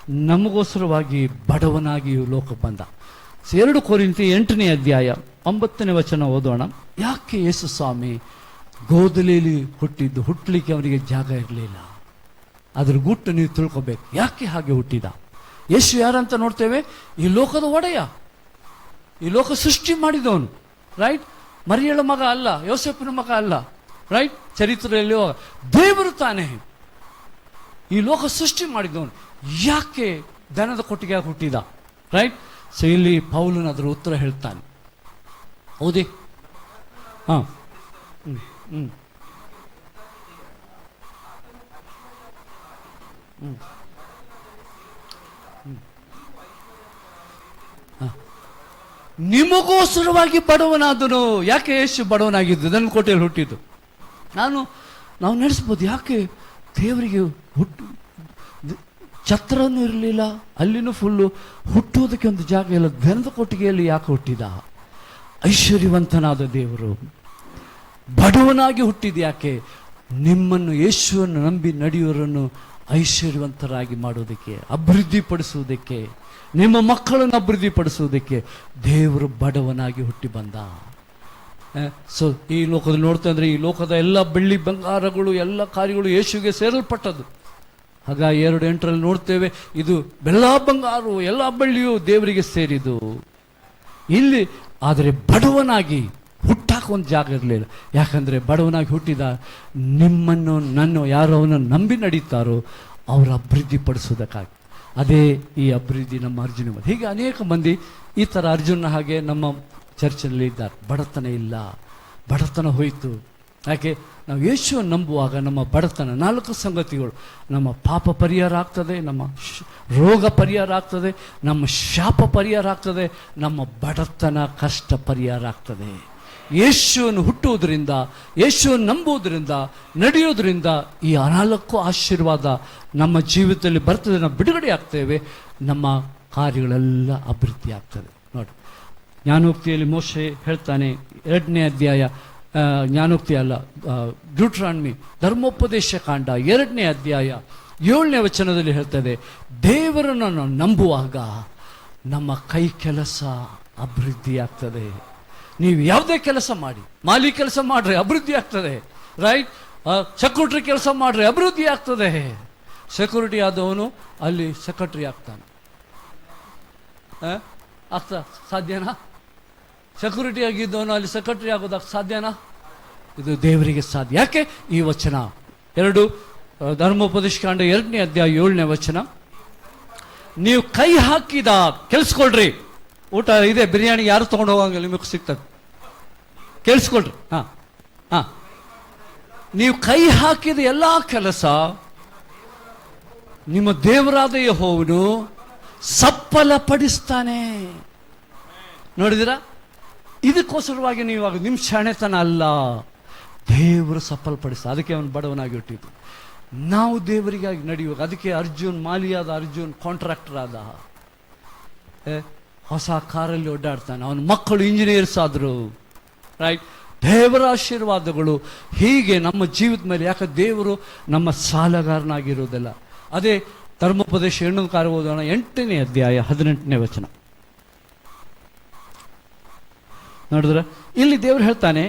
ನಮಗೋಸ್ಕರವಾಗಿ ಬಡವನಾಗಿ ಲೋಕ ಬಂದ. 2 ಕೊರಿಂಥಿ 8ನೇ ಅಧ್ಯಾಯ 9ನೇ ವಚನ ಓದೋಣ. ಯಾಕೆ ಯೇಸು ಸ್ವಾಮಿ ಗೋದಲಿಯಲ್ಲಿ ಹುಟ್ಟಲಿಕ್ಕೆ ಅವನಿಗೆ ಜಾಗ ಇರಲಿಲ್ಲ? ಅದ್ರ ಗುಟ್ಟು ನೀವು ತಿಳ್ಕೊಬೇಕು. ಯಾಕೆ ಹಾಗೆ ಹುಟ್ಟಿದ? ಯೇಸು ಯಾರಂತ ನೋಡ್ತೇವೆ? ಈ ಲೋಕದ ಒಡೆಯ, ಈ ಲೋಕ ಸೃಷ್ಟಿ ಮಾಡಿದವನು, ರೈಟ್? ಮರಿಯಳ ಮಗ ಅಲ್ಲ, ಯೋಸೆಫನ ಮಗ ಅಲ್ಲ, ರೈಟ್? ಚರಿತ್ರೆಯಲ್ಲಿ ದೇವರು ತಾನೇ ಈ ಲೋಕ ಸೃಷ್ಟಿ ಮಾಡಿದವನು. ಯಾಕೆ ದನದ ಕೊಟ್ಟಿಗೆ ಹುಟ್ಟಿದ? ರೈಟ್? ಸೊ ಇಲ್ಲಿ ಪೌಲನು ಅದರ ಉತ್ತರ ಹೇಳ್ತಾನೆ. ಹೌದೇ? ಹಾಂ ನಿಮಗೋಸ್ಕರವಾಗಿ ಬಡವನಾದನು. ಯಾಕೆ ಯೇಸು ಬಡವನಾಗಿದ್ದು? ನನ್ನ ಕೋಟೆಯಲ್ಲಿ ಹುಟ್ಟಿದ್ದು. ನಾವು ನಡೆಸ್ಬೋದು. ಯಾಕೆ ದೇವರಿಗೆ ಛತ್ರನೂ ಇರಲಿಲ್ಲ, ಅಲ್ಲಿನೂ ಫುಲ್ಲು, ಹುಟ್ಟುವುದಕ್ಕೆ ಒಂದು ಜಾಗ ಇಲ್ಲ. ದನದ ಕೊಟ್ಟಿಗೆಯಲ್ಲಿ ಯಾಕೆ ಹುಟ್ಟಿದ? ಐಶ್ವರ್ಯವಂತನಾದ ದೇವರು ಬಡವನಾಗಿ ಹುಟ್ಟಿದ ಯಾಕೆ? ನಿಮ್ಮನ್ನು, ಯೇಸುವನ್ನು ನಂಬಿ ನಡೆಯುವವರನ್ನು ಐಶ್ವರ್ಯವಂತರಾಗಿ ಮಾಡೋದಕ್ಕೆ, ಅಭಿವೃದ್ಧಿಪಡಿಸುವುದಕ್ಕೆ, ನಿಮ್ಮ ಮಕ್ಕಳನ್ನು ಅಭಿವೃದ್ಧಿಪಡಿಸುವುದಕ್ಕೆ ದೇವರು ಬಡವನಾಗಿ ಹುಟ್ಟಿ ಬಂದ. ಸೊ ಈ ಲೋಕದಲ್ಲಿ ನೋಡ್ತಾ ಅಂದರೆ ಈ ಲೋಕದ ಎಲ್ಲ ಬೆಳ್ಳಿ ಬಂಗಾರಗಳು, ಎಲ್ಲ ಕಾರ್ಯಗಳು ಯೇಸುವಿಗೆ ಸೇರಲ್ಪಟ್ಟದ್ದು. ಆಗ 2:8 ನೋಡ್ತೇವೆ, ಇದು ಎಲ್ಲ ಬಂಗಾರು ಎಲ್ಲ ಬೆಳ್ಳಿಯು ದೇವರಿಗೆ ಸೇರಿದು. ಇಲ್ಲಿ ಆದರೆ ಬಡವನಾಗಿ ಹುಟ್ಟಾಕ ಒಂದು ಜಾಗ ಇರಲಿಲ್ಲ. ಯಾಕಂದರೆ ಬಡವನಾಗಿ ಹುಟ್ಟಿದ ನಿಮ್ಮನ್ನು ನನ್ನ ಯಾರು ಅವನನ್ನು ನಂಬಿ ನಡೀತಾರೋ ಅವರ ಅಭಿವೃದ್ಧಿ ಪಡಿಸೋದಕ್ಕಾಗಿ. ಅದೇ ಈ ಅಭಿವೃದ್ಧಿ ನಮ್ಮ ಅರ್ಜುನ. ಹೀಗೆ ಅನೇಕ ಮಂದಿ ಈ ಥರ ಅರ್ಜುನ ಹಾಗೆ ನಮ್ಮ ಚರ್ಚಲ್ಲಿ ಇದ್ದಾರೆ. ಬಡತನ ಇಲ್ಲ, ಬಡತನ ಹೋಯಿತು. ಯಾಕೆ? ನಾವು ಯೇಸುವನ್ನು ನಂಬುವಾಗ ನಮ್ಮ ಬಡತನ 4 ಸಂಗತಿಗಳು, ನಮ್ಮ ಪಾಪ ಪರಿಹಾರ ಆಗ್ತದೆ, ನಮ್ಮ ರೋಗ ಪರಿಹಾರ ಆಗ್ತದೆ, ನಮ್ಮ ಶಾಪ ಪರಿಹಾರ ಆಗ್ತದೆ, ನಮ್ಮ ಬಡತನ ಕಷ್ಟ ಪರಿಹಾರ ಆಗ್ತದೆ. ಯೇಸುವನ್ನು ಹುಟ್ಟುವುದರಿಂದ, ಯೇಸುವನ್ನು ನಂಬುವುದರಿಂದ, ನಡೆಯೋದ್ರಿಂದ ಈ 4 ಆಶೀರ್ವಾದ ನಮ್ಮ ಜೀವಿತದಲ್ಲಿ ಬರ್ತದೆ. ನಾವು ಬಿಡುಗಡೆ ಆಗ್ತೇವೆ, ನಮ್ಮ ಕಾರ್ಯಗಳೆಲ್ಲ ಅಭಿವೃದ್ಧಿ ಆಗ್ತದೆ. ನೋಡಿ, ಜ್ಞಾನೋಕ್ತಿಯಲ್ಲಿ ಮೋಶೆ ಹೇಳ್ತಾನೆ, 2ನೇ ಅಧ್ಯಾಯ, ಜ್ಞಾನೋಕ್ತಿ ಅಲ್ಲ, ಡ್ಯೂಟ್ರಾನಮಿ ಧರ್ಮೋಪದೇಶ ಕಾಂಡ 2ನೇ ಅಧ್ಯಾಯ 7ನೇ ವಚನದಲ್ಲಿ ಹೇಳ್ತದೆ, ದೇವರನ್ನು ನಾವು ನಂಬುವಾಗ ನಮ್ಮ ಕೈ ಕೆಲಸ ಅಭಿವೃದ್ಧಿ ಆಗ್ತದೆ. ನೀವು ಯಾವುದೇ ಕೆಲಸ ಮಾಡಿ, ಮಾಲಿ ಕೆಲಸ ಮಾಡ್ರೆ ಅಭಿವೃದ್ಧಿ ಆಗ್ತದೆ, ರೈಟ್? ಸೆಕ್ಯೂರಿಟಿ ಕೆಲಸ ಮಾಡ್ರೆ ಅಭಿವೃದ್ಧಿ ಆಗ್ತದೆ. ಸೆಕ್ಯೂರಿಟಿ ಆದವನು ಅಲ್ಲಿ ಸೆಕ್ರೆಟರಿ ಆಗ್ತಾನೆ. ಆಗ್ತಾ ಸಾಧ್ಯನಾ? ಸೆಕ್ಯೂರಿಟಿ ಆಗಿದ್ದವನು ಅಲ್ಲಿ ಸೆಕ್ರೆಟರಿ ಆಗೋದಕ್ಕೆ ಸಾಧ್ಯನಾ? ಇದು ದೇವರಿಗೆ ಸಾಧ್ಯ. ಯಾಕೆ? ಈ ವಚನ 2 ಧರ್ಮೋಪದೇಶ ಕಾಂಡ 2ನೇ ಅಧ್ಯಾಯ 7ನೇ ವಚನ, ನೀವು ಕೈ ಹಾಕಿದ ಕೆಲ್ಸ್ಕೊಳ್ರಿ. ಊಟ ಇದೆ, ಬಿರಿಯಾನಿ ಯಾರು ತೊಗೊಂಡು ಹೋಗಂಗಿಲ್ಲ, ನಿಮಗೆ ಸಿಗ್ತದೆ. ಕೇಳಿಸ್ಕೊಳ್ರಿ. ನೀವು ಕೈ ಹಾಕಿದ ಎಲ್ಲ ಕೆಲಸ ನಿಮ್ಮ ದೇವರಾದ ಯೆಹೋವನು ಸಫಲಪಡಿಸ್ತಾನೆ. ನೋಡಿದಿರಾ? ಇದಕ್ಕೋಸ್ಕರವಾಗಿ ನೀವು ಇವಾಗ ನಿಮ್ಮ ಶಾಣೆತನ ಅಲ್ಲ, ದೇವರು ಸಫಲಪಡಿಸ್ತಾ. ಅದಕ್ಕೆ ಅವನು ಬಡವನಾಗಿ ಹುಟ್ಟಿದ್ದು. ನಾವು ದೇವರಿಗಾಗಿ ನಡೆಯುವಾಗ, ಅದಕ್ಕೆ ಅರ್ಜುನ್ ಮಾಲಿಯಾದ ಅರ್ಜುನ್ ಕಾಂಟ್ರಾಕ್ಟರ್ ಆದ, ಹೊಸ ಕಾರಲ್ಲಿ ಓಡಾಡ್ತಾನೆ. ಅವನ ಮಕ್ಕಳು ಇಂಜಿನಿಯರ್ಸ್ ಆದರು, ರೈಟ್? ದೇವರ ಆಶೀರ್ವಾದಗಳು ಹೀಗೆ ನಮ್ಮ ಜೀವಿತ ಮೇಲೆ. ಯಾಕೆ? ದೇವರು ನಮ್ಮ ಸಾಲಗಾರನಾಗಿರೋದಿಲ್ಲ. ಅದೇ ಧರ್ಮೋಪದೇಶ 8ನೇ ಓದೋಣ, 8ನೇ ಅಧ್ಯಾಯ 18ನೇ ವಚನ. ನೋಡಿದ್ರೆ ಇಲ್ಲಿ ದೇವರು ಹೇಳ್ತಾನೆ,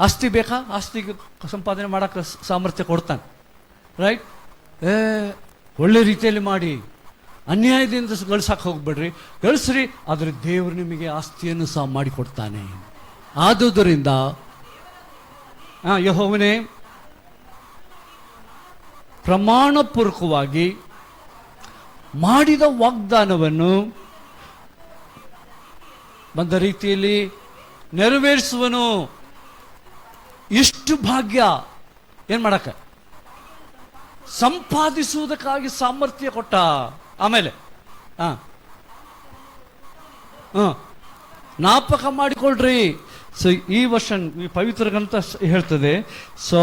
ಆಸ್ತಿ ಬೇಕಾ? ಆಸ್ತಿಗೆ ಸಂಪಾದನೆ ಮಾಡೋಕ್ಕೆ ಸಾಮರ್ಥ್ಯ ಕೊಡ್ತಾನೆ, ರೈಟ್? ಒಳ್ಳೆ ರೀತಿಯಲ್ಲಿ ಮಾಡಿ, ಅನ್ಯಾಯದಿಂದ ಗಳಿಸಕ್ಕೆ ಹೋಗ್ಬೇಡ್ರಿ, ಗಳಿಸ್ರಿ, ಆದರೆ ದೇವರು ನಿಮಗೆ ಆಸ್ತಿಯನ್ನು ಸಹ ಮಾಡಿಕೊಡ್ತಾನೆ. ಆದುದರಿಂದ ಯೆಹೋವನೇ ಪ್ರಮಾಣಪೂರ್ವಕವಾಗಿ ಮಾಡಿದ ವಾಗ್ದಾನವನ್ನು ಬಂದ ರೀತಿಯಲ್ಲಿ ನೆರವೇರಿಸುವನು. ಇಷ್ಟು ಭಾಗ್ಯ ಏನ್ ಮಾಡಕ? ಸಂಪಾದಿಸುವುದಕ್ಕಾಗಿ ಸಾಮರ್ಥ್ಯ ಕೊಟ್ಟ. ಆಮೇಲೆ ಜ್ಞಾಪಕ ಮಾಡಿಕೊಳ್ರಿ. ಸೊ ಈ ವರ್ಷ ಈ ಪವಿತ್ರ ಗ್ರಂಥ ಹೇಳ್ತದೆ, ಸೊ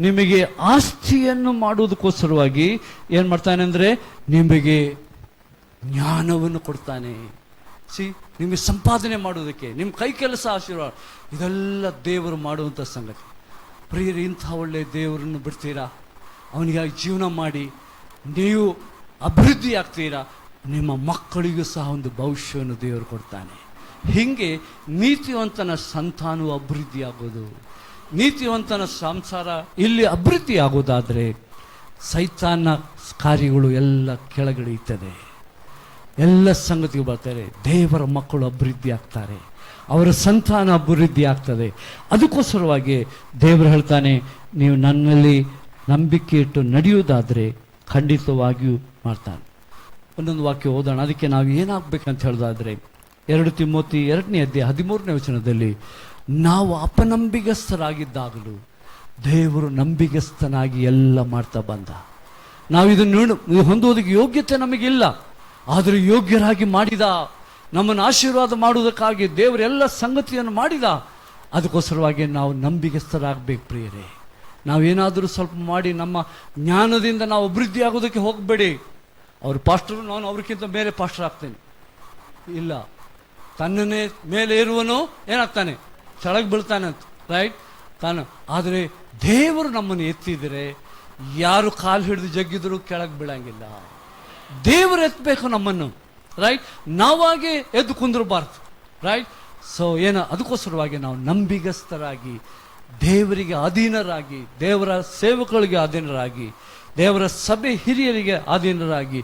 ನಿಮಗೆ ಆಸ್ತಿಯನ್ನು ಮಾಡುವುದಕ್ಕೋಸ್ಕರವಾಗಿ ಏನ್ ಮಾಡ್ತಾನೆ ಅಂದ್ರೆ ನಿಮಗೆ ಜ್ಞಾನವನ್ನು ಕೊಡ್ತಾನೆ. ನಿಮಗೆ ಸಂಪಾದನೆ ಮಾಡುವುದಕ್ಕೆ, ನಿಮ್ಮ ಕೈ ಕೆಲಸ ಆಶೀರ್ವಾದ, ಇದೆಲ್ಲ ದೇವರು ಮಾಡುವಂಥ ಸಂಗತಿ. ಪ್ರಿಯರು, ಇಂಥ ಒಳ್ಳೆಯ ದೇವರನ್ನು ಬಿಡ್ತೀರಾ? ಅವನಿಗಾಗಿ ಜೀವನ ಮಾಡಿ ನೀವು ಅಭಿವೃದ್ಧಿ ಆಗ್ತೀರಾ. ನಿಮ್ಮ ಮಕ್ಕಳಿಗೂ ಸಹ ಒಂದು ಭವಿಷ್ಯವನ್ನು ದೇವರು ಕೊಡ್ತಾನೆ. ಹೀಗೆ ನೀತಿವಂತನ ಸಂತಾನವು ಅಭಿವೃದ್ಧಿ ಆಗೋದು. ನೀತಿವಂತನ ಸಂಸಾರ ಇಲ್ಲಿ ಅಭಿವೃದ್ಧಿ ಆಗೋದಾದರೆ ಸೈತಾನ ಕಾರ್ಯಗಳು ಎಲ್ಲ ಕೆಳಗಿಳಿಯುತ್ತದೆ, ಎಲ್ಲ ಸಂಗತಿಗಳು ಬರ್ತಾರೆ. ದೇವರ ಮಕ್ಕಳು ಅಭಿವೃದ್ಧಿ ಆಗ್ತಾರೆ, ಅವರ ಸಂತಾನ ಅಭಿವೃದ್ಧಿ ಆಗ್ತದೆ. ಅದಕ್ಕೋಸ್ಕರವಾಗಿ ದೇವರು ಹೇಳ್ತಾನೆ, ನೀವು ನನ್ನಲ್ಲಿ ನಂಬಿಕೆ ಇಟ್ಟು ನಡೆಯುವುದಾದರೆ ಖಂಡಿತವಾಗಿಯೂ ಮಾಡ್ತಾನೆ. ಒಂದೊಂದು ವಾಕ್ಯ ಓದೋಣ. ಅದಕ್ಕೆ ನಾವು ಏನಾಗಬೇಕಂತ ಹೇಳೋದಾದರೆ 2 ತಿಮೋತಿ 2ನೇ ಅಧ್ಯಾಯ 13ನೇ ವಚನದಲ್ಲಿ, ನಾವು ಅಪನಂಬಿಗಸ್ಥರಾಗಿದ್ದಾಗಲೂ ದೇವರು ನಂಬಿಗಸ್ತನಾಗಿ ಎಲ್ಲ ಮಾಡ್ತಾ ಬಂದ. ನಾವು ಇದನ್ನು ಹೊಂದುವುದಕ್ಕೆ ಯೋಗ್ಯತೆ ನಮಗಿಲ್ಲ, ಆದರೆ ಯೋಗ್ಯರಾಗಿ ಮಾಡಿದ. ನಮ್ಮನ್ನು ಆಶೀರ್ವಾದ ಮಾಡುವುದಕ್ಕಾಗಿ ದೇವರೆಲ್ಲ ಸಂಗತಿಯನ್ನು ಮಾಡಿದ. ಅದಕ್ಕೋಸ್ಕರವಾಗಿ ನಾವು ನಂಬಿಗಸ್ತರಾಗಬೇಕು. ಪ್ರಿಯರೇ, ನಾವೇನಾದರೂ ಸ್ವಲ್ಪ ಮಾಡಿ ನಮ್ಮ ಜ್ಞಾನದಿಂದ ನಾವು ಅಭಿವೃದ್ಧಿ ಆಗೋದಕ್ಕೆ ಹೋಗಬೇಡಿ. ಅವರು ಪಾಸ್ಟರು, ನಾನು ಅವ್ರಿಗಿಂತ ಮೇಲೆ ಪಾಸ್ಟರ್ ಆಗ್ತೇನೆ, ಇಲ್ಲ. ತನ್ನನ್ನೇ ಮೇಲೆ ಇರುವನು ಏನಾಗ್ತಾನೆ? ಕೆಳಗೆ ಬೀಳ್ತಾನೆ ಅಂತ, ರೈಟ್? ತಾನು. ಆದರೆ ದೇವರು ನಮ್ಮನ್ನು ಎತ್ತಿದರೆ ಯಾರು ಕಾಲು ಹಿಡಿದು ಜಗ್ಗಿದ್ರು ಕೆಳಗೆ ಬೀಳಂಗಿಲ್ಲ. ದೇವರು ಎತ್ತಬೇಕು ನಮ್ಮನ್ನು, ರೈಟ್? ನಾವಾಗೆ ಎದ್ದು ಕುಂದ್ರಬಾರ್ದು, ರೈಟ್? ಸೊ ಅದಕ್ಕೋಸ್ಕರವಾಗಿ ನಾವು ನಂಬಿಗಸ್ತರಾಗಿ, ದೇವರಿಗೆ ಅಧೀನರಾಗಿ, ದೇವರ ಸೇವಕರಿಗೆ ಅಧೀನರಾಗಿ, ದೇವರ ಸಭೆ ಹಿರಿಯರಿಗೆ ಅಧೀನರಾಗಿ,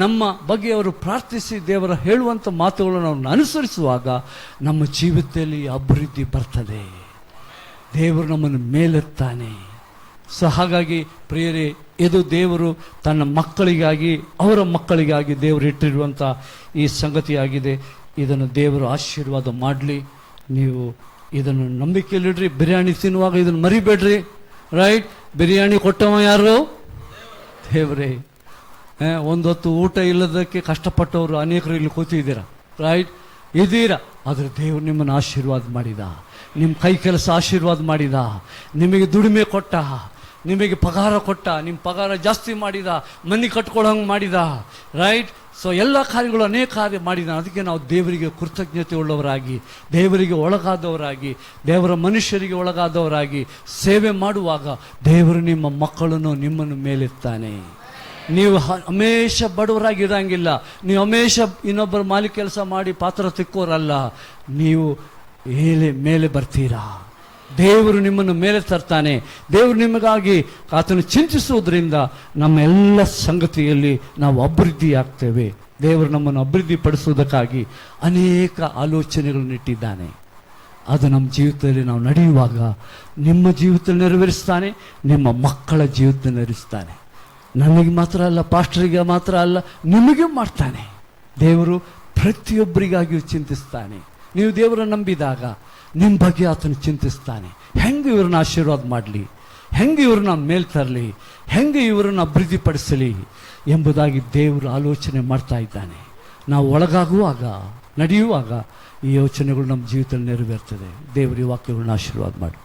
ನಮ್ಮ ಬಗ್ಗೆ ಅವರು ಪ್ರಾರ್ಥಿಸಿ ದೇವರ ಹೇಳುವಂಥ ಮಾತುಗಳನ್ನು ನಾವು ಅನುಸರಿಸುವಾಗ ನಮ್ಮ ಜೀವಿತದಲ್ಲಿ ಅಭಿವೃದ್ಧಿ ಬರ್ತದೆ. ದೇವರು ನಮ್ಮನ್ನು ಮೇಲೆತ್ತಾನೆ. ಸೊ ಹಾಗಾಗಿ ಪ್ರಿಯರೇ, ಇದು ದೇವರು ತನ್ನ ಮಕ್ಕಳಿಗಾಗಿ, ಅವರ ಮಕ್ಕಳಿಗಾಗಿ ದೇವರು ಇಟ್ಟಿರುವಂಥ ಈ ಸಂಗತಿಯಾಗಿದೆ. ಇದನ್ನು ದೇವರು ಆಶೀರ್ವಾದ ಮಾಡಲಿ. ನೀವು ಇದನ್ನು ನಂಬಿಕೆಯಲ್ಲಿಡ್ರಿ. ಬಿರಿಯಾನಿ ತಿನ್ನುವಾಗ ಇದನ್ನು ಮರಿಬೇಡ್ರಿ. ರೈಟ್? ಬಿರಿಯಾನಿ ಕೊಟ್ಟವ ಯಾರು? ದೇವರೇ. ಒಂದು ಹೊತ್ತು ಊಟ ಇಲ್ಲದಕ್ಕೆ ಕಷ್ಟಪಟ್ಟವರು ಅನೇಕರು ಇಲ್ಲಿ ಕೂತಿದ್ದೀರಾ. ರೈಟ್? ಇದ್ದೀರಾ. ಆದರೆ ದೇವರು ನಿಮ್ಮನ್ನು ಆಶೀರ್ವಾದ ಮಾಡಿದ, ನಿಮ್ಮ ಕೈ ಕೆಲಸ ಆಶೀರ್ವಾದ ಮಾಡಿದ, ನಿಮಗೆ ದುಡಿಮೆ ಕೊಟ್ಟ, ನಿಮಗೆ ಪಗಾರ ಕೊಟ್ಟ, ನಿಮ್ಮ ಪಗಾರ ಜಾಸ್ತಿ ಮಾಡಿದ, ಮನೆ ಕಟ್ಕೊಳ್ಳೋಂಗೆ ಮಾಡಿದ. ರೈಟ್? ಸೊ ಎಲ್ಲ ಕಾರ್ಯಗಳು ಅನೇಕ ಕಾರ್ಯ ಮಾಡಿದ. ಅದಕ್ಕೆ ನಾವು ದೇವರಿಗೆ ಕೃತಜ್ಞತೆ ಉಳ್ಳವರಾಗಿ, ದೇವರಿಗೆ ಒಳಗಾದವರಾಗಿ, ದೇವರ ಮನುಷ್ಯರಿಗೆ ಒಳಗಾದವರಾಗಿ ಸೇವೆ ಮಾಡುವಾಗ ದೇವರು ನಿಮ್ಮ ಮಕ್ಕಳನ್ನು ನಿಮ್ಮನ್ನು ಮೇಲೆತ್ತಾನೆ. ನೀವು ಹಮೇಶ ಬಡವರಾಗಿ ಇರೋಂಗಿಲ್ಲ. ನೀವು ಹಮೇಶ ಇನ್ನೊಬ್ಬರ ಮಾಲಿ ಕೆಲಸ ಮಾಡಿ ಪಾತ್ರ ತಿಕ್ಕೋರಲ್ಲ. ನೀವು ಮೇಲೆ ಬರ್ತೀರಾ. ದೇವರು ನಿಮ್ಮನ್ನು ಮೇಲೆ ತರ್ತಾನೆ. ದೇವರು ನಿಮಗಾಗಿ ಆತನು ಚಿಂತಿಸುವುದರಿಂದ ನಮ್ಮ ಎಲ್ಲ ಸಂಗತಿಯಲ್ಲಿ ನಾವು ಅಭಿವೃದ್ಧಿ ಆಗ್ತೇವೆ. ದೇವರು ನಮ್ಮನ್ನು ಅಭಿವೃದ್ಧಿ ಪಡಿಸುವುದಕ್ಕಾಗಿ ಅನೇಕ ಆಲೋಚನೆಗಳನ್ನು ಇಟ್ಟಿದ್ದಾನೆ. ಅದು ನಮ್ಮ ಜೀವಿತದಲ್ಲಿ ನಾವು ನಡೆಯುವಾಗ ನಿಮ್ಮ ಜೀವಿತದಲ್ಲಿ ನೆರವೇರಿಸ್ತಾನೆ, ನಿಮ್ಮ ಮಕ್ಕಳ ಜೀವಿತದಲ್ಲಿ ನೆರವೇರಿಸ್ತಾನೆ. ನನಗೆ ಮಾತ್ರ ಅಲ್ಲ, ಪಾಸ್ಟರಿಗೆ ಮಾತ್ರ ಅಲ್ಲ, ನಿಮಗೂ ಮಾಡ್ತಾನೆ. ದೇವರು ಪ್ರತಿಯೊಬ್ಬರಿಗಾಗಿಯೂ ಚಿಂತಿಸ್ತಾನೆ. ನೀವು ದೇವರನ್ನು ನಂಬಿದಾಗ ನಿಮ್ಮ ಬಗ್ಗೆ ಆತನು ಚಿಂತಿಸ್ತಾನೆ. ಹೆಂಗೆ ಇವ್ರನ್ನ ಆಶೀರ್ವಾದ ಮಾಡಲಿ, ಹೆಂಗೆ ಇವ್ರನ್ನ ಮೇಲ್ ತರಲಿ, ಹೆಂಗೆ ಇವರನ್ನು ಅಭಿವೃದ್ಧಿಪಡಿಸಲಿ ಎಂಬುದಾಗಿ ದೇವರು ಆಲೋಚನೆ ಮಾಡ್ತಾ ಇದ್ದಾನೆ. ನಾವು ಒಳಗಾಗುವಾಗ, ನಡೆಯುವಾಗ ಈ ಯೋಚನೆಗಳು ನಮ್ಮ ಜೀವಿತದಲ್ಲಿ ನೆರವೇರ್ತದೆ. ದೇವರ ವಾಕ್ಯಗಳನ್ನ ಆಶೀರ್ವಾದ ಮಾಡಿ.